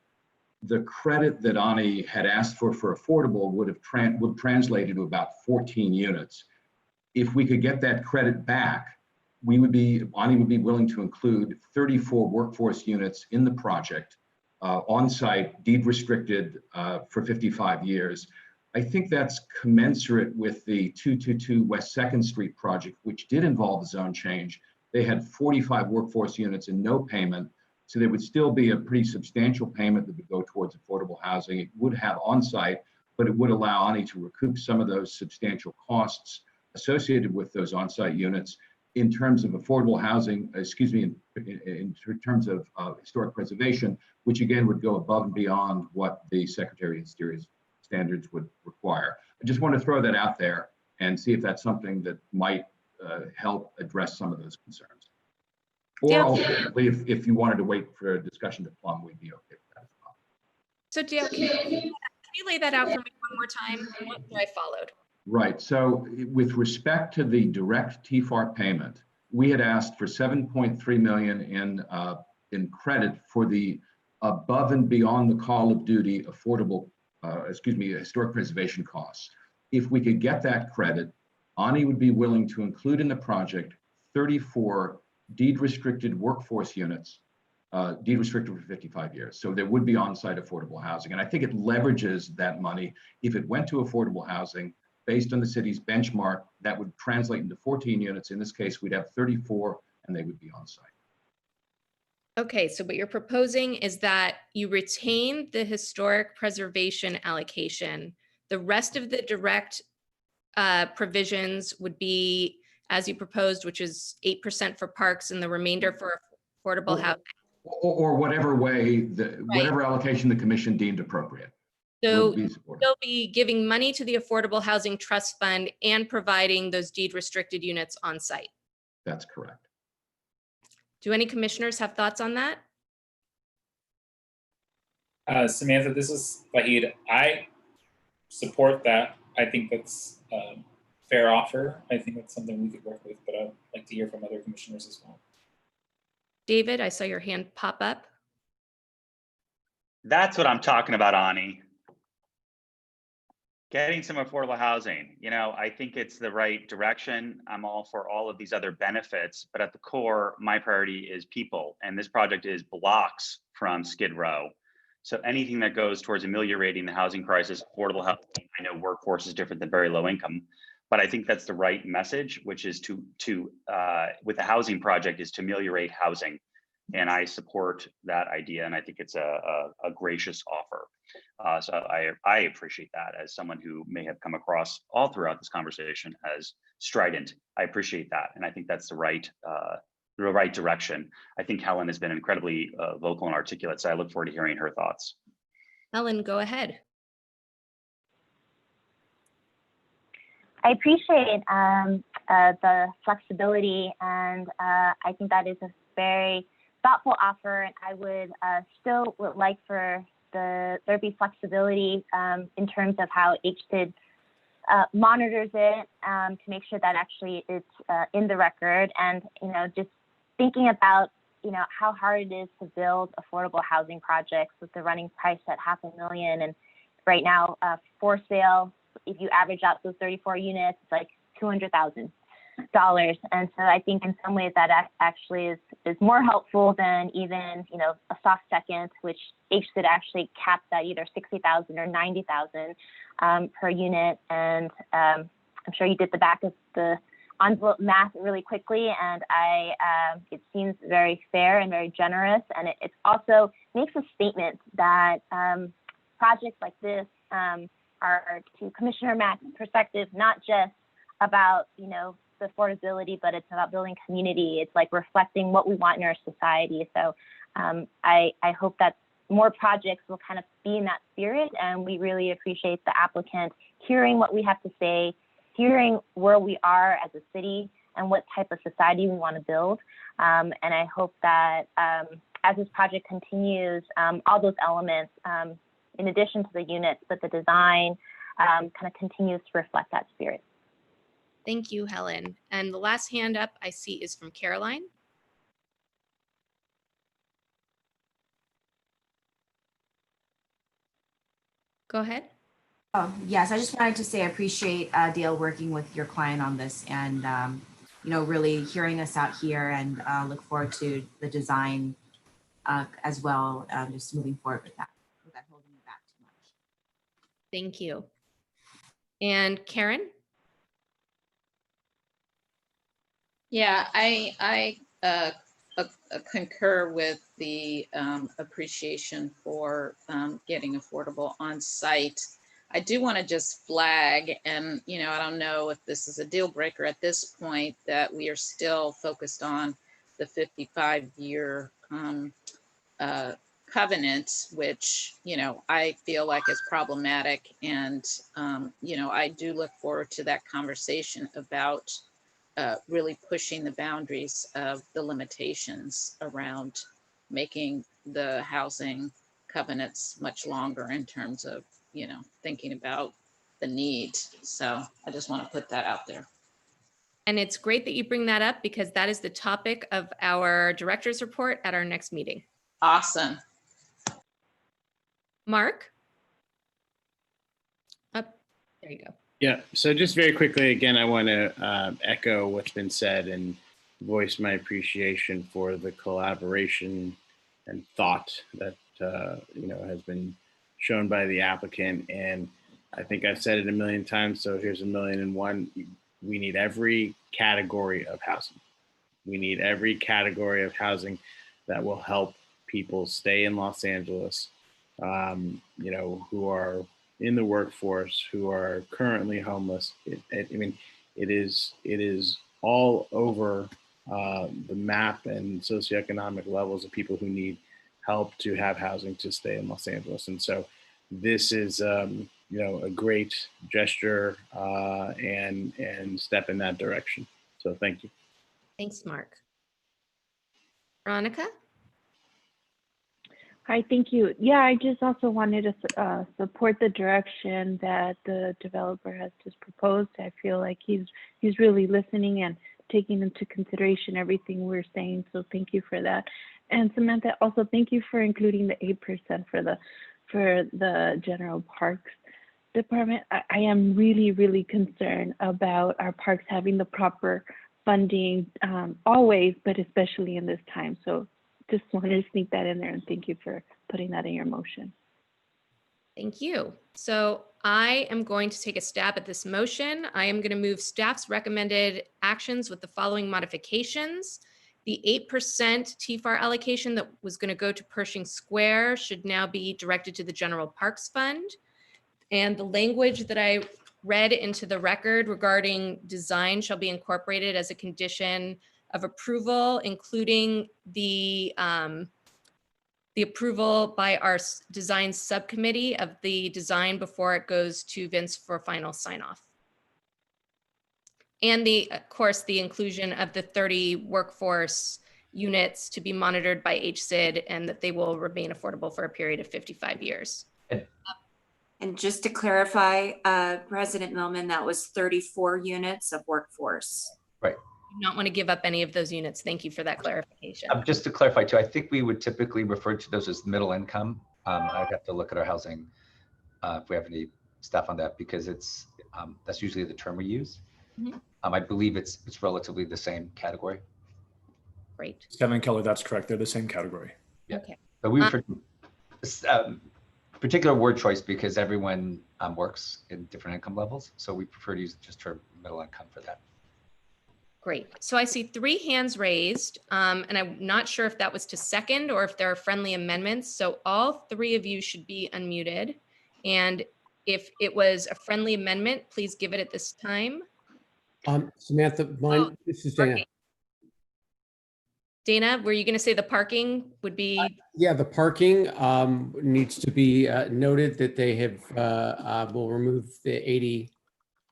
Speaker 5: The credit that ANI had asked for affordable would translate into about 14 units. If we could get that credit back, ANI would be willing to include 34 workforce units in the project, on-site, deed restricted for 55 years. I think that's commensurate with the 222 West 2nd Street project, which did involve a zone change. They had 45 workforce units and no payment. So there would still be a pretty substantial payment that would go towards affordable housing. It would have on-site, but it would allow ANI to recoup some of those substantial costs associated with those on-site units in terms of affordable housing, in terms of historic preservation, which again would go above and beyond what the Secretary of Interior's standards would require. I just want to throw that out there and see if that's something that might help address some of those concerns. Or alternatively, if you wanted to wait for a discussion to plumb, we'd be okay with that as well.
Speaker 1: So Dale, can you lay that out for me one more time? I followed.
Speaker 5: Right. So with respect to the direct TFAR payment, we had asked for $7.3 million in credit for the above and beyond the call of duty affordable, historic preservation costs. If we could get that credit, ANI would be willing to include in the project 34 deed restricted workforce units, deed restricted for 55 years. So there would be on-site affordable housing. And I think it leverages that money. If it went to affordable housing, based on the city's benchmark, that would translate into 14 units. In this case, we'd have 34 and they would be on site.
Speaker 1: Okay, so what you're proposing is that you retain the historic preservation allocation. The rest of the direct provisions would be as you proposed, which is 8% for parks and the remainder for affordable housing.
Speaker 5: Or whatever way, whatever allocation the commission deemed appropriate.
Speaker 1: So they'll be giving money to the Affordable Housing Trust Fund and providing those deed restricted units on site.
Speaker 5: That's correct.
Speaker 1: Do any commissioners have thoughts on that?
Speaker 4: Samantha, this is Vahid. I support that. I think that's a fair offer. I think that's something we could work with, but I'd like to hear from other commissioners as well.
Speaker 1: David, I saw your hand pop up.
Speaker 18: That's what I'm talking about, Ani. Getting some affordable housing. You know, I think it's the right direction. I'm all for all of these other benefits, but at the core, my priority is people. And this project is blocks from Skid Row. So anything that goes towards ameliorating the housing crisis, affordable housing, I know workforce is different than very low income, but I think that's the right message, which is with the housing project is to ameliorate housing. And I support that idea. And I think it's a gracious offer. So I appreciate that as someone who may have come across all throughout this conversation as strident. I appreciate that. And I think that's the right direction. I think Helen has been incredibly vocal and articulate. So I look forward to hearing her thoughts.
Speaker 1: Helen, go ahead.
Speaker 17: I appreciate the flexibility, and I think that is a very thoughtful offer. And I would still would like for there be flexibility in terms of how HTID monitors it to make sure that actually it's in the record. And just thinking about how hard it is to build affordable housing projects with the running price at $500,000, and right now for sale, if you average out those 34 units, it's like $200,000. And so I think in some ways that actually is more helpful than even a soft second, which HTID actually caps at either 60,000 or 90,000 per unit. And I'm sure you did the back of the envelope math really quickly, and it seems very fair and very generous. And it also makes a statement that projects like this are, to Commissioner Mack's perspective, not just about the affordability, but it's about building community. It's like reflecting what we want in our society. So I hope that more projects will kind of be in that spirit, and we really appreciate the applicant hearing what we have to say, hearing where we are as a city and what type of society we want to build. And I hope that as this project continues, all those elements, in addition to the units, but the design kind of continues to reflect that spirit.
Speaker 1: Thank you, Helen. And the last hand up I see is from Caroline. Go ahead.
Speaker 22: Oh, yes, I just wanted to say I appreciate Dale working with your client on this, and really hearing us out here, and look forward to the design as well, just moving forward with that without holding you back too much.
Speaker 1: Thank you. And Karen?
Speaker 19: Yeah, I concur with the appreciation for getting affordable on site. I do want to just flag, and I don't know if this is a deal breaker at this point, that we are still focused on the 55-year covenant, which I feel like is problematic, and I do look forward to that conversation about really pushing the boundaries of the limitations around making the housing covenants much longer in terms of, thinking about the need. So I just want to put that out there.
Speaker 1: And it's great that you bring that up, because that is the topic of our director's report at our next meeting.
Speaker 19: Awesome.
Speaker 1: Mark? There you go.
Speaker 2: Yeah, so just very quickly, again, I want to echo what's been said and voice my appreciation for the collaboration and thought that has been shown by the applicant. And I think I've said it a million times, so here's a million and one. We need every category of housing. We need every category of housing that will help people stay in Los Angeles, who are in the workforce, who are currently homeless. It is all over the map and socioeconomic levels of people who need help to have housing to stay in Los Angeles. And so this is, a great gesture and step in that direction. So thank you.
Speaker 1: Thanks, Mark. Veronica?
Speaker 16: Hi, thank you. Yeah, I just also wanted to support the direction that the developer has just proposed. I feel like he's really listening and taking into consideration everything we're saying. So thank you for that. And Samantha, also thank you for including the 8% for the general parks department. I am really, really concerned about our parks having the proper funding always, but especially in this time. So just wanted to sneak that in there, and thank you for putting that in your motion.
Speaker 1: Thank you. So I am going to take a stab at this motion. I am going to move staff's recommended actions with the following modifications. The 8% TFAR allocation that was going to go to Pershing Square should now be directed to the General Parks Fund. And the language that I read into the record regarding design shall be incorporated as a condition of approval, including the approval by our design subcommittee of the design before it goes to Vince for final sign off. And of course, the inclusion of the 30 workforce units to be monitored by HCID and that they will remain affordable for a period of 55 years.
Speaker 6: And just to clarify, President Millman, that was 34 units of workforce.
Speaker 7: Right.
Speaker 1: Do not want to give up any of those units. Thank you for that clarification.
Speaker 7: Just to clarify too, I think we would typically refer to those as middle income. I'd have to look at our housing if we have any staff on that, because it's that's usually the term we use.
Speaker 1: Mm-hmm.
Speaker 7: I believe it's relatively the same category.
Speaker 1: Great.
Speaker 23: Kevin Keller, that's correct. They're the same category.
Speaker 7: Yeah.
Speaker 1: Okay.
Speaker 7: But we refer to particular word choice because everyone works in different income levels. So we prefer to use just term middle income for that.
Speaker 1: Great. So I see 3 hands raised, and I'm not sure if that was to second or if there are friendly amendments. So all 3 of you should be unmuted. And if it was a friendly amendment, please give it at this time.
Speaker 15: Samantha, this is Dana.
Speaker 1: Dana, were you going to say the parking would be?
Speaker 15: Yeah, the parking needs to be noted that they have will remove the 80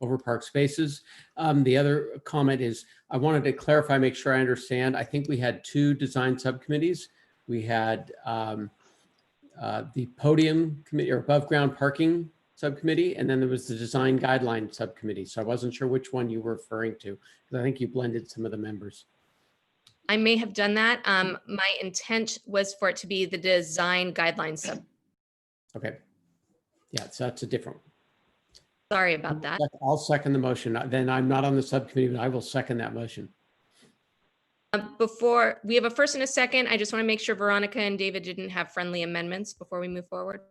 Speaker 15: overpark spaces. The other comment is I wanted to clarify, make sure I understand. I think we had 2 design subcommittees. We had the podium committee or above ground parking subcommittee, and then there was the design guideline subcommittee. So I wasn't sure which one you were referring to because I think you blended some of the members.
Speaker 1: I may have done that. My intent was for it to be the design guidelines sub.
Speaker 15: Okay. Yeah, so that's a different one.
Speaker 1: Sorry about that.
Speaker 15: I'll second the motion. Then I'm not on the subcommittee, but I will second that motion.
Speaker 1: Before we have a first and a second, I just want to make sure Veronica and David didn't have friendly amendments before we move forward.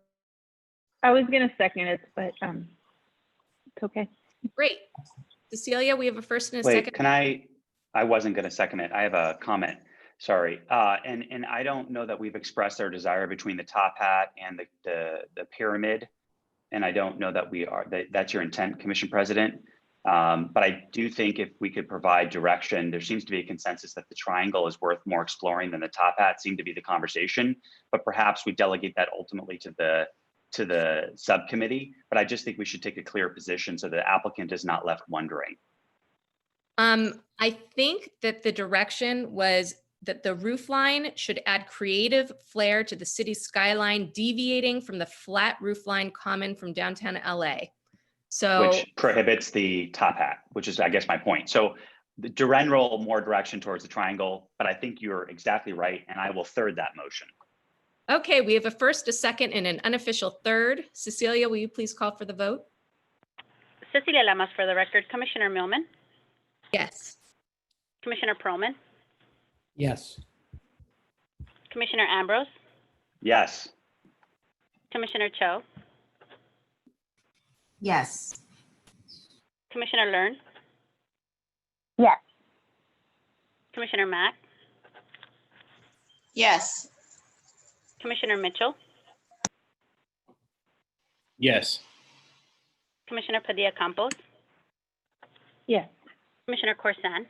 Speaker 16: I was going to second it, but it's okay.
Speaker 1: Great. Cecilia, we have a first and a second.
Speaker 18: Wait, can I wasn't going to second it. I have a comment. Sorry. And I don't know that we've expressed our desire between the top hat and the pyramid. And I don't know that that's your intent, Commission President. But I do think if we could provide direction, there seems to be a consensus that the triangle is worth more exploring than the top hat seemed to be the conversation, but perhaps we delegate that ultimately to the subcommittee. But I just think we should take a clear position so the applicant is not left wondering.
Speaker 1: I think that the direction was that the roof line should add creative flair to the city skyline, deviating from the flat roof line common from downtown LA. So,
Speaker 18: which prohibits the top hat, which is, I guess, my point. So the general more direction towards the triangle, but I think you're exactly right. And I will third that motion.
Speaker 1: Okay, we have a first, a second, and an unofficial third. Cecilia, will you please call for the vote?
Speaker 24: Cecilia Lamas for the record. Commissioner Millman?
Speaker 1: Yes.
Speaker 24: Commissioner Perlman?
Speaker 15: Yes.
Speaker 24: Commissioner Ambrose?
Speaker 18: Yes.
Speaker 24: Commissioner Cho?
Speaker 22: Yes.
Speaker 21: Commissioner Learn,
Speaker 17: Yes.
Speaker 21: Commissioner Mack,
Speaker 19: Yes.
Speaker 21: Commissioner Mitchell,
Speaker 2: Yes.
Speaker 21: Commissioner Padilla-Campos,
Speaker 16: Yes.
Speaker 21: Commissioner Corsan,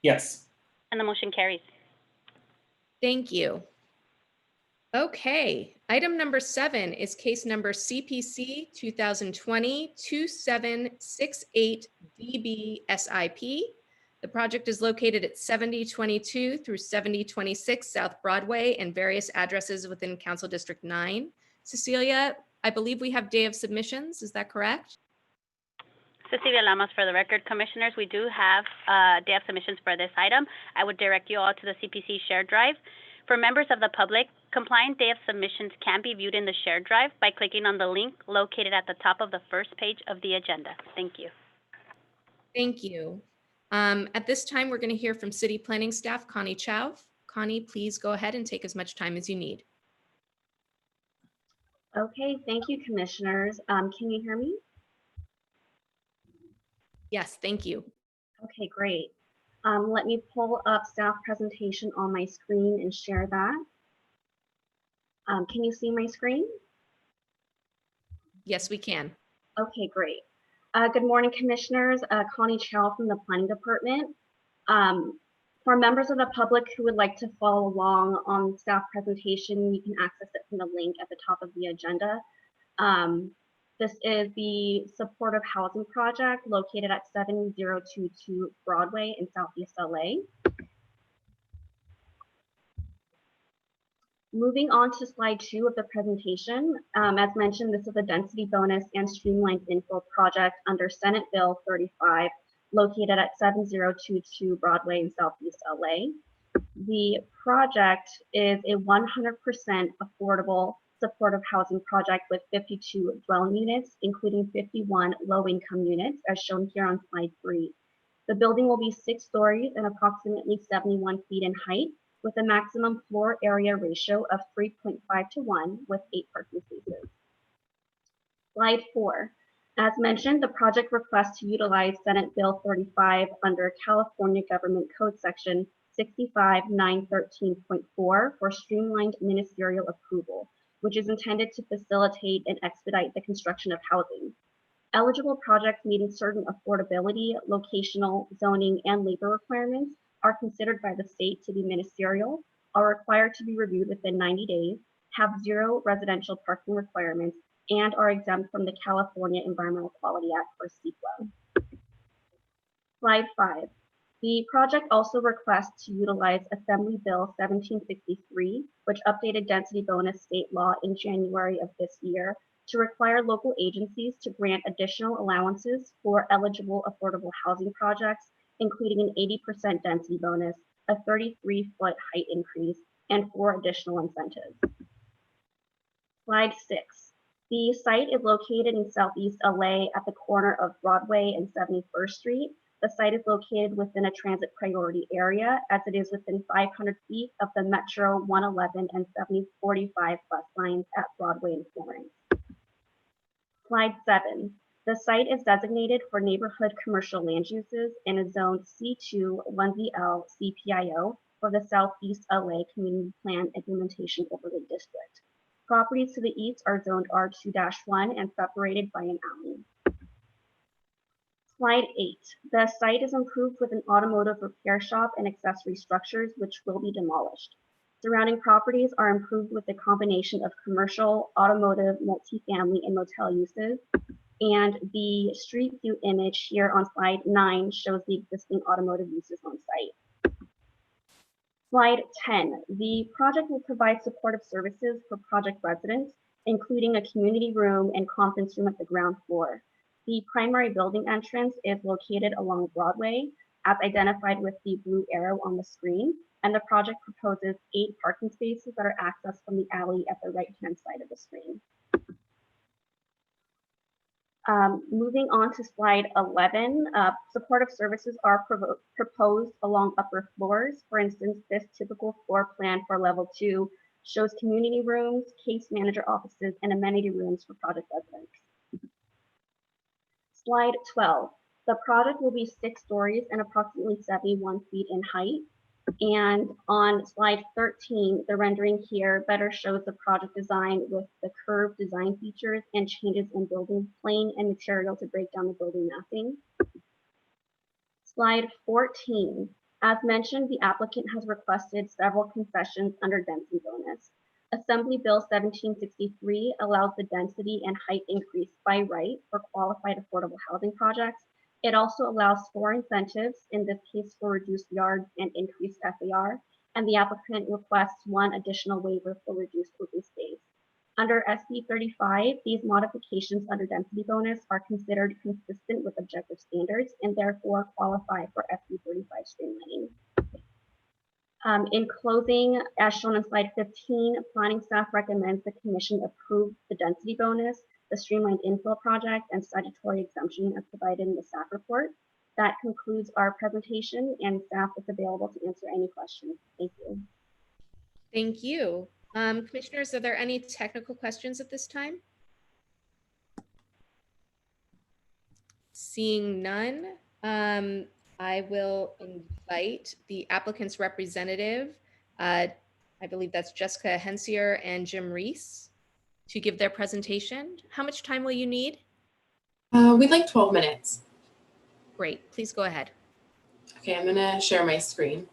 Speaker 4: Yes.
Speaker 21: and the motion carries.
Speaker 1: Thank you. Okay, item number 7 is case number CPC 2020-2768 DB SIP. The project is located at 7022 through 7026 South Broadway and various addresses within Council District 9. Cecilia, I believe we have day of submissions. Is that correct?
Speaker 21: Cecilia Lamas for the record. Commissioners, we do have day of submissions for this item. I would direct you all to the CPC shared drive. For members of the public, compliant day of submissions can be viewed in the shared drive by clicking on the link located at the top of the first page of the agenda. Thank you.
Speaker 1: Thank you. At this time, we're going to hear from City Planning Staff, Connie Chow. Connie, please go ahead and take as much time as you need.
Speaker 8: Okay, thank you, Commissioners. Can you hear me?
Speaker 1: Yes, thank you.
Speaker 8: Okay, great. Let me pull up staff presentation on my screen and share that. Can you see my screen?
Speaker 1: Yes, we can.
Speaker 8: Okay, great. Good morning, Commissioners. Connie Chow from the Planning Department. For members of the public who would like to follow along on staff presentation, you can access it from the link at the top of the agenda. This is the supportive housing project located at 7022 Broadway in Southeast LA. Moving on to slide 2 of the presentation, as mentioned, this is a density bonus and streamlined infill project under Senate Bill 35, located at 7022 Broadway in Southeast LA. The project is a 100% affordable supportive housing project with 52 dwelling units, including 51 low-income units, as shown here on slide 3. The building will be 6 stories and approximately 71 feet in height, with a maximum floor area ratio of 3.5 to 1 with 8 parking spaces. Slide 4. As mentioned, the project requests to utilize Senate Bill 35 under California Government Code Section 65913.4 for streamlined ministerial approval, which is intended to facilitate and expedite the construction of housing. Eligible projects meeting certain affordability, locational, zoning, and labor requirements are considered by the state to be ministerial, are required to be reviewed within 90 days, have 0 residential parking requirements, and are exempt from the California Environmental Quality Act, or CEQA. Slide 5. The project also requests to utilize Assembly Bill 1763, which updated density bonus state law in January of this year, to require local agencies to grant additional allowances for eligible affordable housing projects, including an 80% density bonus, a 33-foot height increase, and 4 additional incentives. Slide 6. The site is located in Southeast LA at the corner of Broadway and 71st Street. The site is located within a transit priority area, as it is within 500 feet of the Metro 111 and 7045 bus lines at Broadway and Florence. Slide 7. The site is designated for neighborhood commercial land uses in a zone C2 1ZL CPIO for the Southeast LA Community Plan Implementation Overlay District. Properties to the east are zoned R2-1 and separated by an alley. Slide 8. The site is improved with an automotive repair shop and accessory structures, which will be demolished. Surrounding properties are improved with a combination of commercial, automotive, multifamily, and motel uses. And the street view image here on slide 9 shows the existing automotive uses on site. Slide 10. The project will provide supportive services for project residents, including a community room and conference room at the ground floor. The primary building entrance is located along Broadway, as identified with the blue arrow on the screen, and the project proposes 8 parking spaces that are accessed from the alley at the right-hand side of the screen. Moving on to slide 11, supportive services are proposed along upper floors. For instance, this typical floor plan for level 2 shows community rooms, case manager offices, and amenity rooms for project residents. Slide 12. The project will be 6 stories and approximately 71 feet in height. And on slide 13, the rendering here better shows the project design with the curved design features and changes in building plane and material to break down the building massing. Slide 14. As mentioned, the applicant has requested several concessions under density bonus. Assembly Bill 1763 allows the density and height increase by right for qualified affordable housing projects. It also allows 4 incentives, in this case for reduced yards and increased FAR, and the applicant requests 1 additional waiver for reduced open space. Under SB 35, these modifications under density bonus are considered consistent with objective standards and therefore qualify for SB 35 streamlining. In closing, as shown on slide 15, planning staff recommends the commission approve the density bonus, the streamlined infill project, and statutory exemption as provided in the staff report. That concludes our presentation, and staff is available to answer any questions. Thank you.
Speaker 1: Thank you. Commissioners, are there any technical questions at this time? Seeing none, I will invite the applicant's representative, I believe that's Jessica Hensier and Jim Reese, to give their presentation. How much time will you need?
Speaker 10: We'd like 12 minutes.
Speaker 1: Great, please go ahead.
Speaker 10: Okay, I'm gonna share my screen.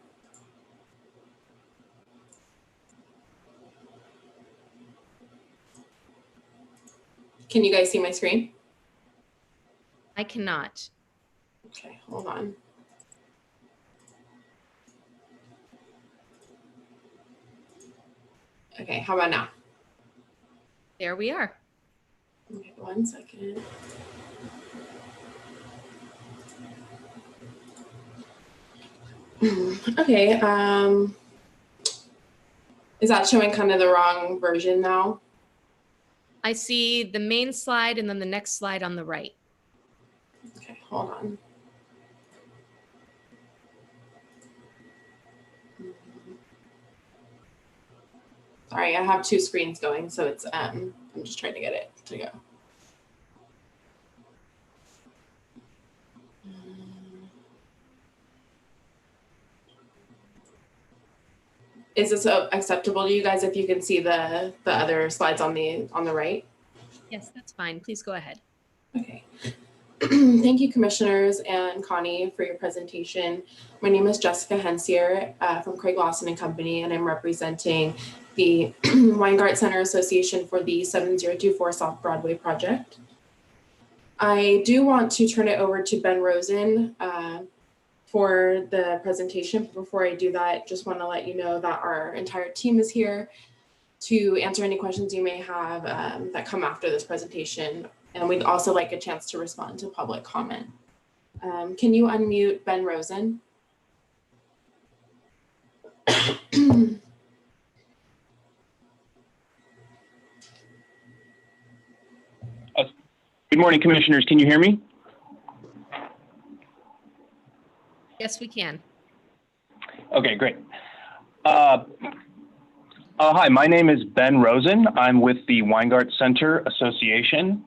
Speaker 10: Can you guys see my screen?
Speaker 1: I cannot.
Speaker 10: Okay, hold on. Okay, how about now?
Speaker 1: There we are.
Speaker 10: Okay, 1 second. Okay, is that showing kind of the wrong version now?
Speaker 1: I see the main slide and then the next slide on the right.
Speaker 10: Okay, hold on. Sorry, I have 2 screens going, so it's I'm just trying to get it to go. Is this acceptable to you guys if you can see the other slides on the right?
Speaker 1: Yes, that's fine. Please go ahead.
Speaker 10: Okay. Thank you, commissioners and Connie, for your presentation. My name is Jessica Hensier from Craig Lawson and Company, and I'm representing the Weingart Center Association for the 7024 South Broadway project. I do want to turn it over to Ben Rosen for the presentation. Before I do that, just want to let you know that our entire team is here to answer any questions you may have that come after this presentation. And we'd also like a chance to respond to public comment. Can you unmute Ben Rosen?
Speaker 11: Good morning, commissioners. Can you hear me?
Speaker 1: Yes, we can.
Speaker 11: Okay, great. Hi, my name is Ben Rosen. I'm with the Weingart Center Association.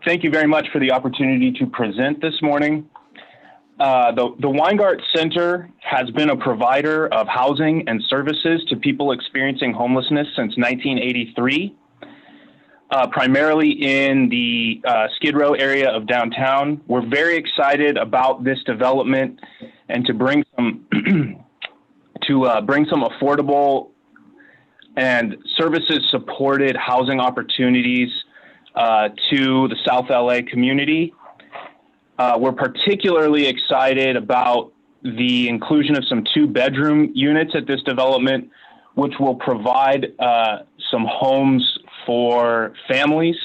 Speaker 11: Thank you very much for the opportunity to present this morning. The Weingart Center has been a provider of housing and services to people experiencing homelessness since 1983, primarily in the Skid Row area of downtown. We're very excited about this development and to bring some bring some affordable and services supported housing opportunities to the South LA community. We're particularly excited about the inclusion of some 2-bedroom units at this development, which will provide some homes for families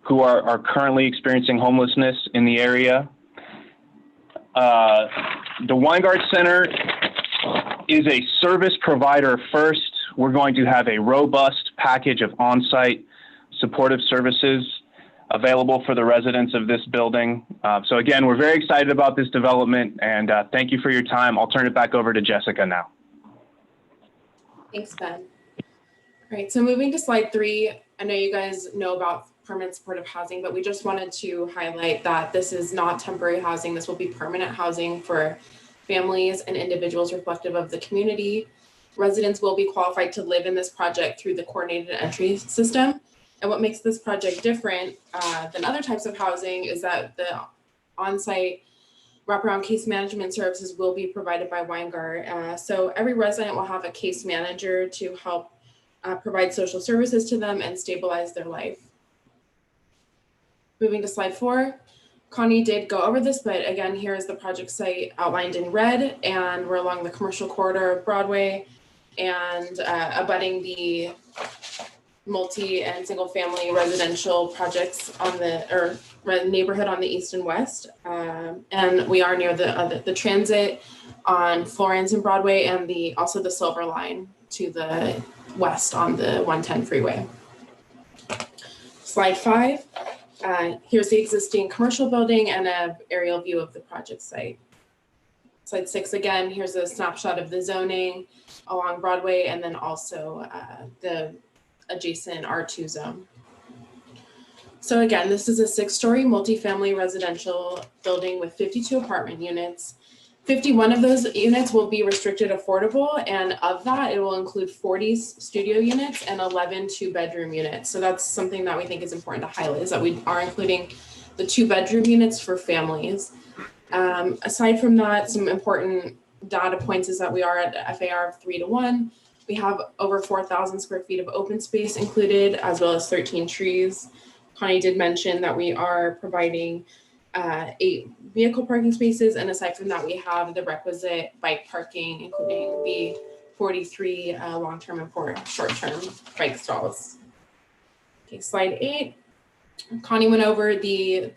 Speaker 11: who are currently experiencing homelessness in the area. The Weingart Center is a service provider first. We're going to have a robust package of on-site supportive services available for the residents of this building. So again, we're very excited about this development, and thank you for your time. I'll turn it back over to Jessica now.
Speaker 10: Thanks, Ben. All right, so moving to slide 3, I know you guys know about permanent supportive housing, but we just wanted to highlight that this is not temporary housing. This will be permanent housing for families and individuals reflective of the community. Residents will be qualified to live in this project through the coordinated entry system. And what makes this project different than other types of housing is that the on-site wraparound case management services will be provided by Weingart. So every resident will have a case manager to help provide social services to them and stabilize their life. Moving to slide 4, Connie did go over this, but again, here is the project site outlined in red, and we're along the commercial corridor of Broadway and abutting the multi and single family residential projects on the neighborhood on the east and west. And we are near the transit on Florence and Broadway, and also the Silver Line to the west on the 110 freeway. Slide 5. Here's the existing commercial building and an aerial view of the project site. Slide 6, again, here's a snapshot of the zoning along Broadway, and then also the adjacent R2 zone. So again, this is a 6-story multifamily residential building with 52 apartment units. 51 of those units will be restricted affordable, and of that, it will include 40 studio units and 11 2-bedroom units. So that's something that we think is important to highlight, is that we are including the 2-bedroom units for families. Aside from that, some important data points is that we are at FAR of 3:1. We have over 4,000 square feet of open space included, as well as 13 trees. Connie did mention that we are providing 8 vehicle parking spaces, and aside from that, we have the requisite bike parking, including the 43 long-term and short-term bike stalls. Okay, slide 8. Connie went over the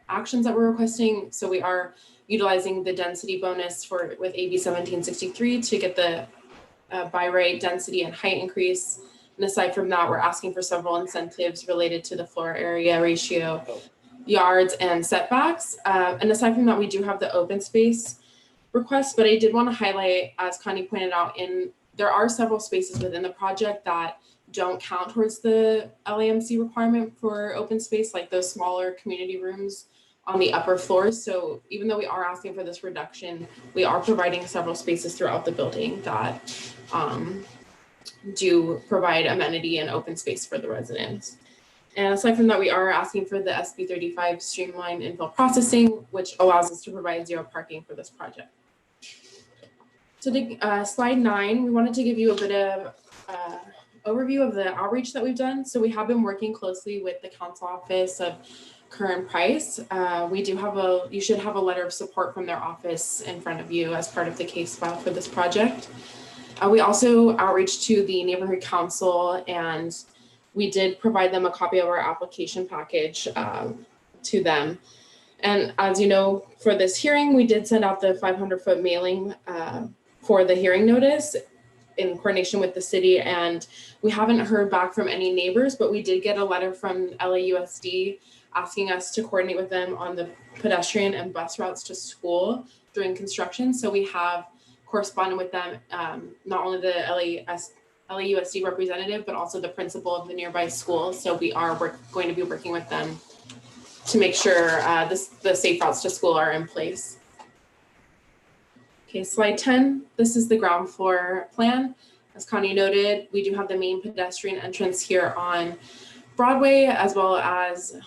Speaker 10: actions that we're requesting. So we are utilizing the density bonus with AB 1763 to get the by right density and height increase. And aside from that, we're asking for several incentives related to the floor area ratio, yards, and setbacks. And aside from that, we do have the open space request, but I did want to highlight, as Connie pointed out, there are several spaces within the project that don't count towards the LAMC requirement for open space, like those smaller community rooms on the upper floors. So even though we are asking for this reduction, we are providing several spaces throughout the building that do provide amenity and open space for the residents. And aside from that, we are asking for the SB 35 streamlined infill processing, which allows us to provide 0 parking for this project. So to slide 9, we wanted to give you a bit of overview of the outreach that we've done. So we have been working closely with the council office of Curran Price. You should have a letter of support from their office in front of you as part of the case file for this project. We also outreached to the neighborhood council, and we did provide them a copy of our application package to them. And as you know, for this hearing, we did send out the 500-foot mailing for the hearing notice in coordination with the city, and we haven't heard back from any neighbors, but we did get a letter from LAUSD asking us to coordinate with them on the pedestrian and bus routes to school during construction. So we have corresponded with them, not only the LAUSD representative, but also the principal of the nearby school. So we are going to be working with them to make sure the safe routes to school are in place. Okay, slide 10. This is the ground floor plan. As Connie noted, we do have the main pedestrian entrance here on Broadway, as well as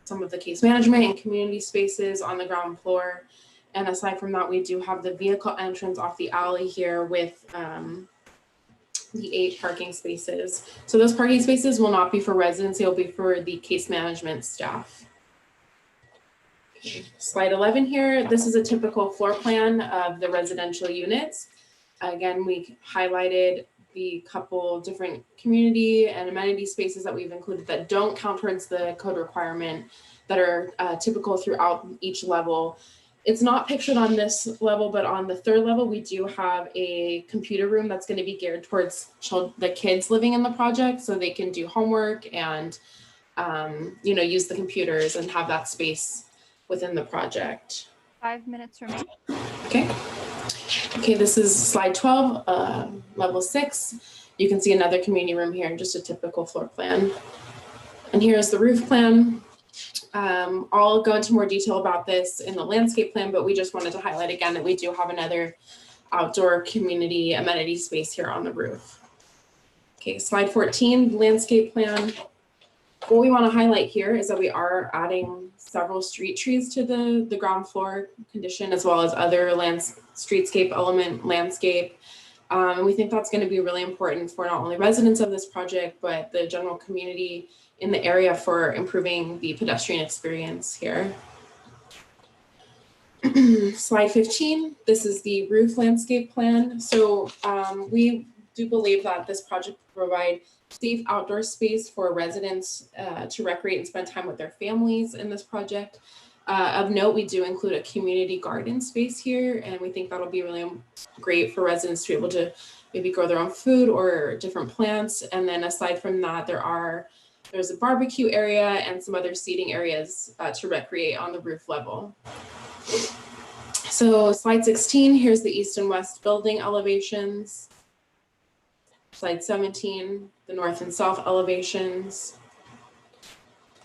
Speaker 10: some of the case management and community spaces on the ground floor. And aside from that, we do have the vehicle entrance off the alley here with the 8 parking spaces. So those parking spaces will not be for residents, they'll be for the case management staff. Okay. Slide 11 here, this is a typical floor plan of the residential units. Again, we highlighted the couple different community and amenity spaces that we've included that don't count towards the code requirement, that are typical throughout each level. It's not pictured on this level, but on the 3rd level, we do have a computer room that's going to be geared towards the kids living in the project, so they can do homework and use the computers and have that space within the project.
Speaker 9: 5 minutes remaining.
Speaker 10: Okay, this is slide 12, level 6. You can see another community room here, just a typical floor plan. And here's the roof plan. I'll go into more detail about this in the landscape plan, but we just wanted to highlight again that we do have another outdoor community amenity space here on the roof. Okay, slide 14, landscape plan. What we want to highlight here is that we are adding several street trees to the ground floor condition, as well as other streetscape element landscape. And we think that's going to be really important for not only residents of this project, but the general community in the area for improving the pedestrian experience here. Slide 15, this is the roof landscape plan. So we do believe that this project will provide safe outdoor space for residents to recreate and spend time with their families in this project. Of note, we do include a community garden space here, and we think that'll be really great for residents to be able to maybe grow their own food or different plants. And then aside from that, there's a barbecue area and some other seating areas to recreate on the roof level. So slide 16, here's the east and west building elevations. Slide 17, the north and south elevations.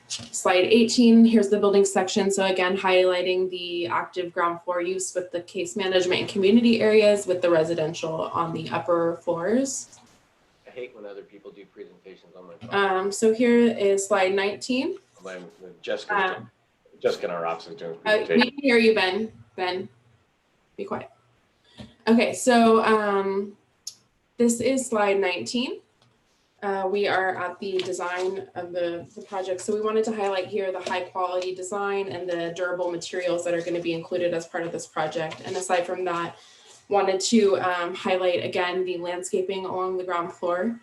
Speaker 10: Slide 18, here's the building section. So again, highlighting the active ground floor use with the case management and community areas with the residential on the upper floors.
Speaker 9: I hate when other people do presentations on my phone.
Speaker 10: So here is slide 19.
Speaker 9: Jessica in our office is doing a
Speaker 10: We
Speaker 9: presentation.
Speaker 10: can hear you, Ben. Ben, be quiet. Okay, so this is slide 19. We are at the design of the project. So we wanted to highlight here the high quality design and the durable materials that are going to be included as part of this project. And aside from that, wanted to highlight again the landscaping along the ground floor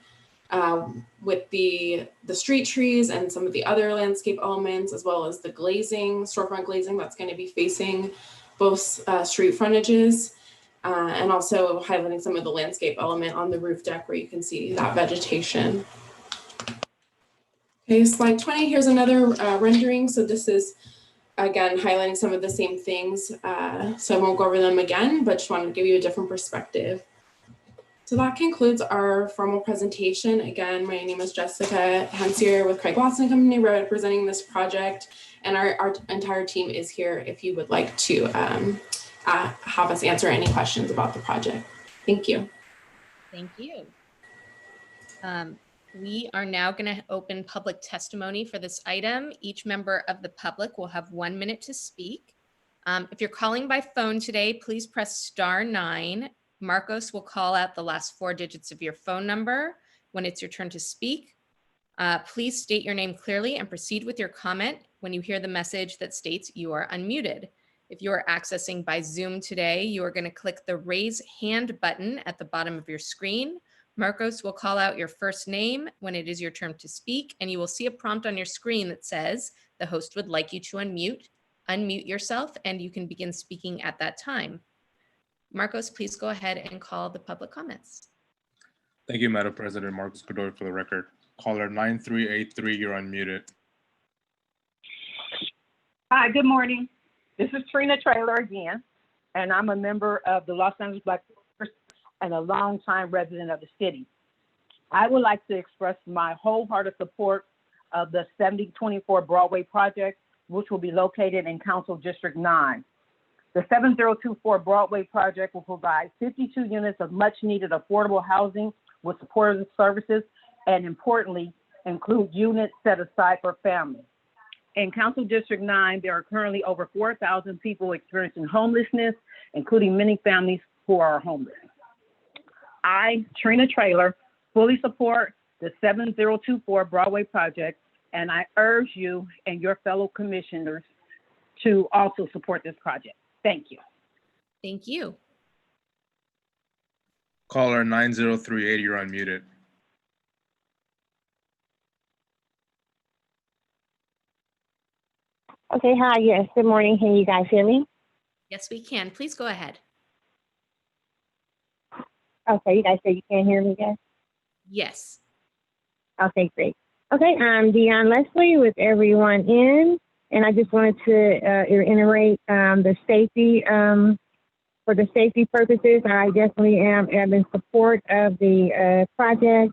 Speaker 10: with the street trees and some of the other landscape elements, as well as the glazing, storefront glazing that's going to be facing both street frontages. And also highlighting some of the landscape element on the roof deck where you can see that vegetation. Okay, slide 20, here's another rendering. So this is, again, highlighting some of the same things. So I won't go over them again, but just wanted to give you a different perspective. So that concludes our formal presentation. Again, my name is Jessica Hensier with Craig Watson Company, representing this project. And our entire team is here if you would like to have us answer any questions about the project. Thank you.
Speaker 1: Thank you. We are now going to open public testimony for this item. Each member of the public will have 1 minute to speak. If you're calling by phone today, please press *9. Marcos will call out the last 4 digits of your phone number when it's your turn to speak. Please state your name clearly and proceed with your comment when you hear the message that states you are unmuted. If you are accessing by Zoom today, you are going to click the raise hand button at the bottom of your screen. Marcos will call out your first name when it is your turn to speak, and you will see a prompt on your screen that says the host would like you to unmute yourself, and you can begin speaking at that time. Marcos, please go ahead and call the public comments.
Speaker 23: Thank you, Madam President. Marcos Godoy for the record. Caller 9383, you're unmuted.
Speaker 12: Hi, good morning. This is Trina Traylor again, and I'm a member of the Los Angeles Black Force and a longtime resident of the city. I would like to express my wholehearted support of the 7024 Broadway project, which will be located in Council District 9. The 7024 Broadway project will provide 52 units of much-needed affordable housing with supportive services, and importantly, include units set aside for families. In Council District 9, there are currently over 4,000 people experiencing homelessness, including many families who are homeless. I, Trina Traylor, fully support the 7024 Broadway project, and I urge you and your fellow commissioners to also support this project. Thank you.
Speaker 1: Thank you.
Speaker 23: Caller 9038, you're unmuted.
Speaker 17: Okay, hi, yes, good morning. Can you guys hear me?
Speaker 1: Yes, we can. Please go ahead.
Speaker 17: Okay, you guys say you can't hear me, guys?
Speaker 1: Yes.
Speaker 17: Okay, great. Okay, I'm Deion Leslie with everyone in, and I just wanted to reiterate the safety, for the safety purposes. I definitely am in support of the project.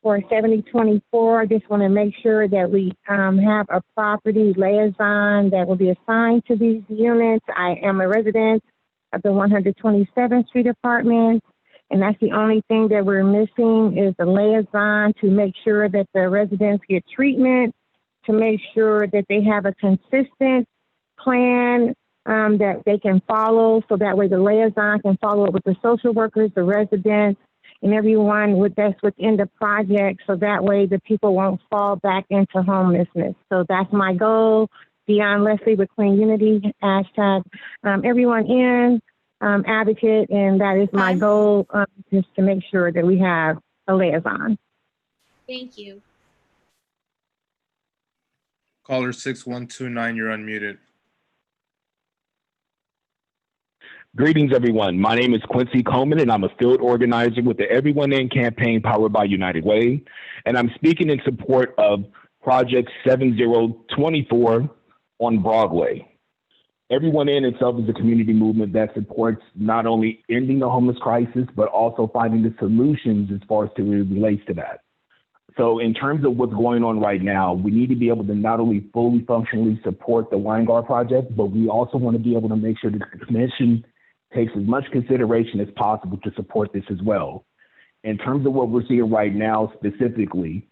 Speaker 12: for 7024. I just want to make sure that we have a property liaison that will be assigned to these units. I am a resident of the 127th Street apartment, and that's the only thing that we're missing is a liaison to make sure that the residents get treatment, to make sure that they have a consistent plan that they can follow, so that way the liaison can follow up with the social workers, the residents, and everyone that's within the project, so that way the people won't fall back into homelessness. So that's my goal. Beyond Leslie with Clean Unity, hashtag everyone in, advocate, and that is my goal, just to make sure that we have a liaison.
Speaker 1: Thank you.
Speaker 23: Caller 6129, you're unmuted.
Speaker 3: Greetings, everyone. My name is Quincy Coleman, and I'm a field organizer with the Everyone In campaign powered by United Way. And I'm speaking in support of Project 7024 on Broadway. Everyone In itself is a community movement that supports not only ending the homeless crisis, but also finding the solutions as far as it relates to that. So in terms of what's going on right now, we need to be able to not only fully functionally support the Weingart project, but we also want to be able to make sure that the commission takes as much consideration as possible to support this as well. In terms of what we're seeing right now specifically,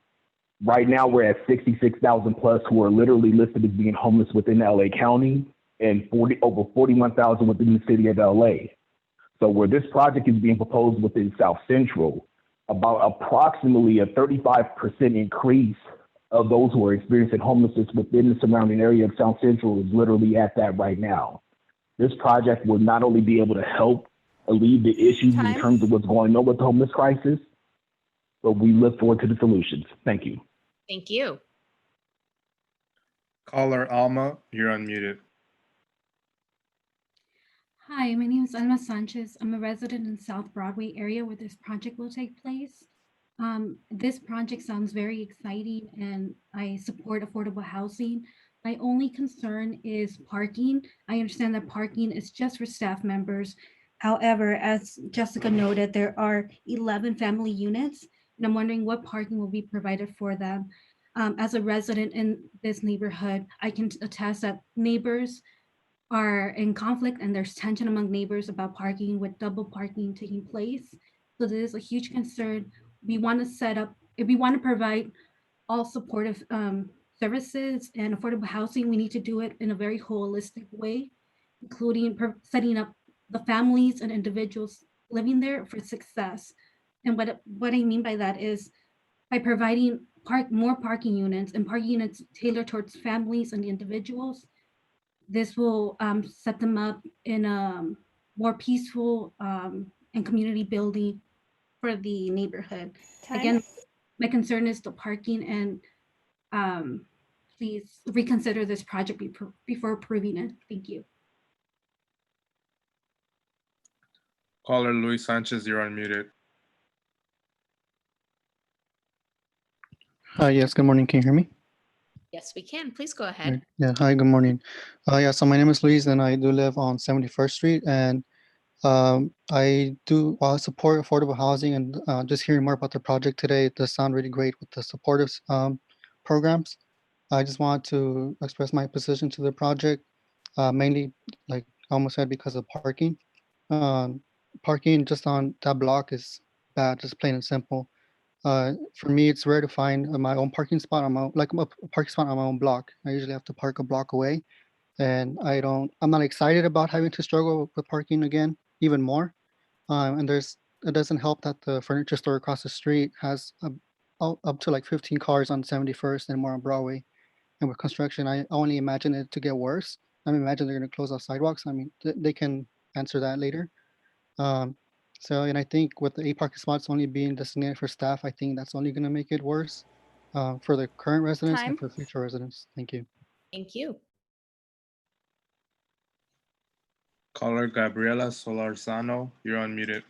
Speaker 3: right now we're at 66,000 plus who are literally listed as being homeless within LA County and over 41,000 within the city of LA. So where this project is being proposed within South Central, about approximately a 35% increase of those who are experiencing homelessness within the surrounding area of South Central is literally at that right now. This project will not only be able to help alleviate the issues in terms of what's going on with the homeless crisis, but we look forward to the solutions. Thank you.
Speaker 1: Thank you.
Speaker 23: Caller Alma, you're unmuted.
Speaker 13: Hi, my name is Alma Sanchez. I'm a resident in South Broadway area where this project will take place. This project sounds very exciting and I support affordable housing. My only concern is parking. I understand that parking is just for staff members. However, as Jessica noted, there are 11 family units, and I'm wondering what parking will be provided for them. As a resident in this neighborhood, I can attest that neighbors are in conflict and there's tension among neighbors about parking, with double parking taking place. So this is a huge concern. We want to set up, if we want to provide all supportive services and affordable housing, we need to do it in a very holistic way, including setting up the families and individuals living there for success. And what I mean by that is by providing more parking units and parking units tailored towards families and the individuals, this will set them up in a more peaceful and community building for the neighborhood. Again, my concern is the parking, and please reconsider this project before approving it. Thank you.
Speaker 23: Caller Luis Sanchez, you're unmuted.
Speaker 14: Hi, yes, good morning. Can you hear me?
Speaker 1: Yes, we can. Please go ahead.
Speaker 14: Yeah, hi, good morning. Yeah, so my name is Luis and I do live on 71st Street, and I do support affordable housing, and just hearing more about the project today, it does sound really great with the supportive programs. I just want to express my position to the project, mainly, like I almost said, because of parking. Parking just on that block is bad, just plain and simple. For me, it's rare to find my own parking spot on my, like a parking spot on my own block. I usually have to park a block away, and I'm not excited about having to struggle with parking again, even more. And it doesn't help that the furniture store across the street has up to like 15 cars on 71st and more on Broadway. And with construction, I only imagine it to get worse. I mean, imagine they're going to close off sidewalks. I mean, they can answer that later. And I think with the 8 parking spots only being designated for staff, I think that's only going to make it worse for the current residents and for future residents. Thank you.
Speaker 1: Thank you.
Speaker 23: Caller Gabriela Solarzano, you're unmuted.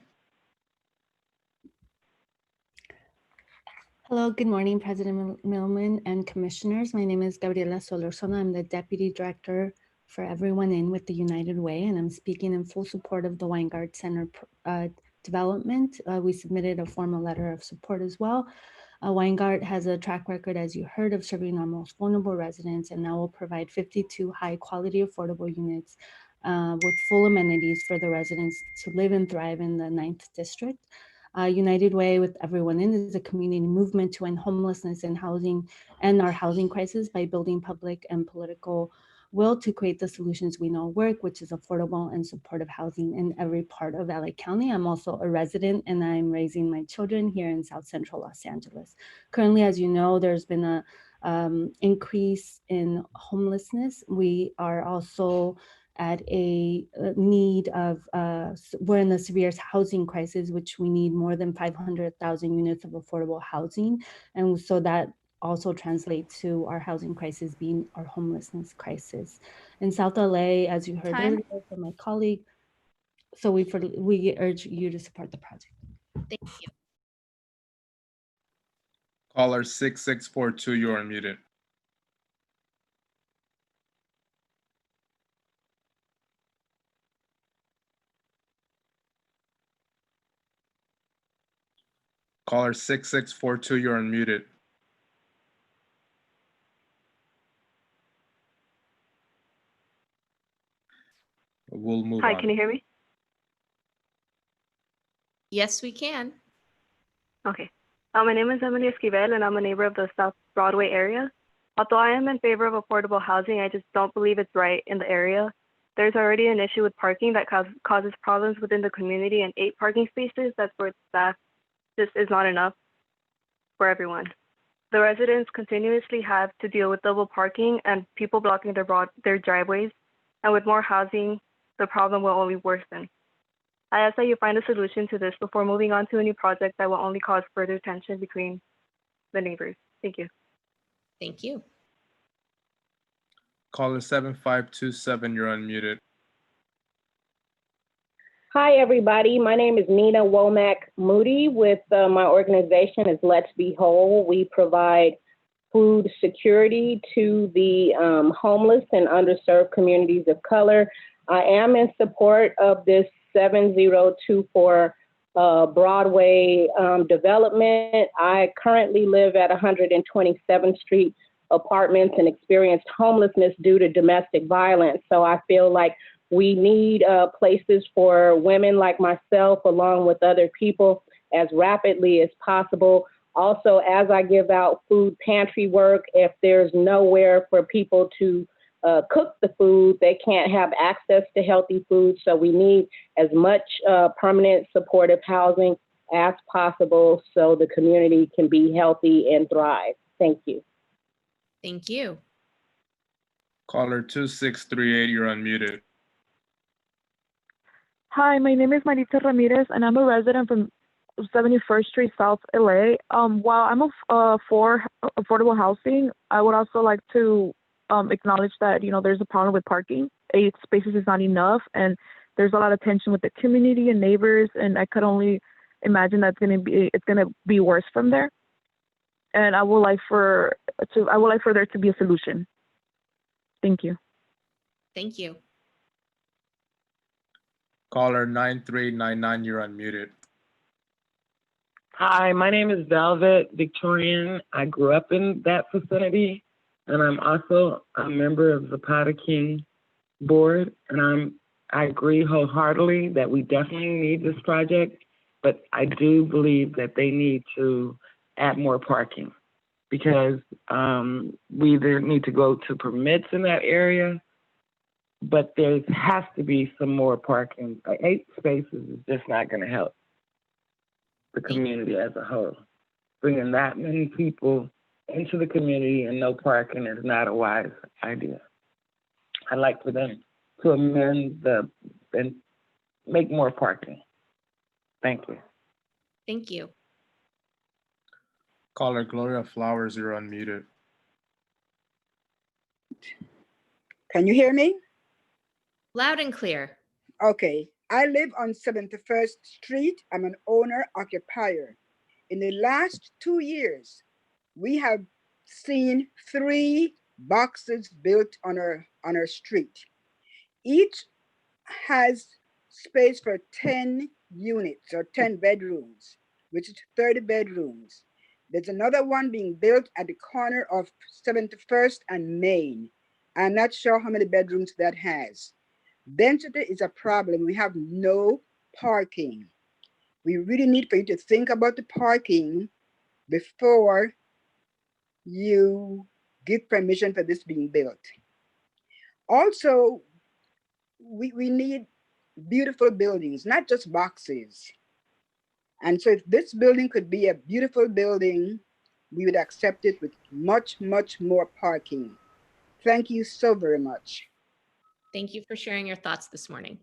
Speaker 20: Hello, good morning, President Millman and commissioners. My name is Gabriela Solarzano. I'm the Deputy Director for Everyone In with the United Way, and I'm speaking in full support of the Weingart Center development. We submitted a formal letter of support as well. Weingart has a track record, as you heard, of serving our most vulnerable residents, and now will provide 52 high-quality affordable units with full amenities for the residents to live and thrive in the 9th District. United Way with Everyone In is a community movement to end homelessness and our housing crisis by building public and political will to create the solutions we know work, which is affordable and supportive housing in every part of LA County. I'm also a resident and I'm raising my children here in South Central Los Angeles. Currently, as you know, there's been a increase in homelessness. We are also at a need of, we're in a severe housing crisis, which we need more than 500,000 units of affordable housing. And so that also translates to our housing crisis being our homelessness crisis. In South LA, as you heard earlier from my colleague, so we urge you to support the project.
Speaker 1: Thank you.
Speaker 23: Caller 6642, you're unmuted. Caller 6642, you're unmuted. We'll move on.
Speaker 5: Hi, can you hear me?
Speaker 1: Yes, we can.
Speaker 5: Okay. My name is Emily Esquivel, and I'm a neighbor of the South Broadway area. Although I am in favor of affordable housing, I just don't believe it's right in the area. There's already an issue with parking that causes problems within the community, and 8 parking spaces that's for staff just is not enough for everyone. The residents continuously have to deal with double parking and people blocking their driveways, and with more housing, the problem will only worsen. I ask that you find a solution to this before moving on to a new project that will only cause further tension between the neighbors. Thank you.
Speaker 1: Thank you.
Speaker 23: Caller 7527, you're unmuted.
Speaker 6: Hi, everybody. My name is Nina Womack Moody with my organization is Let's Be Whole. We provide food security to the homeless and underserved communities of color. I am in support of this 7024 Broadway development. I currently live at 127th Street Apartments and experienced homelessness due to domestic violence. So I feel like we need places for women like myself, along with other people, as rapidly as possible. Also, as I give out food pantry work, if there's nowhere for people to cook the food, they can't have access to healthy food. So we need as much permanent supportive housing as possible so the community can be healthy and thrive. Thank you.
Speaker 1: Thank you.
Speaker 23: Caller 2638, you're unmuted.
Speaker 7: Hi, my name is Marita Ramirez, and I'm a resident from 71st Street, South LA. While I'm for affordable housing, I would also like to acknowledge that, there's a problem with parking. 8 spaces is not enough, and there's a lot of tension with the community and neighbors, and I could only imagine that it's gonna be worse from there. And I would like for there to be a solution. Thank you.
Speaker 1: Thank you.
Speaker 23: Caller 9399, you're unmuted.
Speaker 15: Hi, my name is Velvet Victorian. I grew up in that vicinity, and I'm also a member of the Powder King board. And I agree wholehearitely that we definitely need this project, but I do believe that they need to add more parking because we either need to go to permits in that area, but there has to be some more parking. 8 spaces is just not going to help the community as a whole. Bringing that many people into the community and no parking is not a wise idea. I'd like for them to amend and make more parking. Thank you.
Speaker 1: Thank you.
Speaker 23: Caller Gloria Flowers, you're unmuted.
Speaker 25: Can you hear me?
Speaker 1: Loud and clear.
Speaker 25: Okay. I live on 71st Street. I'm an owner-occupier. In the last 2 years, we have seen 3 boxes built on our street. Each has space for 10 units or 10 bedrooms, which is 30 bedrooms. There's another one being built at the corner of 71st and Main. I'm not sure how many bedrooms that has. Density is a problem. We have no parking. We really need for you to think about the parking before you give permission for this being built. Also, we need beautiful buildings, not just boxes. And so if this building could be a beautiful building, we would accept it with much, much more parking. Thank you so very much.
Speaker 1: Thank you for sharing your thoughts this morning.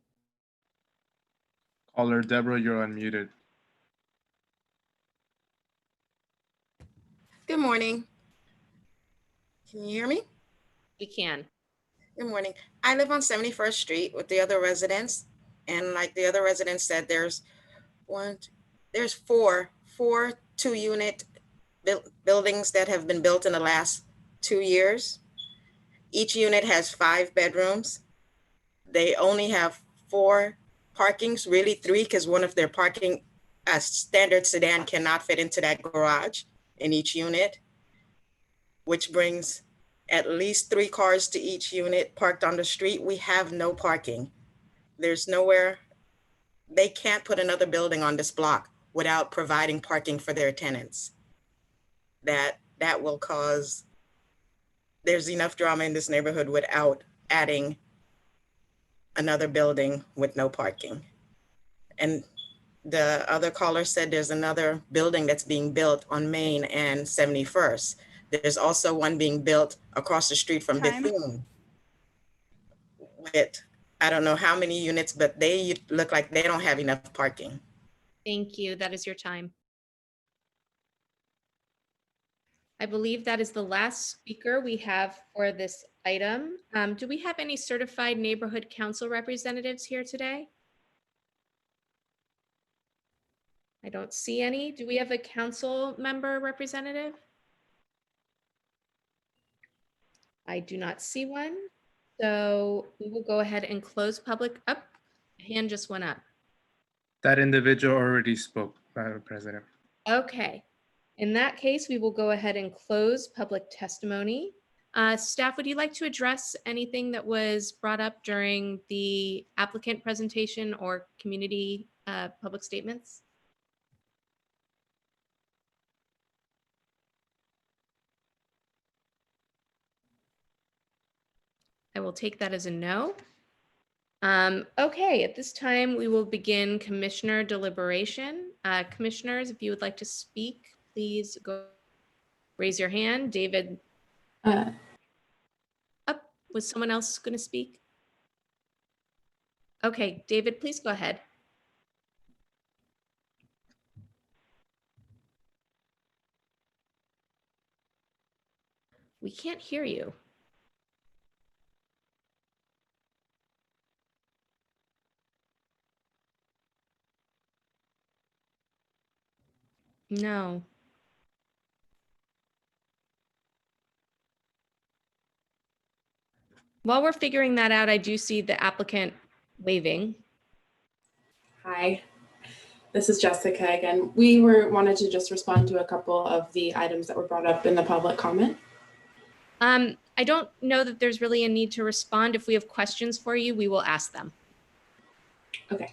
Speaker 23: Caller Deborah, you're unmuted.
Speaker 2: Good morning. Can you hear me?
Speaker 1: We can.
Speaker 2: Good morning. I live on 71st Street with the other residents. And like the other residents said, there's four 2-unit buildings that have been built in the last 2 years. Each unit has 5 bedrooms. They only have 4 parkings, really 3, because one of their parking, a standard sedan cannot fit into that garage in each unit, which brings at least 3 cars to each unit parked on the street. We have no parking. There's nowhere, they can't put another building on this block without providing parking for their tenants. That will cause, there's enough drama in this neighborhood without adding another building with no parking. And the other caller said there's another building that's being built on Main and 71st. There's also one being built across the street from Bethune with, I don't know how many units, but they look like they don't have enough parking.
Speaker 1: Thank you. That is your time. I believe that is the last speaker we have for this item. Do we have any certified neighborhood council representatives here today? I don't see any. Do we have a council member representative? I do not see one. So we will go ahead and close public up. Hand just went up.
Speaker 23: That individual already spoke, Madam President.
Speaker 1: Okay. In that case, we will go ahead and close public testimony. Staff, would you like to address anything that was brought up during the applicant presentation or community public statements? I will take that as a no. Okay, at this time, we will begin commissioner deliberation. Commissioners, if you would like to speak, please go raise your hand. David, up. Was someone else going to speak? Okay, David, please go ahead. We can't hear you. No. While we're figuring that out, I do see the applicant waving.
Speaker 10: Hi, this is Jessica again. We wanted to just respond to a couple of the items that were brought up in the public comment.
Speaker 1: I don't know that there's really a need to respond. If we have questions for you, we will ask them.
Speaker 10: Okay.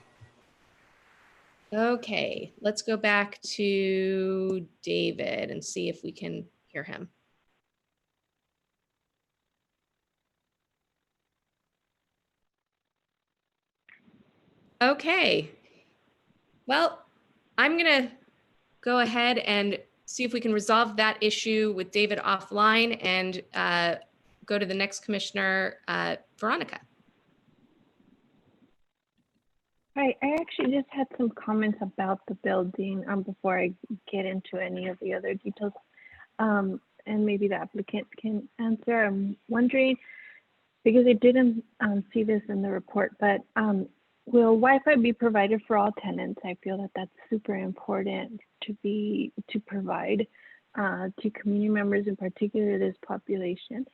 Speaker 1: Okay, let's go back to David and see if we can hear him. Okay. Well, I'm going to go ahead and see if we can resolve that issue with David offline and go to the next commissioner, Veronica.
Speaker 16: Hi, I actually just had some comments about the building before I get into any of the other details. And maybe the applicant can answer. I'm wondering, because I didn't see this in the report, but will Wi-Fi be provided for all tenants? I feel that that's super important to provide to community members, in particular this population.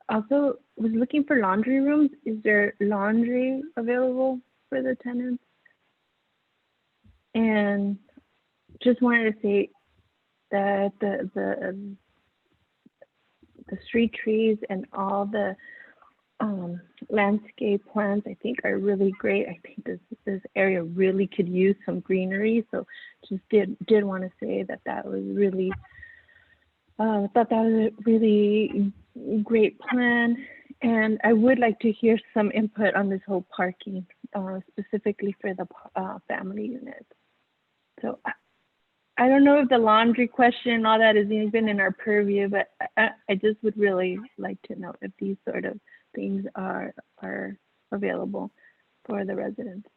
Speaker 16: Also, was looking for laundry rooms. Is there laundry available for the tenants? And just wanted to say that the street trees and all the landscape plants, I think, are really great. I think this area really could use some greenery. So just did want to say that was really thought that was a really great plan. And I would like to hear some input on this whole parking, specifically for the family units. So I don't know if the laundry question and all that is even in our purview, but I just would really like to know if these sort of things are available for the residents.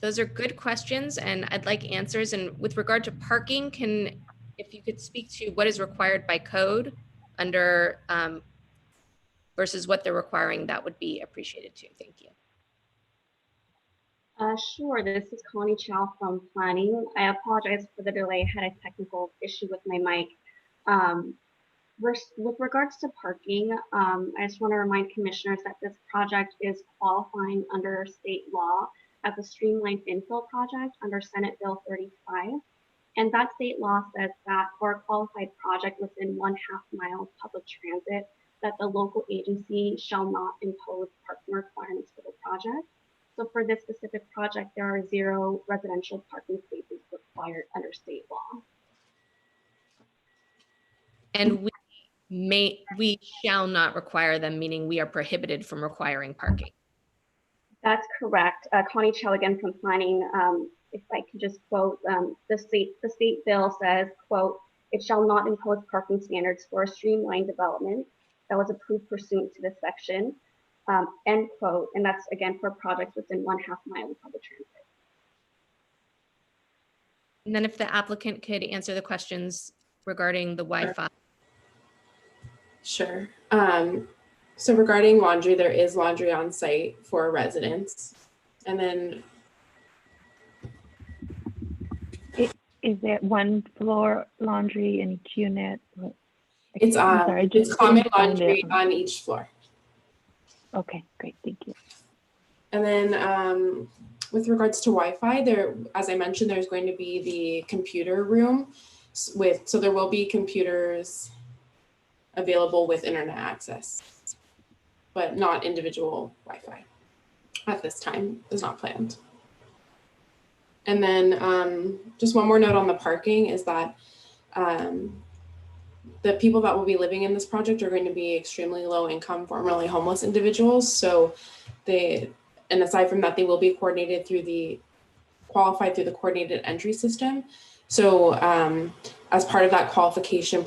Speaker 1: Those are good questions, and I'd like answers. And with regard to parking, if you could speak to what is required by code under versus what they're requiring, that would be appreciated too. Thank you.
Speaker 8: Sure, this is Connie Chow from Planning. I apologize for the delay. I had a technical issue with my mic. With regards to parking, I just want to remind commissioners that this project is qualifying under state law as a streamlined infill project under Senate Bill 35. And that state law says that for a qualified project within 1/2 mile of public transit, that the local agency shall not impose parking requirements for the project. So for this specific project, there are 0 residential parking spaces required under state law.
Speaker 1: And we shall not require them, meaning we are prohibited from requiring parking.
Speaker 8: That's correct. Connie Chow again from Planning. If I could just quote, the state bill says, quote, "It shall not impose parking standards for a streamlined development that was approved pursuant to this section," end quote. And that's again for projects within 1/2 mile of public transit.
Speaker 1: And then if the applicant could answer the questions regarding the Wi-Fi.
Speaker 10: Sure. So regarding laundry, there is laundry on site for residents. And then
Speaker 16: Is there 1 floor laundry in each unit?
Speaker 10: It's common laundry on each floor.
Speaker 16: Okay, great, thank you.
Speaker 10: And then with regards to Wi-Fi, there, as I mentioned, there's going to be the computer room so there will be computers available with internet access, but not individual Wi-Fi at this time, is not planned. And then just one more note on the parking is that the people that will be living in this project are going to be extremely low income, formerly homeless individuals. So and aside from that, they will be qualified through the coordinated entry system. So as part of that qualification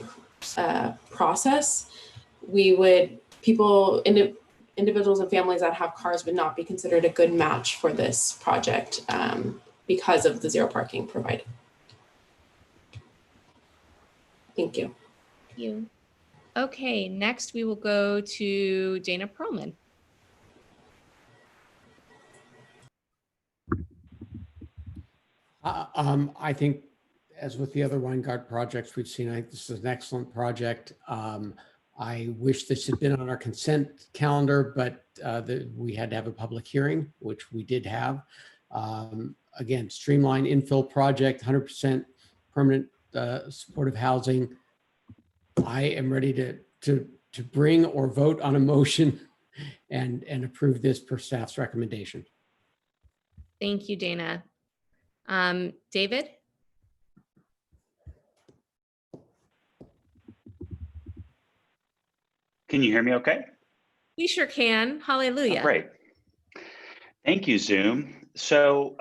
Speaker 10: process, individuals and families that have cars would not be considered a good match for this project because of the 0 parking provided. Thank you.
Speaker 1: Thank you. Okay, next we will go to Dana Perlman.
Speaker 4: I think, as with the other Weingart projects we've seen, I think this is an excellent project. I wish this had been on our consent calendar, but we had to have a public hearing, which we did have. Again, streamlined infill project, 100% permanent supportive housing. I am ready to bring or vote on a motion and approve this per staff's recommendation.
Speaker 1: Thank you, Dana. David?
Speaker 18: Can you hear me okay?
Speaker 1: We sure can. Hallelujah.
Speaker 18: Oh, great. Thank you, Zoom. So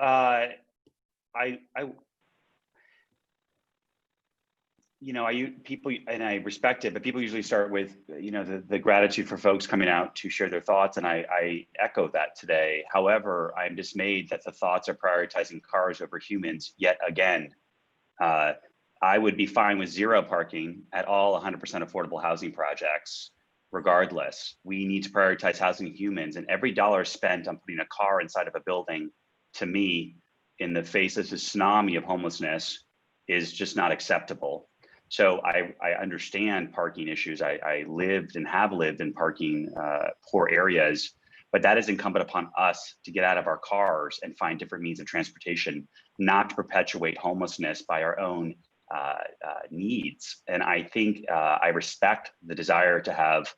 Speaker 18: people, and I respect it, but people usually start with, the gratitude for folks coming out to share their thoughts. And I echo that today. However, I'm dismayed that the thoughts are prioritizing cars over humans yet again. I would be fine with 0 parking at all 100% affordable housing projects. Regardless, we need to prioritize housing humans, and every dollar spent on putting a car inside of a building, to me, in the face of this tsunami of homelessness, is just not acceptable. So I understand parking issues. I lived and have lived in parking poor areas, but that is incumbent upon us to get out of our cars and find different means of transportation. not to perpetuate homelessness by our own needs. And I think I respect the desire to have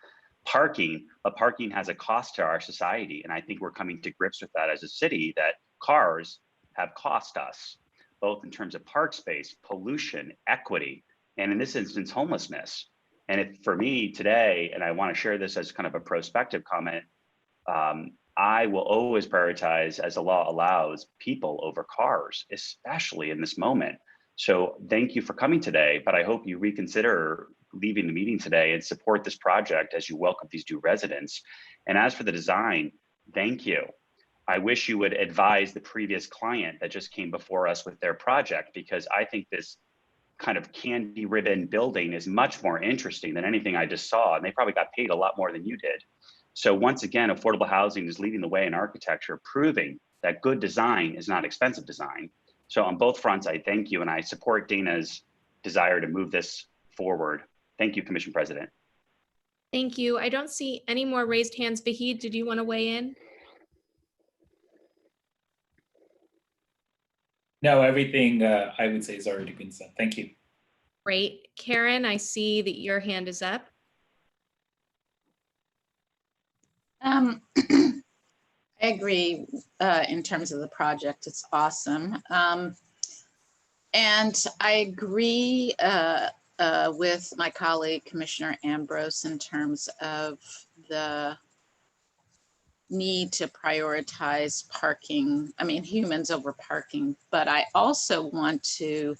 Speaker 18: parking, but parking has a cost to our society. And I think we're coming to grips with that as a city, that cars have cost us, both in terms of park space, pollution, equity, and in this instance, homelessness. And if, for me today, and I want to share this as kind of a prospective comment, I will always prioritize, as the law allows, people over cars, especially in this moment. So thank you for coming today, but I hope you reconsider leaving the meeting today and support this project as you welcome these new residents. And as for the design, thank you. I wish you would advise the previous client that just came before us with their project, because I think this kind of candy ribbon building is much more interesting than anything I just saw. And they probably got paid a lot more than you did. So once again, affordable housing is leading the way in architecture, proving that good design is not expensive design. So on both fronts, I thank you, and I support Dana's desire to move this forward. Thank you, Commission President.
Speaker 1: Thank you. I don't see any more raised hands. Vahid, did you want to weigh in?
Speaker 11: No, everything I would say has already been said. Thank you.
Speaker 1: Great. Karen, I see that your hand is up.
Speaker 19: I agree in terms of the project. It's awesome. And I agree with my colleague, Commissioner Ambrose, in terms of the need to prioritize parking. I mean, humans over parking, but I also want to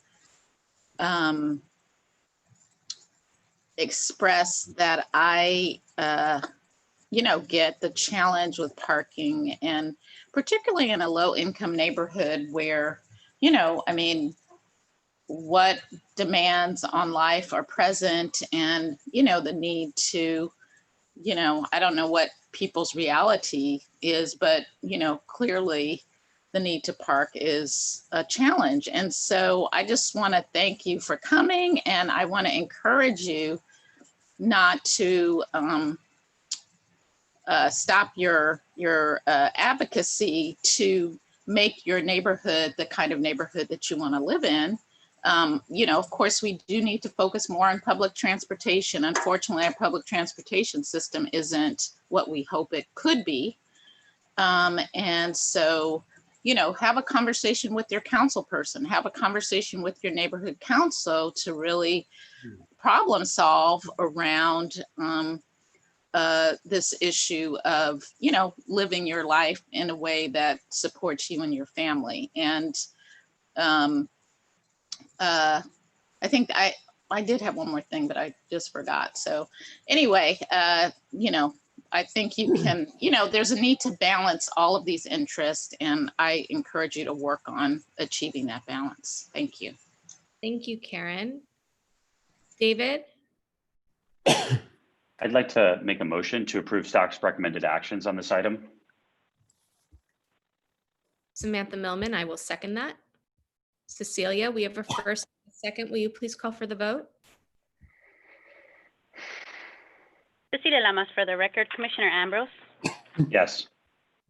Speaker 19: express that I get the challenge with parking, and particularly in a low income neighborhood where, I mean, what demands on life are present, and, the need to, I don't know what people's reality is, but, clearly the need to park is a challenge. And so I just want to thank you for coming, and I want to encourage you not to stop your advocacy to make your neighborhood the kind of neighborhood that you want to live in. Of course, we do need to focus more on public transportation. Unfortunately, our public transportation system isn't what we hope it could be. And so, have a conversation with your council person, have a conversation with your neighborhood council to really problem solve around this issue of, living your life in a way that supports you and your family. And I think I did have one more thing, but I just forgot. So anyway, I think you can, there's a need to balance all of these interests, and I encourage you to work on achieving that balance. Thank you.
Speaker 1: Thank you, Karen. David?
Speaker 18: I'd like to make a motion to approve staff's recommended actions on this item.
Speaker 1: Samantha Millman, I will second that. Cecilia, we have a first and a second. Will you please call for the vote?
Speaker 21: Cecilia Lamas for the record. Commissioner Ambrose?
Speaker 18: Yes.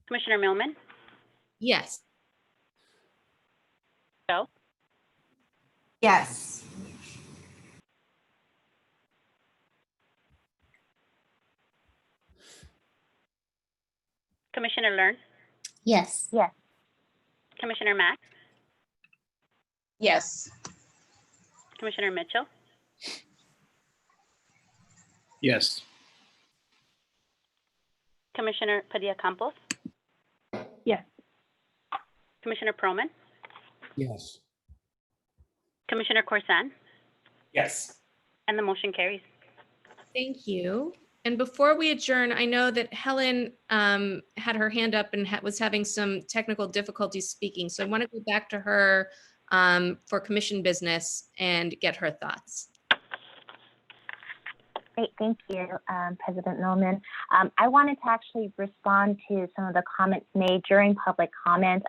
Speaker 21: Commissioner Millman?
Speaker 1: Yes.
Speaker 21: Joe?
Speaker 22: Yes.
Speaker 21: Commissioner Learn?
Speaker 22: Yes.
Speaker 17: Yes.
Speaker 21: Commissioner Mack?
Speaker 19: Yes.
Speaker 21: Commissioner Mitchell?
Speaker 23: Yes.
Speaker 21: Commissioner Padilla-Campos?
Speaker 16: Yes.
Speaker 21: Commissioner Proman?
Speaker 4: Yes.
Speaker 21: Commissioner Corsan?
Speaker 11: Yes.
Speaker 21: And the motion carries.
Speaker 1: Thank you. And before we adjourn, I know that Helen had her hand up and was having some technical difficulties speaking. So I want to go back to her for commission business and get her thoughts.
Speaker 17: Great, thank you, President Millman. I wanted to actually respond to some of the comments made during public comment.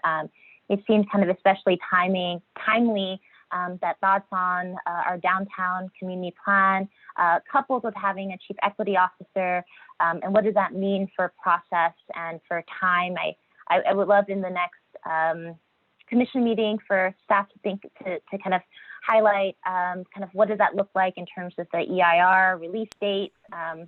Speaker 17: It seems kind of especially timely that thoughts on our downtown community plan, coupled with having a chief equity officer, and what does that mean for process and for time. I would love in the next commission meeting for staff to think to kind of highlight kind of what does that look like in terms of the EIR release dates.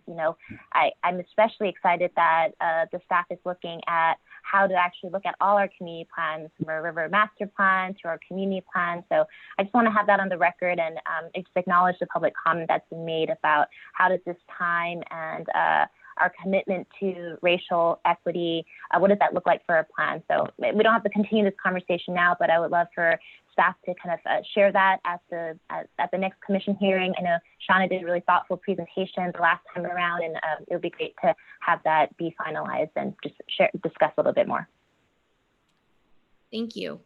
Speaker 17: You know, I'm especially excited that the staff is looking at how to actually look at all our community plans, from our river master plan to our community plan. So I just want to have that on the record and just acknowledge the public comment that's been made about how does this time and our commitment to racial equity, what does that look like for our plan? So we don't have to continue this conversation now, but I would love for staff to kind of share that at the next commission hearing. I know Shauna did a really thoughtful presentation the last time around, and it would be great to have that be finalized and just discuss a little bit more.
Speaker 1: Thank you.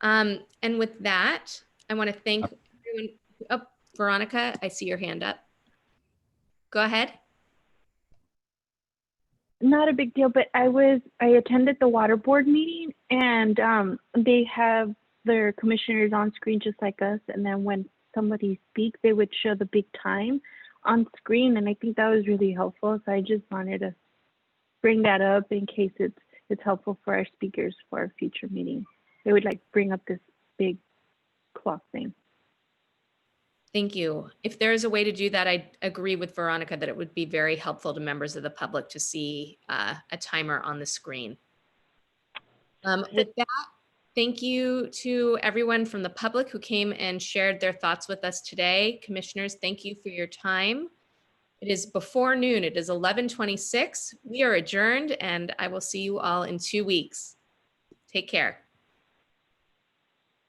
Speaker 1: And with that, I want to thank everyone. Oh, Veronica, I see your hand up. Go ahead.
Speaker 16: Not a big deal, but I attended the water board meeting, and they have their commissioners on screen just like us, and then when somebody speaks, they would show the big time on screen, and I think that was really helpful. So I just wanted to bring that up in case it's helpful for our speakers for a future meeting. They would like bring up this big clock thing.
Speaker 1: Thank you. If there is a way to do that, I agree with Veronica that it would be very helpful to members of the public to see a timer on the screen. With that, thank you to everyone from the public who came and shared their thoughts with us today. Commissioners, thank you for your time. It is before noon. It is 11:26. We are adjourned, and I will see you all in 2 weeks. Take care.